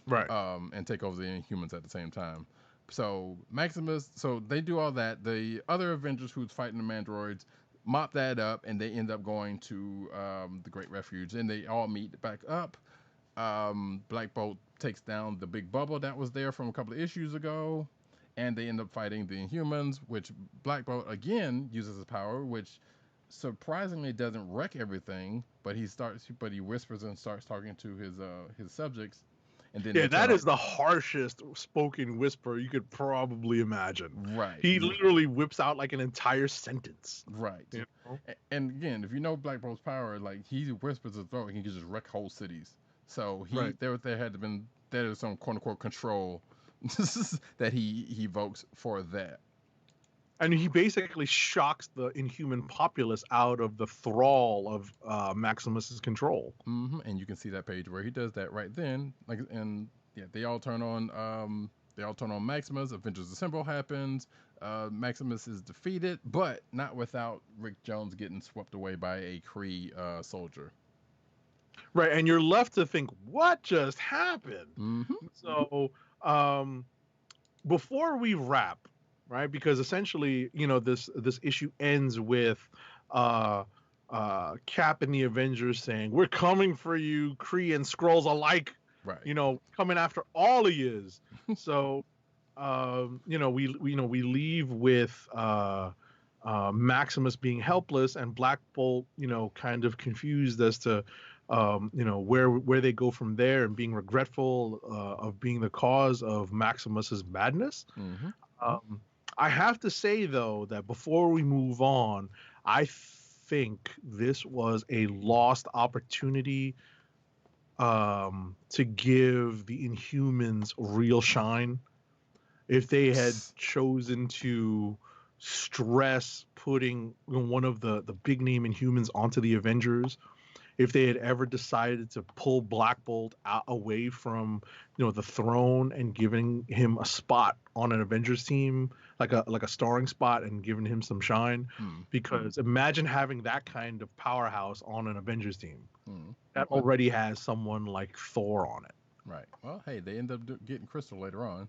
right? And take over the Inhumans at the same time. So Maximus, so they do all that. The other Avengers who's fighting the Mandroids mop that up, and they end up going to the Great Refuge, and they all meet back up. Black Bolt takes down the big bubble that was there from a couple of issues ago, and they end up fighting the Inhumans, which Black Bolt again uses his power, which surprisingly doesn't wreck everything, but he whispers and starts talking to his subjects. And then that is the harshest spoken whisper you could probably imagine. Right. He literally whips out like an entire sentence. Right. You know? And again, if you know Black Bolt's power, like he whispers his throat, he can just wreck whole cities. So there had to been there is some quote unquote control that he evokes for that. And he basically shocks the Inhuman populace out of the thrall of Maximus's control. Mm-hmm. And you can see that page where he does that right then. They all turn on Maximus. Avengers Assemble happens. Maximus is defeated, but not without Rick Jones getting swept away by a Kree soldier. Right, and you're left to think, what just happened? Mm-hmm. So, before we wrap, right? Because essentially, this issue ends with Cap and the Avengers saying, "We're coming for you, Kree and Skrulls alike." Right. Coming after all of yous. So, we leave with Maximus being helpless and Black Bolt, kind of confused as to, where they go from there, and being regretful of being the cause of Maximus's madness. Mm-hmm. I have to say, though, that before we move on, I think this was a lost opportunity to give the Inhumans real shine. If they had chosen to stress putting one of the big name Inhumans onto the Avengers, if they had ever decided to pull Black Bolt away from the throne and giving him a spot on an Avengers team, like a starring spot, and giving him some shine, because imagine having that kind of powerhouse on an Avengers team that already has someone like Thor on it. Right. Well, hey, they end up getting Crystal later on.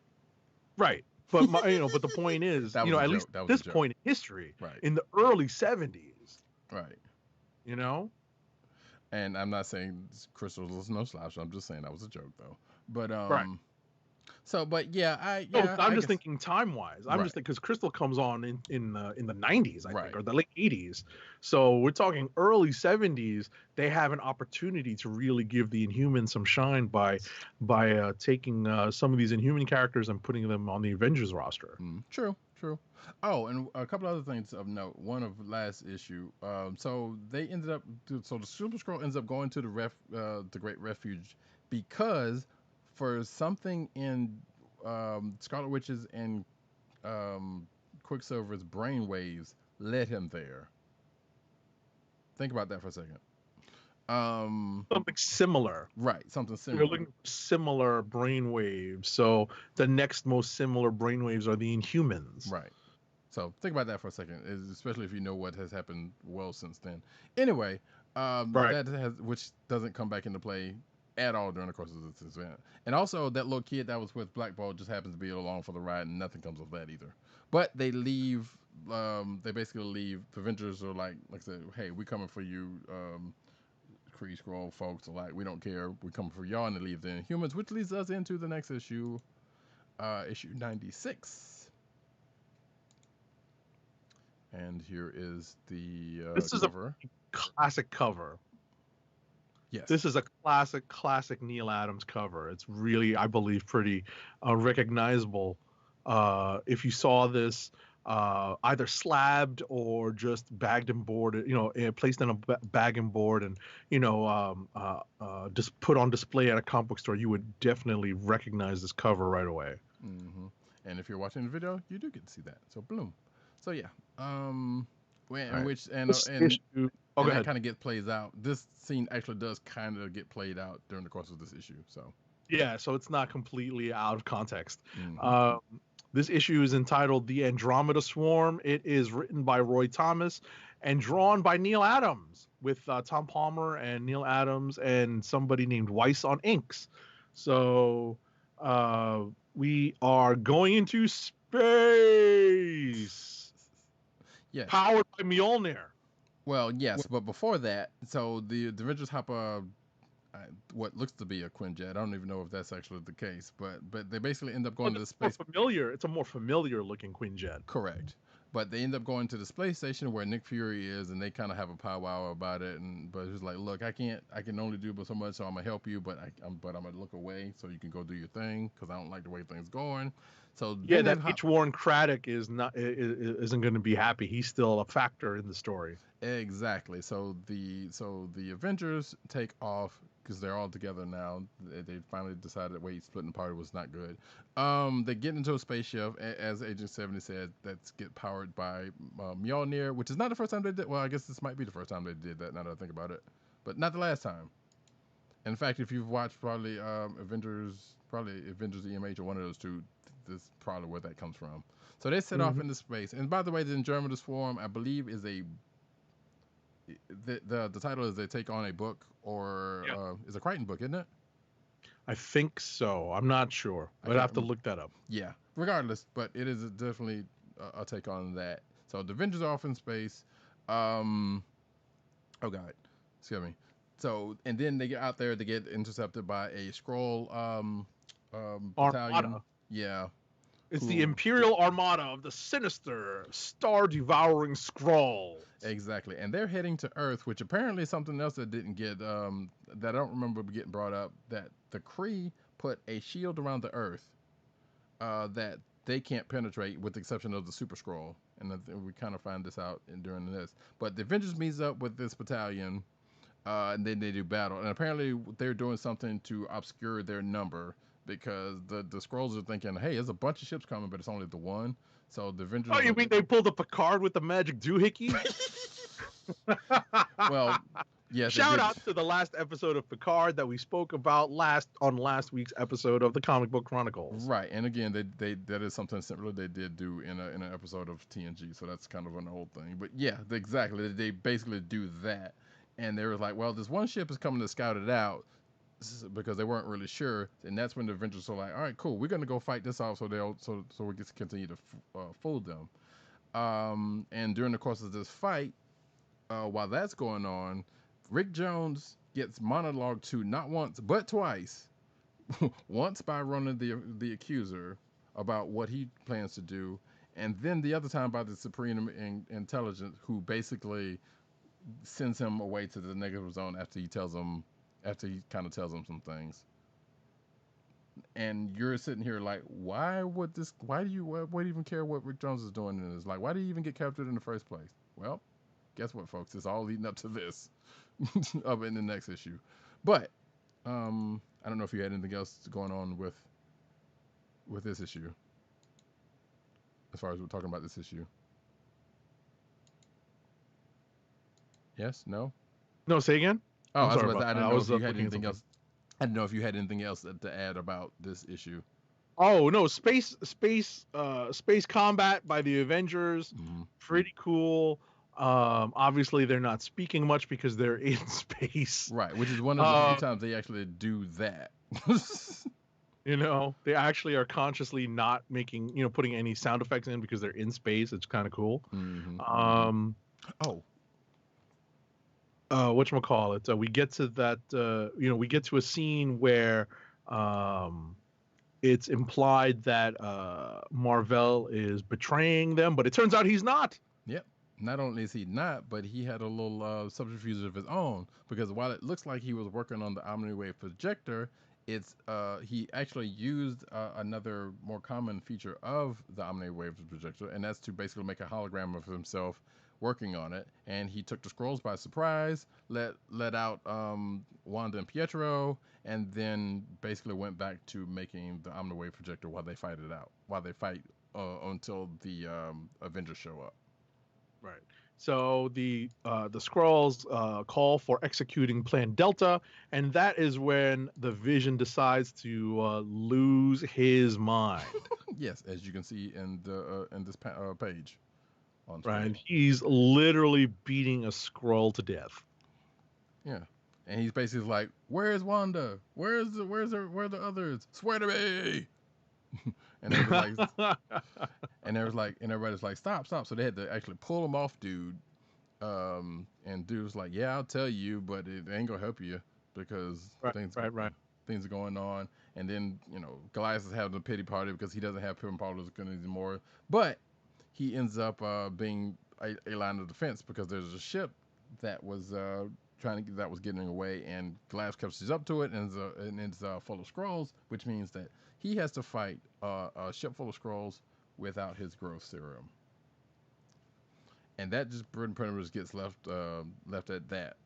Right. But but the point is, at least at this point in history, right, in the early 70s, right, And I'm not saying Crystal was no slouch. I'm just saying that was a joke, though. But right. So, but yeah, I'm just thinking time wise. I'm just thinking because Crystal comes on in the 90s, I think, or the late 80s. So we're talking early 70s. They have an opportunity to really give the Inhumans some shine by taking some of these Inhuman characters and putting them on the Avengers roster. True. Oh, and a couple other things of note. One of last issue. So they ended up. So the Super Skrull ends up going to the Great Refuge because for something in Scarlet Witch's and Quicksilver's brainwaves led him there. Think about that for a second. Something similar. Right, something similar. They're looking for similar brainwaves. So the next most similar brainwaves are the Inhumans. Right. So think about that for a second, especially if you know what has happened well since then. Anyway, which doesn't come back into play at all during the course of this event. And also that little kid that was with Black Bolt just happens to be along for the ride, and nothing comes of that either. But they leave. They basically leave. The Avengers are like I said, hey, we coming for you. Kree-Skrull folks are like, we don't care, we're coming for y'all, and they leave the Inhumans, which leads us into the next issue, issue 96. And here is the this is cover. A classic cover. Yes. This is a classic Neil Adams cover. It's really, I believe, pretty recognizable. If you saw this either slabbed or just bagged and boarded, placed in a bag and board, and just put on display at a comic book store, you would definitely recognize this cover right away. Mm-hmm. And if you're watching the video, you do get to see that. So bloom. So yeah. That kind of plays out. This scene actually does kind of get played out during the course of this issue. So yeah, so it's not completely out of context. Mm-hmm. This issue is entitled The Andromeda Swarm. It is written by Roy Thomas and drawn by Neil Adams, with Tom Palmer and Neil Adams and somebody named Weiss on inks. So We are going into space. Yes. Powered by Mjolnir. Well, yes, but before that, so the Avengers hop what looks to be a Quinjet. I don't even know if that's actually the case, but they basically end up going to the space. It's a more familiar looking Quinjet. Correct. But they end up going to the space station where Nick Fury is, and they kind of have a powwow about it. But he's like, "Look, I can only do but so much, so I'm gonna help you, but I'm gonna look away so you can go do your thing because I don't like the way things going." So yeah, that H. Warren Craddock isn't going to be happy. He's still a factor in the story. Exactly. So the Avengers take off because they're all together now. They finally decided that splitting the party was not good. They get into a spaceship, as Agent 70 said, that's get powered by Mjolnir, which is not the first time they did. Well, I guess this might be the first time they did that. Now that I think about it, but not the last time. In fact, if you've watched probably Avengers EMH or one of those two, this is probably where that comes from. So they set off into space. And by the way, the Ingerminus form, I believe, is the title is They Take on a Book, or is a Crichton book, isn't it? I think so. I'm not sure. I'd have to look that up. Yeah. Regardless, but it is definitely a take on that. So the Avengers are off in space. Oh God, excuse me. So, and then they get out there, they get intercepted by a Skrull battalion. Armada. Yeah. It's the Imperial Armada of the sinister, star-devouring Skrull. Exactly. And they're heading to Earth, which apparently is something else that didn't get, that I don't remember getting brought up, that the Kree put a shield around the Earth that they can't penetrate with the exception of the Super Skrull. And we kind of find this out during this. But the Avengers meets up with this battalion, and then they do battle. And apparently they're doing something to obscure their number, because the Skrulls are thinking, hey, there's a bunch of ships coming, but it's only the one. So the Avengers... Oh, you mean they pulled a Picard with the magic doohickey? Well, yeah. Shout out to the last episode of Picard that we spoke about on last week's episode of the Comic Book Chronicles. Right, and again, that is something similar they did do in an episode of TNG, so that's kind of an old thing. But yeah, exactly, they basically do that, and they were like, well, this one ship is coming to scout it out, because they weren't really sure, and that's when the Avengers are like, all right, cool, we're gonna go fight this off, so we can continue to fool them. And during the course of this fight, while that's going on, Rick Jones gets monologued to not once but twice. Once by Ronan the Accuser about what he plans to do, and then the other time by the Supreme Intelligence, who basically sends him away to the negative zone after he kind of tells him some things. And you're sitting here like, why do you even care what Rick Jones is doing in this? Like, why did he even get captured in the first place? Well, guess what, folks? It's all leading up to this up in the next issue. But I don't know if you had anything else going on with this issue, as far as we're talking about this issue. Yes? No? No, say again? Oh, I didn't know if you had anything else. I didn't know if you had anything else to add about this issue. Oh no, space combat by the Avengers, pretty cool. Obviously they're not speaking much because they're in space. Right, which is one of the few times they actually do that. You know, they actually are consciously not making, putting any sound effects in because they're in space. It's kind of cool. Whatchamacallit, we get to that, we get to a scene where it's implied that Marvel is betraying them, but it turns out he's not. Yep. Not only is he not, but he had a little subterfuge of his own, because while it looks like he was working on the Omniwave projector, he actually used another more common feature of the Omniwave projector, and that's to basically make a hologram of himself working on it. And he took the Skrulls by surprise, let out Wanda and Pietro, and then basically went back to making the Omniwave projector while they fight until the Avengers show up. Right. So the Skrulls call for executing Plan Delta, and that is when the Vision decides to lose his mind. Yes, as you can see in this page on screen. Right, and he's literally beating a Skrull to death. Yeah, And he's basically like, "Where's Wanda? Where are the others? Swear to me!" and everybody's like, "Stop, stop!" So they had to actually pull him off, dude. And dude was like, "Yeah, I'll tell you, but it ain't gonna help you because things are going on." And then Goliath is having a pity party because he doesn't have Pim Parlor's anymore, but he ends up being a line of defense because there's a ship that was that was getting away, and Goliath catches up to it, and it's full of scrolls, which means that he has to fight a ship full of scrolls without his growth serum, and that just pretty much gets left at that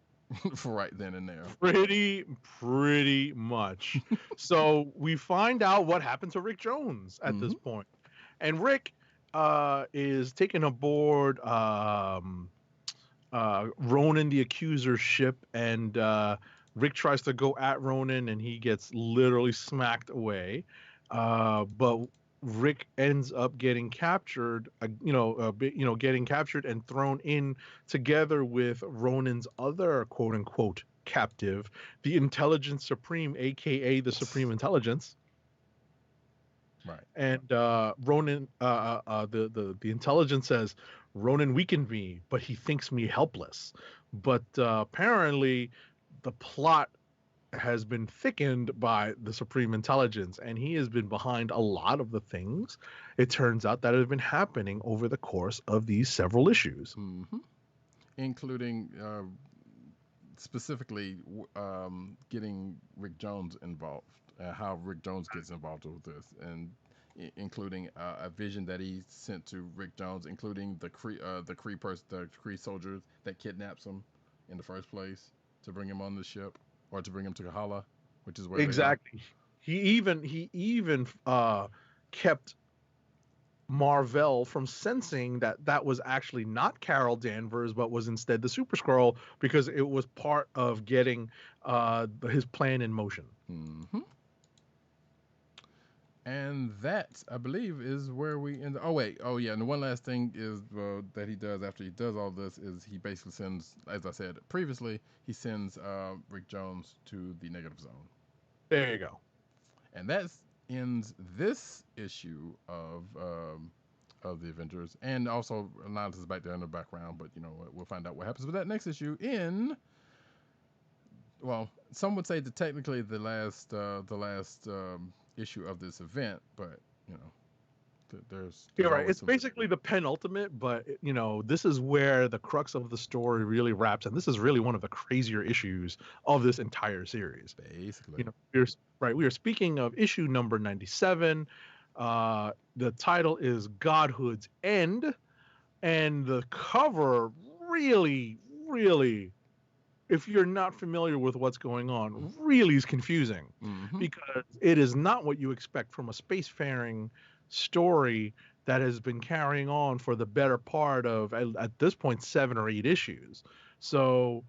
for right then and there. Pretty much. So we find out what happened to Rick Jones at this point, and Rick is taken aboard Ronan the Accuser's ship, and Rick tries to go at Ronan, and he gets literally smacked away. But Rick ends up getting captured, getting captured and thrown in together with Ronan's other quote unquote captive, the Intelligence Supreme, aka the Supreme Intelligence. Right. And Ronan, the Intelligence says, Ronan weakened me, but he thinks me helpless. But apparently the plot has been thickened by the Supreme Intelligence, and he has been behind a lot of the things, it turns out, that have been happening over the course of these several issues. Including specifically getting Rick Jones involved, how Rick Jones gets involved with this, and including a vision that he sent to Rick Jones, including the Kree soldiers that kidnaps him in the first place to bring him on the ship, or to bring him to Kahala, which is where exactly. He even kept Marvel from sensing that was actually not Carol Danvers, but was instead the Super Skrull, because it was part of getting his plan in motion. And that, I believe, is where we end. And the one last thing is that he does after he does all this is he basically sends, as I said previously, he sends Rick Jones to the negative zone. There you go. And that ends this issue of the Avengers, and also Annals is back there in the background. But we'll find out what happens with that next issue in. Well, some would say that technically the last issue of this event, but there's you're right. It's basically the penultimate, but this is where the crux of the story really wraps, and this is really one of the crazier issues of this entire series. Basically, we are speaking of issue number 97. The title is Godhood's End, and the cover really, if you're not familiar with what's going on, really is confusing, because it is not what you expect from a spacefaring story that has been carrying on for the better part of, at this point, 7 or 8 issues. So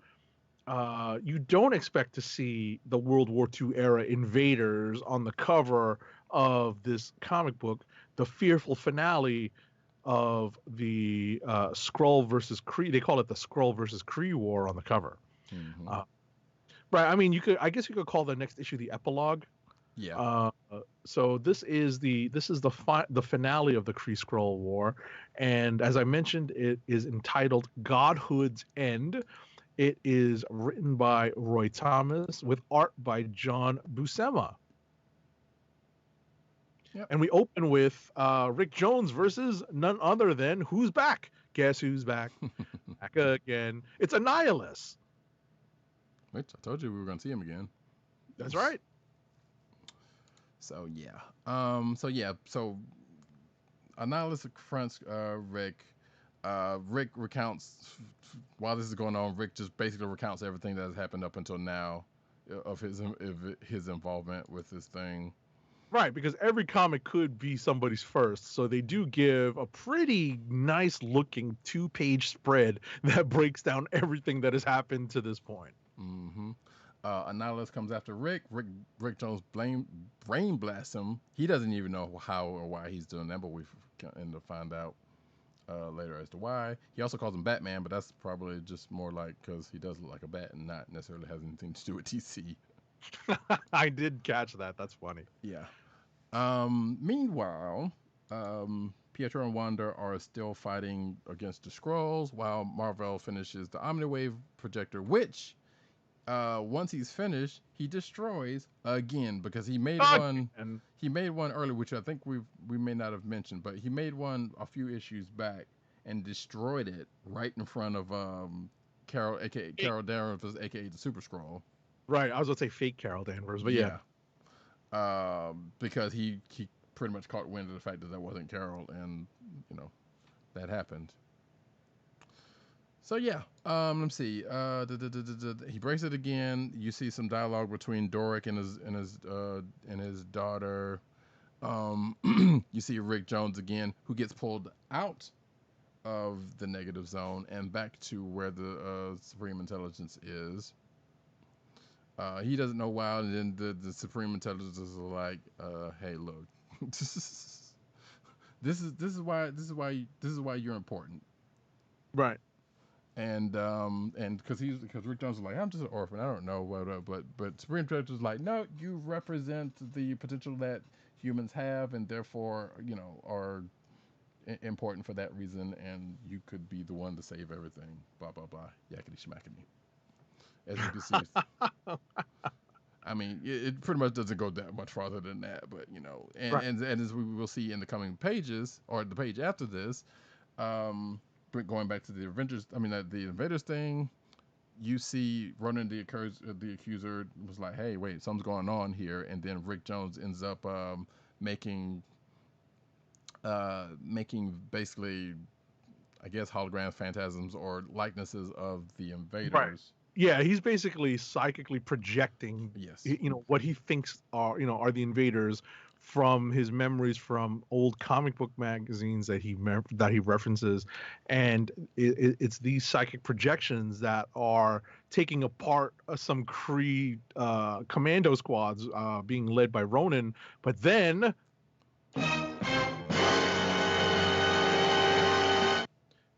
you don't expect to see the World War II era invaders on the cover of this comic book, the fearful finale of the Skrull versus Kree. They call it the Skrull versus Kree War on the cover. Right. I mean, I guess you could call the next issue the epilogue. Yeah. So this is the finale of the Kree-Skrull War, and as I mentioned, it is entitled Godhood's End. It is written by Roy Thomas with art by John Buscema. Yep. And we open with Rick Jones versus none other than who's back? Guess who's back? Back again. It's Annihilus. Which I told you we were going to see him again. That's right. So yeah. So Annihilus confronts Rick. Rick recounts, while this is going on, Rick just basically recounts everything that has happened up until now of his involvement with this thing. Right, because every comic could be somebody's first, so they do give a pretty nice looking 2-page spread that breaks down everything that has happened to this point. Annihilus comes after Rick. Rick Jones brain blasts him. He doesn't even know how or why he's doing that, but we end up find out. later as to why. He also calls him Batman, but that's probably just more like because he does look like a bat and not necessarily has anything to do with DC. I did catch that. That's funny. Yeah. Meanwhile, Pietro and Wanda are still fighting against the Skrulls while Marvel finishes the Omniwave projector, which once he's finished, he destroys again because he made one. He made one earlier, which I think we may not have mentioned, but he made one a few issues back and destroyed it right in front of Carol, aka Carol Danvers, aka the Super Skrull. Right, I was gonna say fake Carol Danvers, but yeah. Because he pretty much caught wind of the fact that wasn't Carol, and that happened. So yeah, let's see. He breaks it again. You see some dialogue between Doric and his daughter. You see Rick Jones again, who gets pulled out of the negative zone and back to where the Supreme Intelligence is. He doesn't know why, and then the Supreme Intelligence is like, "Hey, look, this is why you're important." Right. And because Rick Jones is like, I'm just an orphan, I don't know what, but Supreme Intelligence is like, no, you represent the potential that humans have, and therefore are important for that reason, and you could be the one to save everything. Blah blah blah. Yakety schmackety. As you can see, I mean, it pretty much doesn't go that much farther than that, but and as we will see in the coming pages, or the page after this, going back to the Avengers, the Invaders thing, you see Ronan the Accuser was like, hey, wait, something's going on here, and then Rick Jones ends up making basically, I guess, hologram phantasms or likenesses of the Invaders. Right. Yeah, he's basically psychically projecting, what he thinks are the Invaders from his memories from old comic book magazines that he references, and it's these psychic projections that are taking apart some Kree commando squads being led by Ronan, but then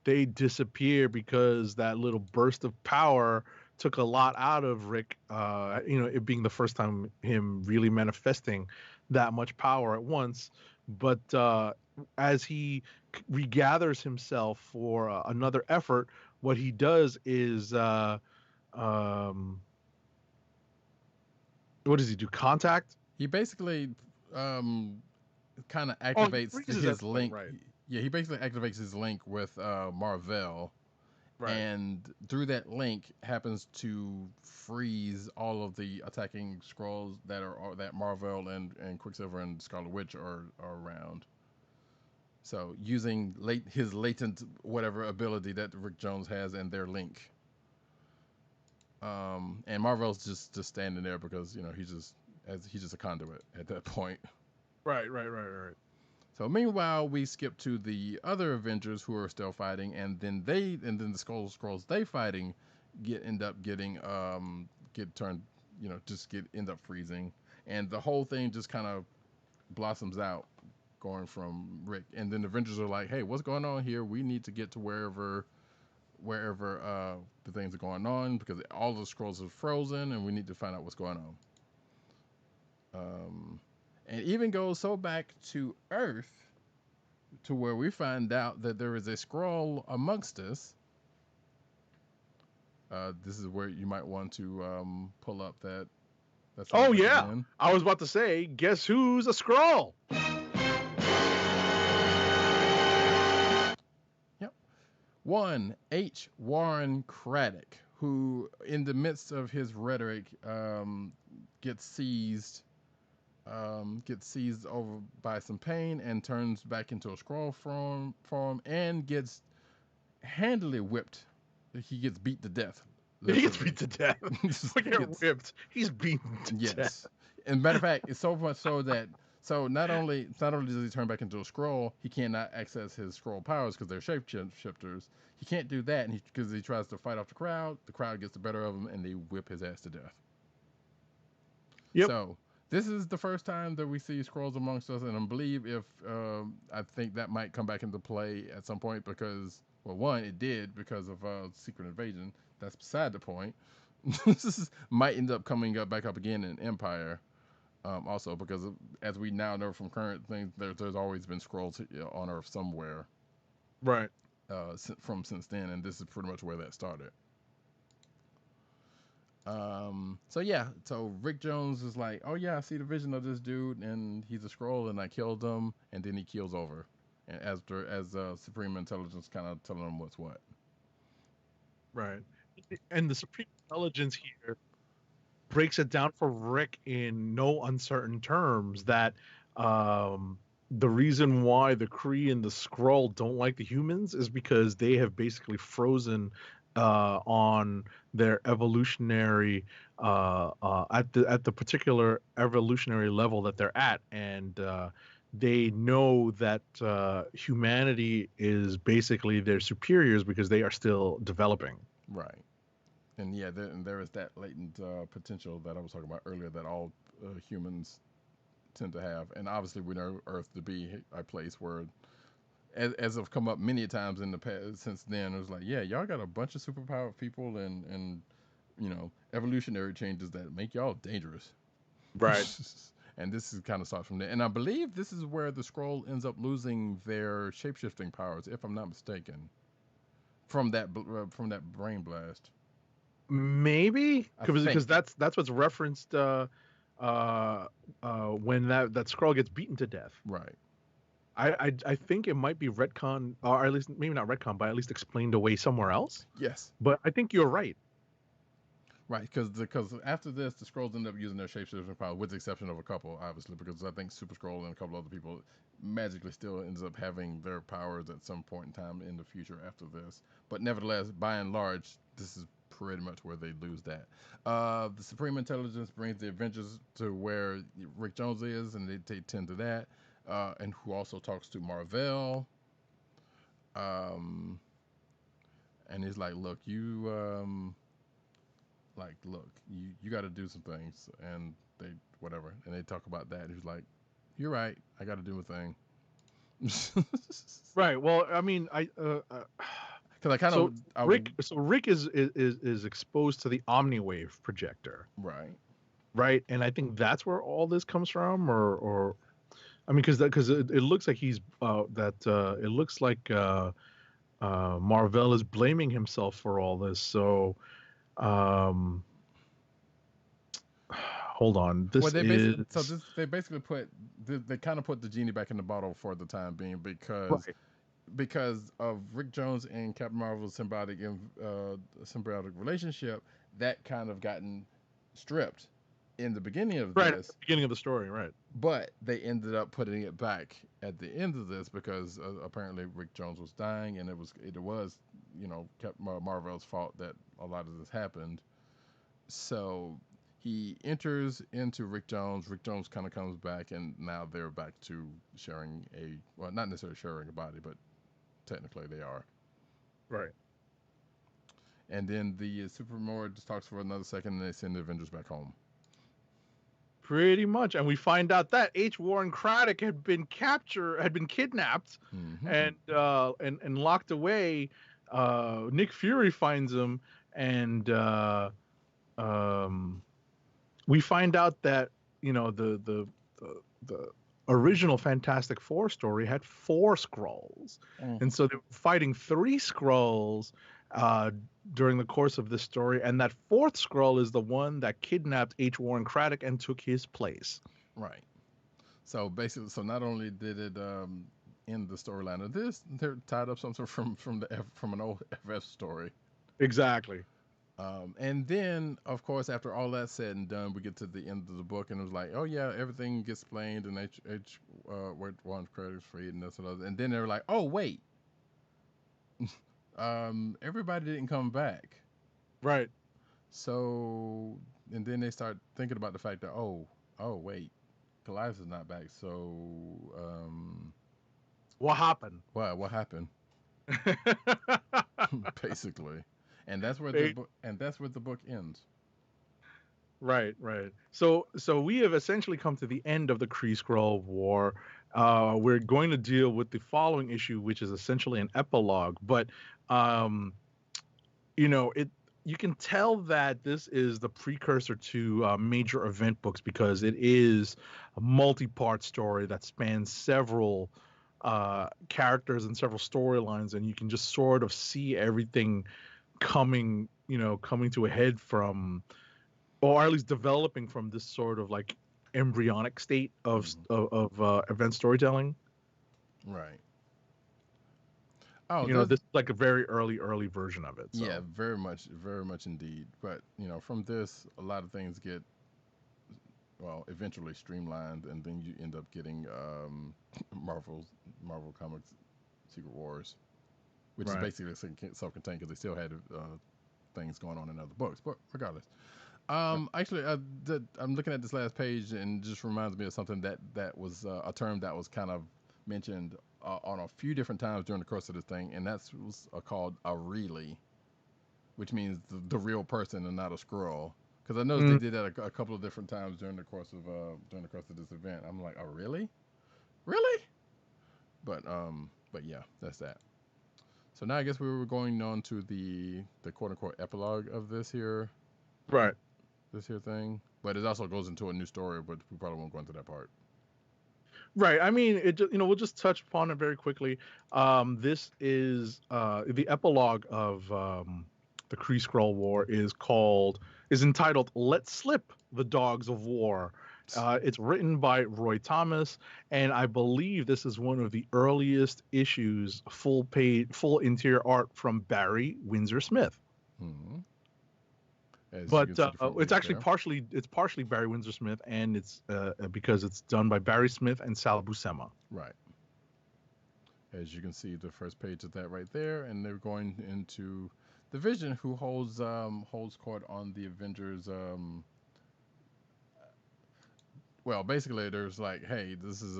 they disappear because that little burst of power took a lot out of Rick, it being the first time him really manifesting that much power at once. But as he regathers himself for another effort, what he does is, what does he do? Contact? He basically kind of activates his link. Right. Yeah, he basically activates his link with Marvel. Right. And through that link happens to freeze all of the attacking Skrulls that Marvel and Quicksilver and Scarlet Witch are around. So using his latent whatever ability that Rick Jones has and their link. And Marvel's just standing there because he's just a conduit at that point. Right. So meanwhile, we skip to the other Avengers who are still fighting, and then the Skrulls they fighting end up freezing, and the whole thing just kind of blossoms out, going from Rick, and then the Avengers are like, hey, what's going on here? We need to get to wherever the things are going on, because all the Skrulls are frozen, and we need to find out what's going on. And even goes so back to Earth, to where we find out that there is a Skrull amongst us. This is where you might want to pull up that. Oh yeah, again. I was about to say, guess who's a Skrull? Yep, one H. Warren Craddock, who, in the midst of his rhetoric, gets seized over by some pain and turns back into a Skrull form and gets handily whipped. He gets beat to death. Literally. He gets beat to death. Whipped. He's beaten to death. And matter of fact, it's so much so that not only does he turn back into a Skrull, he cannot access his Skrull powers because they're shapeshifters. He can't do that, and because he tries to fight off the crowd gets the better of him, and they whip his ass to death. Yep. So This is the first time that we see Skrulls amongst us, and I believe I think that might come back into play at some point because, well, one, it did because of Secret Invasion. That's beside the point. Might end up coming back up again in Empire, also because as we now know from current things, there's always been Skrulls on Earth somewhere, right? Since then, and this is pretty much where that started. So yeah, so Rick Jones is like, oh yeah, I see the vision of this dude, and he's a Skrull, and I killed him, and then he keels over, and as Supreme Intelligence kind of telling him what's what. Right, and the Supreme Intelligence here breaks it down for Rick in no uncertain terms that the reason why the Kree and the Skrull don't like the humans is because they have basically frozen on their evolutionary at the particular evolutionary level that they're at, and they know that humanity is basically their superiors because they are still developing. Right. And yeah, there is that latent potential that I was talking about earlier that all humans tend to have, and obviously we know Earth to be a place where, as have come up many times in the past since then, it was like, yeah, y'all got a bunch of superpowered people and evolutionary changes that make y'all dangerous. Right. And this is kind of starts from there. And I believe this is where the Skrull ends up losing their shapeshifting powers, if I'm not mistaken, from that brain blast. Maybe because that's what's referenced when that Skrull gets beaten to death. Right. I think it might be retcon, or at least maybe not retcon, but at least explained away somewhere else. Yes. But I think you're right. Right, because after this, the Skrulls end up using their shapeshifting power, with the exception of a couple, obviously, because I think Super Skrull and a couple other people magically still ends up having their powers at some point in time in the future after this. But nevertheless, by and large, this is pretty much where they lose that. The Supreme Intelligence brings the Avengers to where Rick Jones is, and they tend to that, and who also talks to Mar-Vell. And he's like, look, you got to do some things, and they whatever, and they talk about that. He's like, you're right, I got to do a thing. Right. Well, I mean, because I kind of Rick is exposed to the Omniwave projector. Right, and I think that's where all this comes from, or I mean, because it looks like he's it looks like Mar-Vell is blaming himself for all this. So hold on. They basically put they kind of put the genie back in the bottle for the time being because of Rick Jones and Captain Marvel's symbiotic relationship that kind of gotten stripped in the beginning of this. At the beginning of the story, right. But they ended up putting it back at the end of this because apparently Rick Jones was dying, and it was Captain Marvel's fault that a lot of this happened. So he enters into Rick Jones. Rick Jones kind of comes back, and now they're back to sharing not necessarily sharing a body, but technically they are. Right. And then the Supermore just talks for another second, and they send the Avengers back home. Pretty much, and we find out that H. Warren Craddock had been kidnapped, and locked away. Nick Fury finds him, and we find out that the original Fantastic Four story had 4 Skrulls, and so they were fighting 3 Skrulls during the course of this story, and that 4th Skrull is the one that kidnapped H. Warren Craddock and took his place. Right. So basically, not only did it end the storyline of this, they're tied up something from an old FF story. Exactly. And then, of course, after all that's said and done, we get to the end of the book, and it was like, oh yeah, everything gets explained, and Warren Craddock's freed, and this and other. And then they were like, oh wait. Everybody didn't come back. Right. So, and then they start thinking about the fact that, oh wait, Goliath is not back. So, what happened? What happened? Basically, and that's where the book ends. Right, right. So we have essentially come to the end of the Kree-Skrull War. We're going to deal with the following issue, which is essentially an epilogue. But it you can tell that this is the precursor to major event books because it is a multi-part story that spans several characters and several storylines, and you can just sort of see everything coming to a head from, or at least developing from, this sort of like embryonic state of event storytelling. Right. Oh, This is like a very early version of it. So. Yeah, very much indeed. But from this, a lot of things get eventually streamlined, and then you end up getting Marvel Comics Secret Wars, which is basically self-contained because they still had things going on in other books. But regardless, actually, I'm looking at this last page and it just reminds me of something that was a term that was kind of mentioned on a few different times during the course of this thing, and that was called a really, which means the real person and not a Skrull. Because I noticed they did that a couple of different times during the course of this event. I'm like, oh really? But yeah, that's that. So now I guess we were going on to the quote unquote epilogue of this here. Right. This here thing. But it also goes into a new story, but we probably won't go into that part. Right. I mean, we'll just touch upon it very quickly. This is the epilogue of the Kree-Skrull War is entitled "Let Slip the Dogs of War." It's written by Roy Thomas, and I believe this is one of the earliest issues, full interior art from Barry Windsor Smith. Mm-hmm. But it's actually partially Barry Windsor Smith, and it's because it's done by Barry Smith and Sal Buscema. Right. As you can see, the first page of that right there, and they're going into the Vision, who holds court on the Avengers. Well, basically, there's like, hey, this is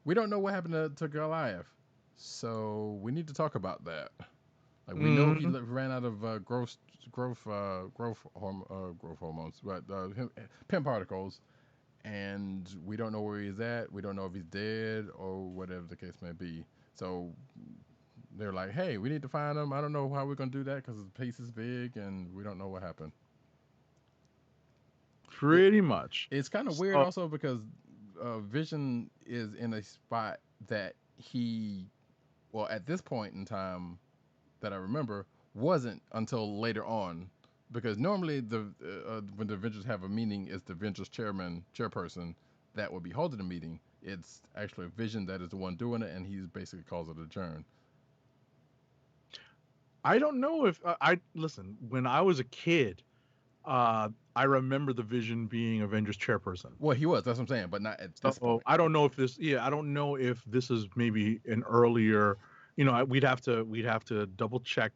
we don't know what happened to Goliath, so we need to talk about that. Like we know he ran out of growth hormones, but pin particles, and we don't know where he's at. We don't know if he's dead or whatever the case may be. So they're like, hey, we need to find him. I don't know how we're gonna do that because the piece is big and we don't know what happened. Pretty much. It's kind of weird also because Vision is in a spot that at this point in time that I remember, wasn't until later on, because normally when the Avengers have a meeting, it's the Avengers chairperson that would be holding the meeting. It's actually Vision that is the one doing it, and he basically calls it adjourn. I don't know if listen. When I was a kid, I remember the Vision being Avengers chairperson. Well, he was. That's what I'm saying, but not at this point. I don't know if this. Yeah, I don't know if this is maybe an earlier. We'd have to double check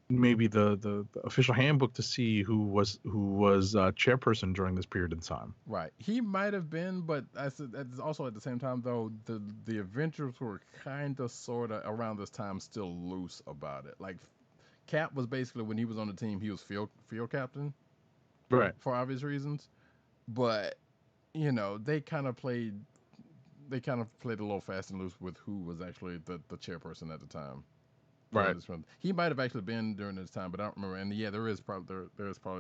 maybe the official handbook to see who was chairperson during this period of time. Right, he might have been, but that's also at the same time though the Avengers were kind of sort of around this time still loose about it. Like Cap was basically, when he was on the team, he was field captain, right, for obvious reasons. But they kind of played a little fast and loose with who was actually the chairperson at the time. Right. He might have actually been during this time, but I don't remember. And yeah, there is probably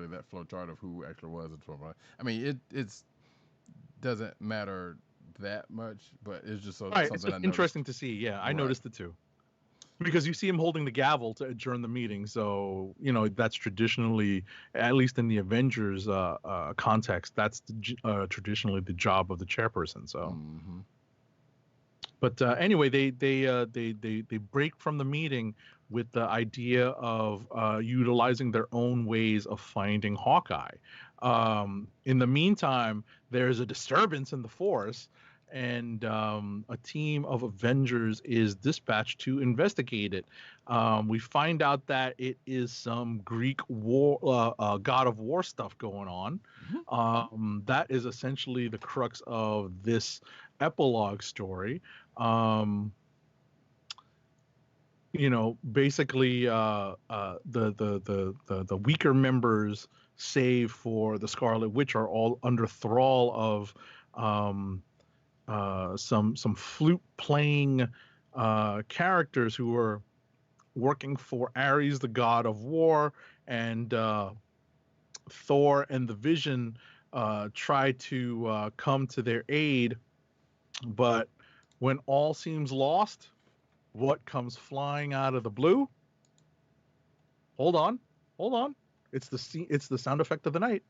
that flow chart of who actually was at the time. I mean, it doesn't matter that much, but it's just something it's just interesting to see. Yeah, I noticed it too. Because you see him holding the gavel to adjourn the meeting, so that's traditionally, at least in the Avengers context, that's traditionally the job of the chairperson. So, but anyway, they break from the meeting with the idea of utilizing their own ways of finding Hawkeye. In the meantime, there's a disturbance in the Force. And a team of Avengers is dispatched to investigate it. We find out that it is some Greek war, god of war stuff going on. That is essentially the crux of this epilogue story. basically the weaker members, save for the Scarlet Witch, are all under thrall of some flute playing characters who are working for Ares, the god of war, and Thor and the Vision try to come to their aid. But when all seems lost, what comes flying out of the blue? Hold on. It's the sound effect of the night.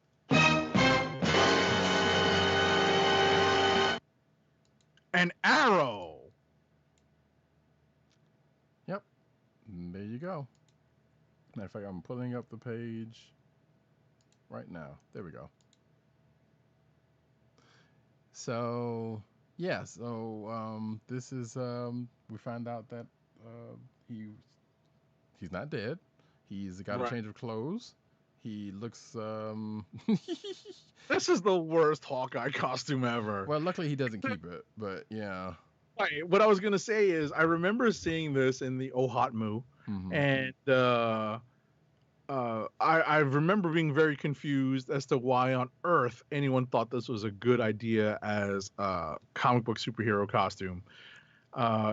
An arrow. Yep. And there you go. Matter of fact, I'm pulling up the page right now. There we go. So yeah, this is we find out that he's not dead. He's got a change of clothes. He looks This is the worst Hawkeye costume ever. Well, luckily he doesn't keep it, but yeah. Right, what I was gonna say is I remember seeing this in the Ohatmu, and I remember being very confused as to why on earth anyone thought this was a good idea as a comic book superhero costume.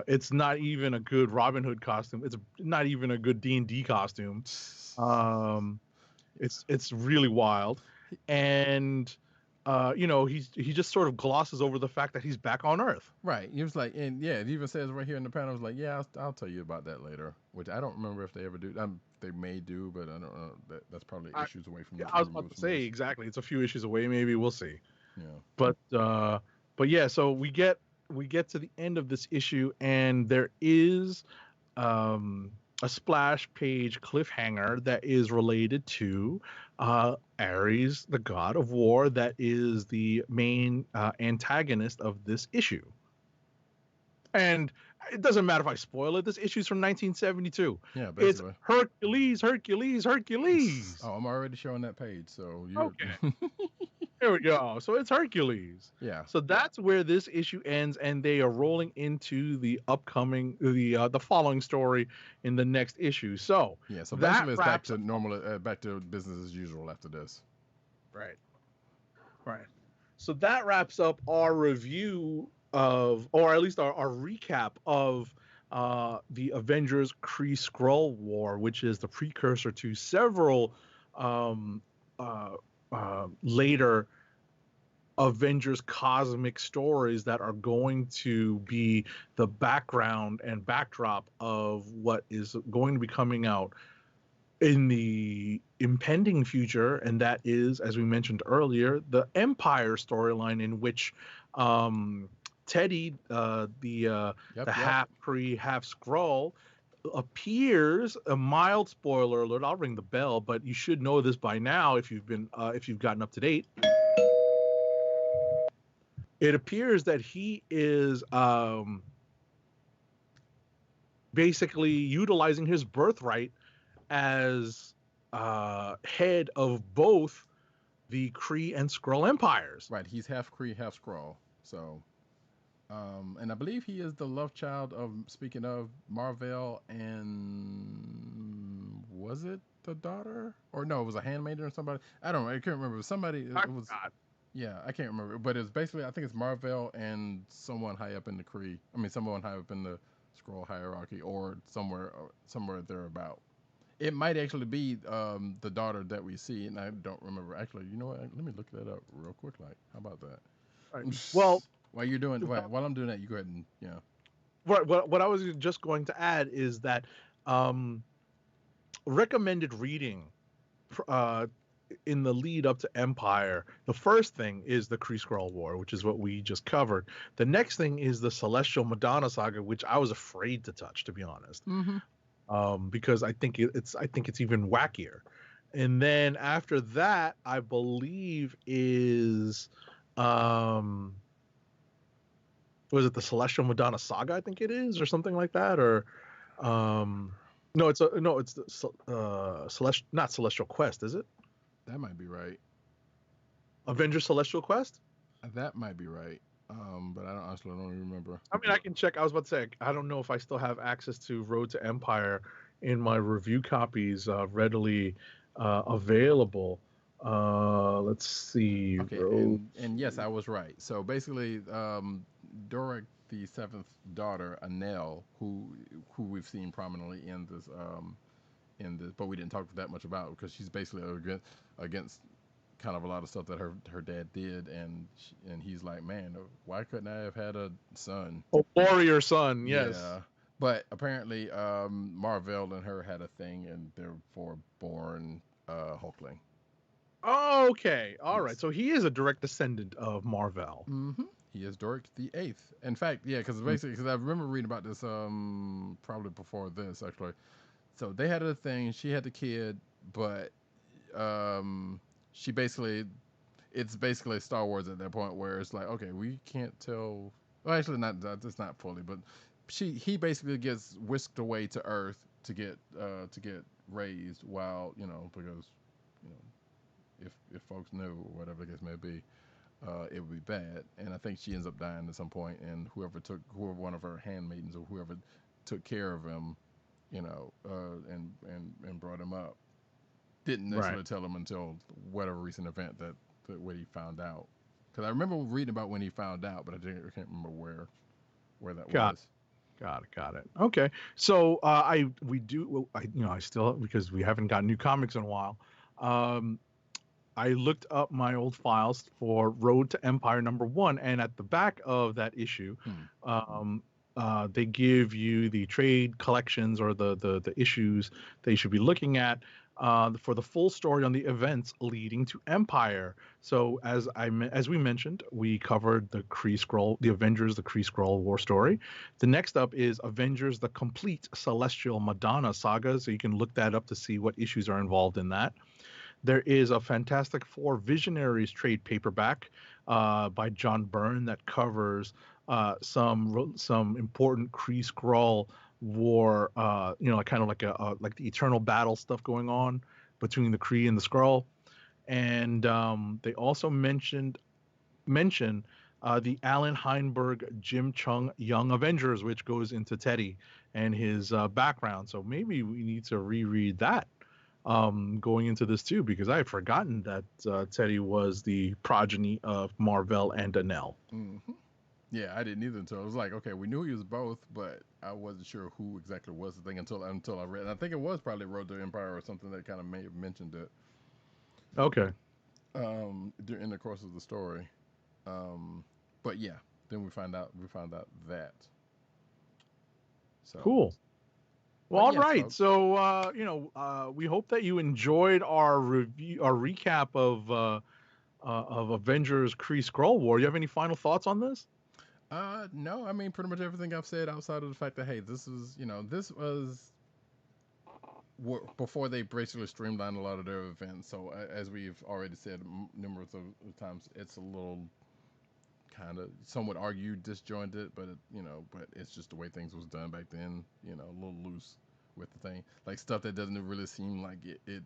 It's not even a good Robin Hood costume. It's not even a good D&D costume. It's really wild, and he just sort of glosses over the fact that he's back on Earth. Right. He was like, and yeah, it even says right here in the panel, was like, yeah, I'll tell you about that later, which I don't remember if they ever do. They may do, but I don't know. That's probably issues away from. I was about to say exactly. It's a few issues away. Maybe we'll see. Yeah. But yeah. So we get to the end of this issue, and there is a splash page cliffhanger that is related to Ares, the god of war, that is the main antagonist of this issue. And it doesn't matter if I spoil it. This issue's from 1972. Yeah, basically. It's Hercules. Oh, I'm already showing that page, so you're... Okay. There we go. So it's Hercules. Yeah. So that's where this issue ends, and they are rolling into the upcoming, the following story in the next issue. So yeah. So basically, it's back to normal, back to business as usual after this. Right. So that wraps up our review of, or at least our recap of the Avengers Kree-Skrull War, which is the precursor to several later Avengers cosmic stories that are going to be the background and backdrop of what is going to be coming out in the impending future, and that is, as we mentioned earlier, the Empire storyline, in which Teddy, the half Kree, half Skrull, appears. A mild spoiler alert. I'll ring the bell, but you should know this by now if you've gotten up to date. It appears that he is basically utilizing his birthright as head of both the Kree and Skrull empires. Right, he's half Kree, half Skrull. So, and I believe he is the love child of, speaking of, Marvel, and was it the daughter? Or no, it was a handmaiden or somebody. I don't know. I can't remember. It was somebody. It was. Yeah, I can't remember. But it's basically, I think it's Marvel and someone high up in the Kree. I mean, someone high up in the Skrull hierarchy, or somewhere thereabout. It might actually be the daughter that we see, and I don't remember. Actually, you know what? Let me look that up real quick. Like, how about that? Right. Well, while I'm doing that, you go ahead and What I was just going to add is that recommended reading in the lead up to Empire, the first thing is the Kree-Skrull War, which is what we just covered. The next thing is the Celestial Madonna saga, which I was afraid to touch, to be honest, because I think it's even wackier. And then after that, I believe is was it the Celestial Madonna saga? I think it is, or something like that, or no, it's the not Celestial Quest, is it? That might be right. Avengers Celestial Quest? That might be right. But I honestly don't even remember. I mean, I can check. I was about to say, I don't know if I still have access to Road to Empire in my review copies readily available. Let's see. Okay, Road. and yes, I was right. So basically, Doric the seventh daughter, Anel, who we've seen prominently in this, but we didn't talk that much about because she's basically against kind of a lot of stuff that her dad did, and he's like, man, why couldn't I have had a son? Oh, warrior son, yes. Yeah, but apparently, Marvel and her had a thing, and therefore born Hulkling. Okay, all right. Yes. So he is a direct descendant of Marvel. Mm-hmm. He is Doric the Eighth. In fact, yeah, because basically, because I remember reading about this probably before this actually. So they had a thing. She had the kid, but she basically, it's basically Star Wars at that point where it's like, okay, we can't tell. Well, actually, not it's not fully, but he basically gets whisked away to Earth to get raised, while because you know if folks knew or whatever the case may be, it would be bad. And I think she ends up dying at some point, and whoever one of her handmaidens or whoever took care of him, and brought him up, didn't necessarily tell him until whatever recent event that when he found out. Because I remember reading about when he found out, but I can't remember where that was. Got it. Okay, so I still, because we haven't got new comics in a while. I looked up my old files for Road to Empire #1, and at the back of that issue, they give you the trade collections or the issues that you should be looking at for the full story on the events leading to Empire. So as we mentioned, we covered the Avengers, the Kree-Skrull War story. The next up is Avengers, the Complete Celestial Madonna Saga. So you can look that up to see what issues are involved in that. There is a Fantastic Four Visionaries trade paperback by John Byrne that covers some important Kree-Skrull War, kind of like the eternal battle stuff going on between the Kree and the Skrull. And they also mention the Alan Heinberg Jim Chung Young Avengers, which goes into Teddy and his background. So maybe we need to reread that going into this too, because I had forgotten that Teddy was the progeny of Marvel and Anel. Mm-hmm. Yeah, I didn't either until I was like, okay, we knew he was both, but I wasn't sure who exactly was the thing until I read. And I think it was probably Road to Empire or something that kind of may have mentioned it. Okay. In the course of the story, but yeah, then we found out that. So cool. Well, all right. folks. So we hope that you enjoyed our recap of Avengers Kree-Skrull War. You have any final thoughts on this? No, I mean pretty much everything I've said outside of the fact that, hey, this was before they basically streamlined a lot of their events. So as we've already said numerous of times, it's a little kind of, some would argue, disjointed, but but it's just the way things was done back then. A little loose with the thing, like stuff that doesn't really seem like it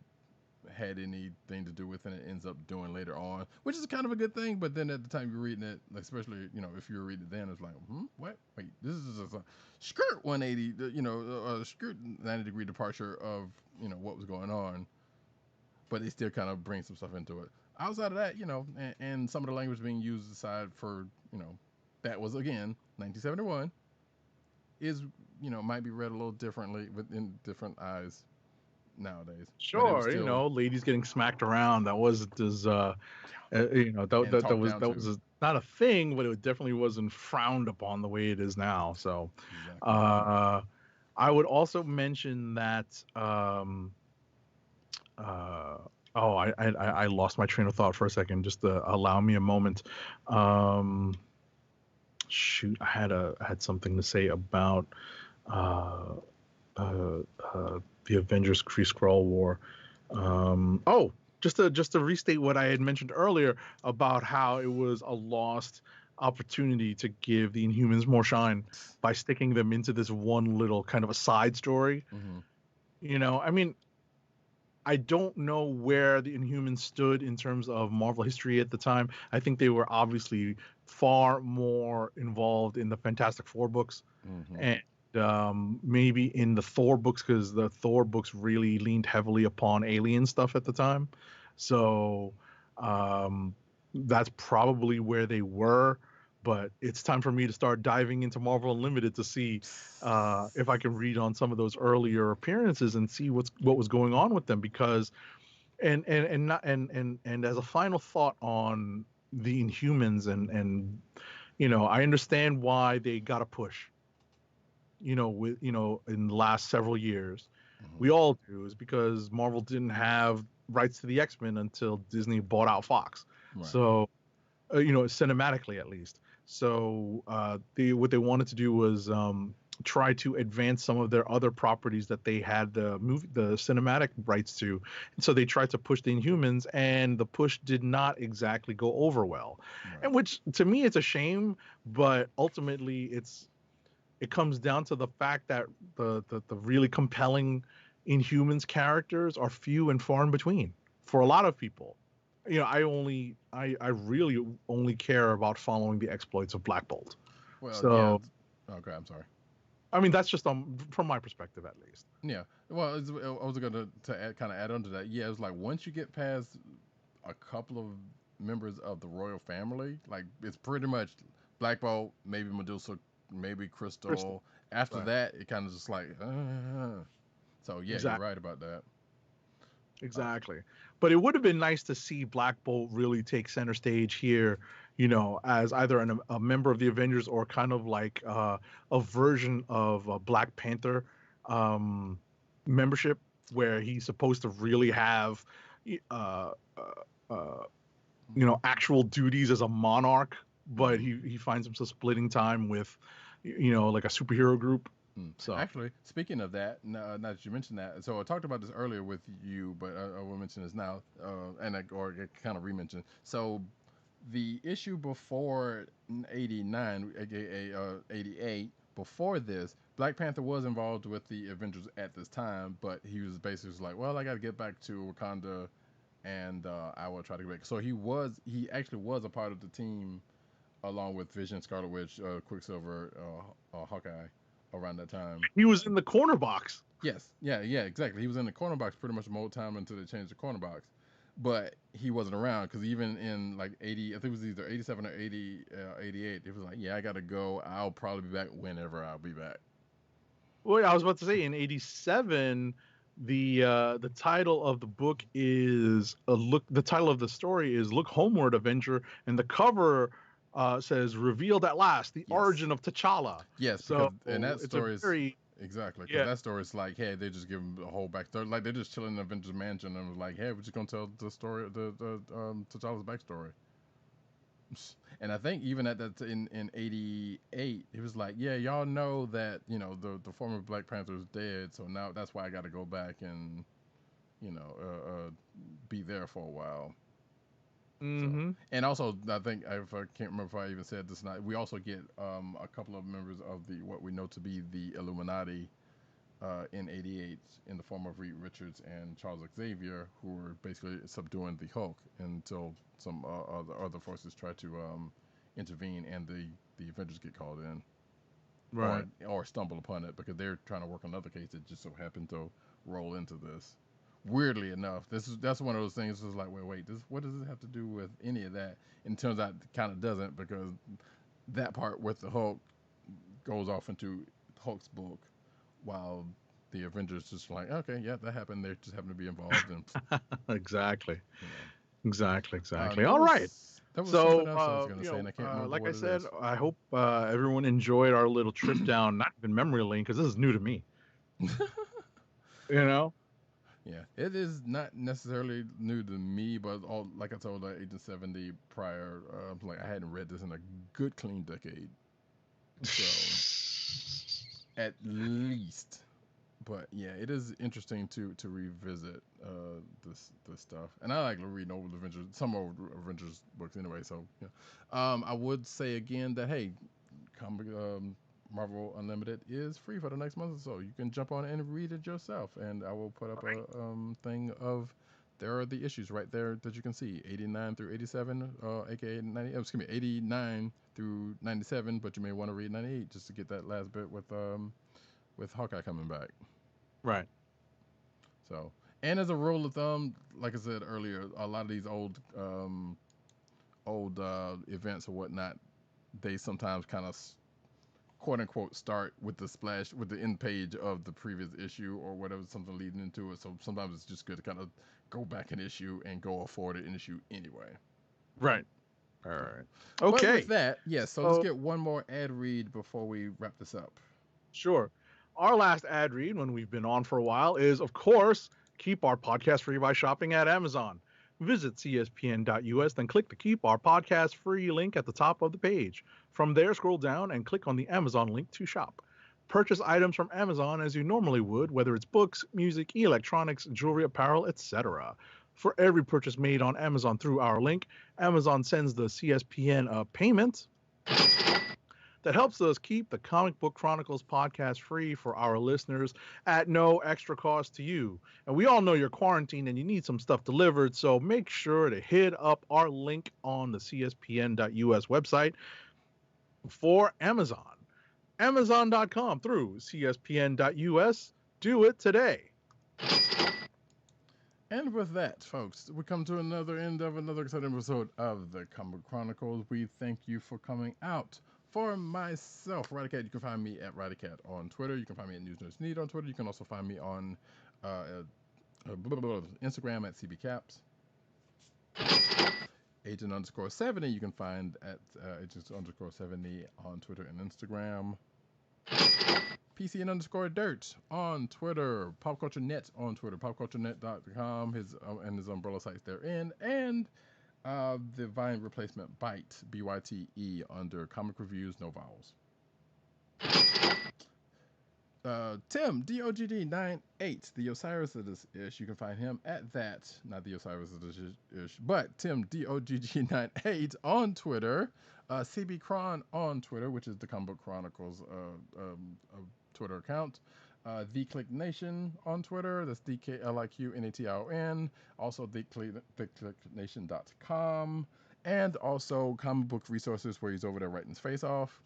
had anything to do with it, and it ends up doing later on, which is kind of a good thing. But then at the time you're reading it, like, especially if you were reading it then, it's like, what? Wait, this is a skirt 180, a skirt 90-degree departure of what was going on. But they still kind of bring some stuff into it. Outside of that, and some of the language being used aside for, that was again 1971, is might be read a little differently within different eyes nowadays. Sure, still, ladies getting smacked around. That wasn't as that was not a thing, but it definitely wasn't frowned upon the way it is now. So, exactly. I would also mention that. I lost my train of thought for a second. Just allow me a moment. Shoot, I had something to say about the Avengers Kree-Skrull War. Just to restate what I had mentioned earlier about how it was a lost opportunity to give the Inhumans more shine by sticking them into this one little kind of a side story. Mm-hmm. I mean, I don't know where the Inhumans stood in terms of Marvel history at the time. I think they were obviously far more involved in the Fantastic Four books, and maybe in the Thor books, because the Thor books really leaned heavily upon alien stuff at the time. So that's probably where they were. But it's time for me to start diving into Marvel Unlimited to see if I can read on some of those earlier appearances and see what was going on with them. Because and as a final thought on the Inhumans, and I understand why they got a push. In the last several years, we all do, is because Marvel didn't have rights to the X-Men until Disney bought out Fox. Right. So cinematically at least. So what they wanted to do was try to advance some of their other properties that they had the cinematic rights to. And so they tried to push the Inhumans, and the push did not exactly go over well. Right. And which to me it's a shame, but ultimately it comes down to the fact that the really compelling Inhumans characters are few and far in between for a lot of people. I really only care about following the exploits of Black Bolt. Well, so, yeah. Okay, I'm sorry. I mean, that's just from my perspective, at least. Yeah. Well, I was going to kind of add on to that. Yeah, it was like once you get past a couple of members of the royal family, like it's pretty much Black Bolt, maybe Medusa, maybe Crystal. After that, it kind of just like, So yeah, exactly. You're right about that. Exactly. But it would have been nice to see Black Bolt really take center stage here, as either a member of the Avengers or kind of like a version of Black Panther membership, where he's supposed to really have, actual duties as a monarch, but he finds himself splitting time with, like a superhero group. So actually, speaking of that, now that you mentioned that, so I talked about this earlier with you, but I will mention this now, and I kind of re-mentioned. So the issue before 89, aka 88, before this, Black Panther was involved with the Avengers at this time, but he was basically like, well, I got to get back to Wakanda, and I will try to get back. So he actually was a part of the team, along with Vision, Scarlet Witch, Quicksilver, Hawkeye. Around that time, he was in the corner box. Yes, yeah, exactly. He was in the corner box pretty much the whole time until they changed the corner box. But he wasn't around because even in like 80, I think it was either 87 or 88, it was like, yeah, I got to go. I'll probably be back whenever I'll be back. Well, I was about to say in 87, the title of the book is the title of the story is Look Homeward, Avenger, and the cover says revealed at last, the origin of T'Challa. Yes, so and that story is exactly because that story is like, hey, they just give them the whole backstory, like they're just chilling in the Avengers mansion and was like, hey, we're just gonna tell the story, the T'Challa's backstory. And I think even at that in 88, it was like, yeah, y'all know that the former Black Panther is dead, so now that's why I got to go back and be there for a while. Mm-hmm. So, and also, I think if I can't remember if I even said this tonight, we also get a couple of members of what we know to be the Illuminati in 88 in the form of Reed Richards and Charles Xavier, who were basically subduing the Hulk until some other forces try to intervene and the Avengers get called in, right, or stumble upon it because they're trying to work on another case that just so happened to roll into this. Weirdly enough, that's one of those things. It's like, wait, what does this have to do with any of that? And it turns out it kind of doesn't, because that part with the Hulk goes off into Hulk's book, while the Avengers just like, okay, yeah, that happened. They just happen to be involved. Exactly. Exactly. All right. That was something else I was going to say, and I can't remember like what I said, is. I hope everyone enjoyed our little trip down, not even memory lane, because this is new to me. Yeah, it is not necessarily new to me, but like I told Agent 70 prior, like I hadn't read this in a good clean decade, so at least. But yeah, it is interesting to revisit this stuff, and I like reading old Avengers, some old Avengers books anyway. So yeah, I would say again that hey, Marvel Unlimited is free for the next month or so. You can jump on and read it yourself, and I will put up a thing of. There are the issues right there that you can see, 89 through 87, aka 89 through 97, but you may want to read 98 just to get that last bit with Hawkeye coming back. Right. So, and as a rule of thumb, like I said earlier, a lot of these old events or whatnot, they sometimes kind of quote unquote start with the splash with the end page of the previous issue or whatever, something leading into it. So sometimes it's just good to kind of go back an issue and go forward an issue anyway. Right. All right. Okay. Okay. But with that, yes. So let's get one more ad read before we wrap this up. Sure. Our last ad read, when we've been on for a while, is, of course, keep our podcast free by shopping at Amazon. Visit cspn.us, then click the Keep Our Podcast Free link at the top of the page. From there, scroll down and click on the Amazon link to shop. Purchase items from Amazon as you normally would, whether it's books, music, electronics, jewelry, apparel, etc. For every purchase made on Amazon through our link, Amazon sends the CSPN a payment that helps us keep the Comic Book Chronicles podcast free for our listeners at no extra cost to you. And we all know you're quarantined and you need some stuff delivered, so make sure to hit up our link on the cspn.us website for Amazon. Amazon.com through cspn.us. Do it today. And with that, folks, we come to another end of another exciting episode of the Comic Book Chronicles. We thank you for coming out. For myself, Roddykat, you can find me at Roddykat on Twitter. You can find me at News Nerds Need on Twitter. You can also find me on Instagram at CBCaps. Agent_70, you can find at Agent_70 on Twitter and Instagram. PCN_Dirt on Twitter. PopCultureNet on Twitter. PopCultureNet.com, his umbrella sites therein. And the Vine replacement Byte, BYTE, under Comic Reviews, no vowels. Tim, DOGD98, the Osiris of this ish. You can find him at that, not the Osiris of this ish, but Tim, DOGG98 on Twitter. CB Cron on Twitter, which is the Comic Book Chronicles Twitter account. The Click Nation on Twitter. That's DKLIQNATION. Also, theclicknation.com. And also Comic Book Resources, where he's over there writing his face off.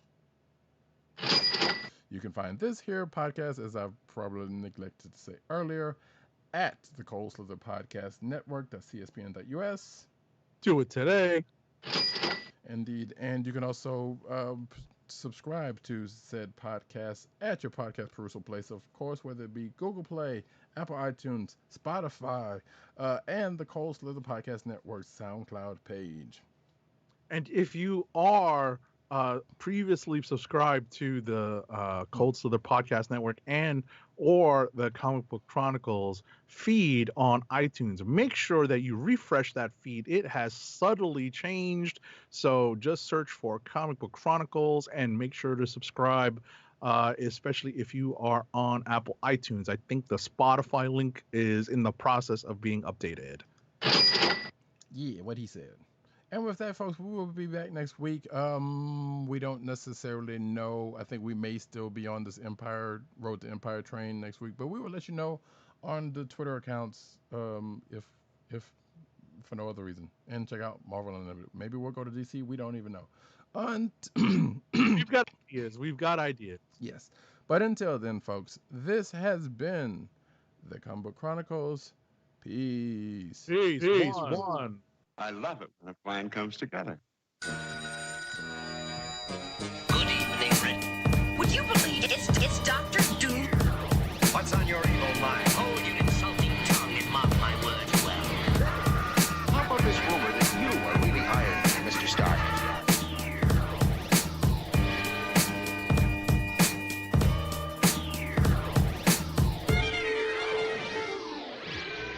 You can find this here podcast, as I've probably neglected to say earlier, at the Cold Slither Podcast Network. That's cspn.us. Do it today. Indeed. And you can also subscribe to said podcast at your podcast perusal place, of course, whether it be Google Play, Apple iTunes, Spotify, and the Cold Slither Podcast Network SoundCloud page. And if you are previously subscribed to the Cold Slither Podcast Network and or the Comic Book Chronicles feed on iTunes, make sure that you refresh that feed. It has subtly changed, so just search for Comic Book Chronicles and make sure to subscribe, especially if you are on Apple iTunes. I think the Spotify link is in the process of being updated. Yeah, what he said. And with that, folks, we will be back next week. We don't necessarily know. I think we may still be on this Road to Empyre train next week, but we will let you know on the Twitter accounts if for no other reason. And check out Marvel Unlimited. Maybe we'll go to DC. We don't even know. We've got ideas. We've got ideas. Yes. But until then, folks, this has been the Comic Book Chronicles. Peace. Peace. One. I love it when a plan comes together. Good evening, Rick. Would you believe it's Dr.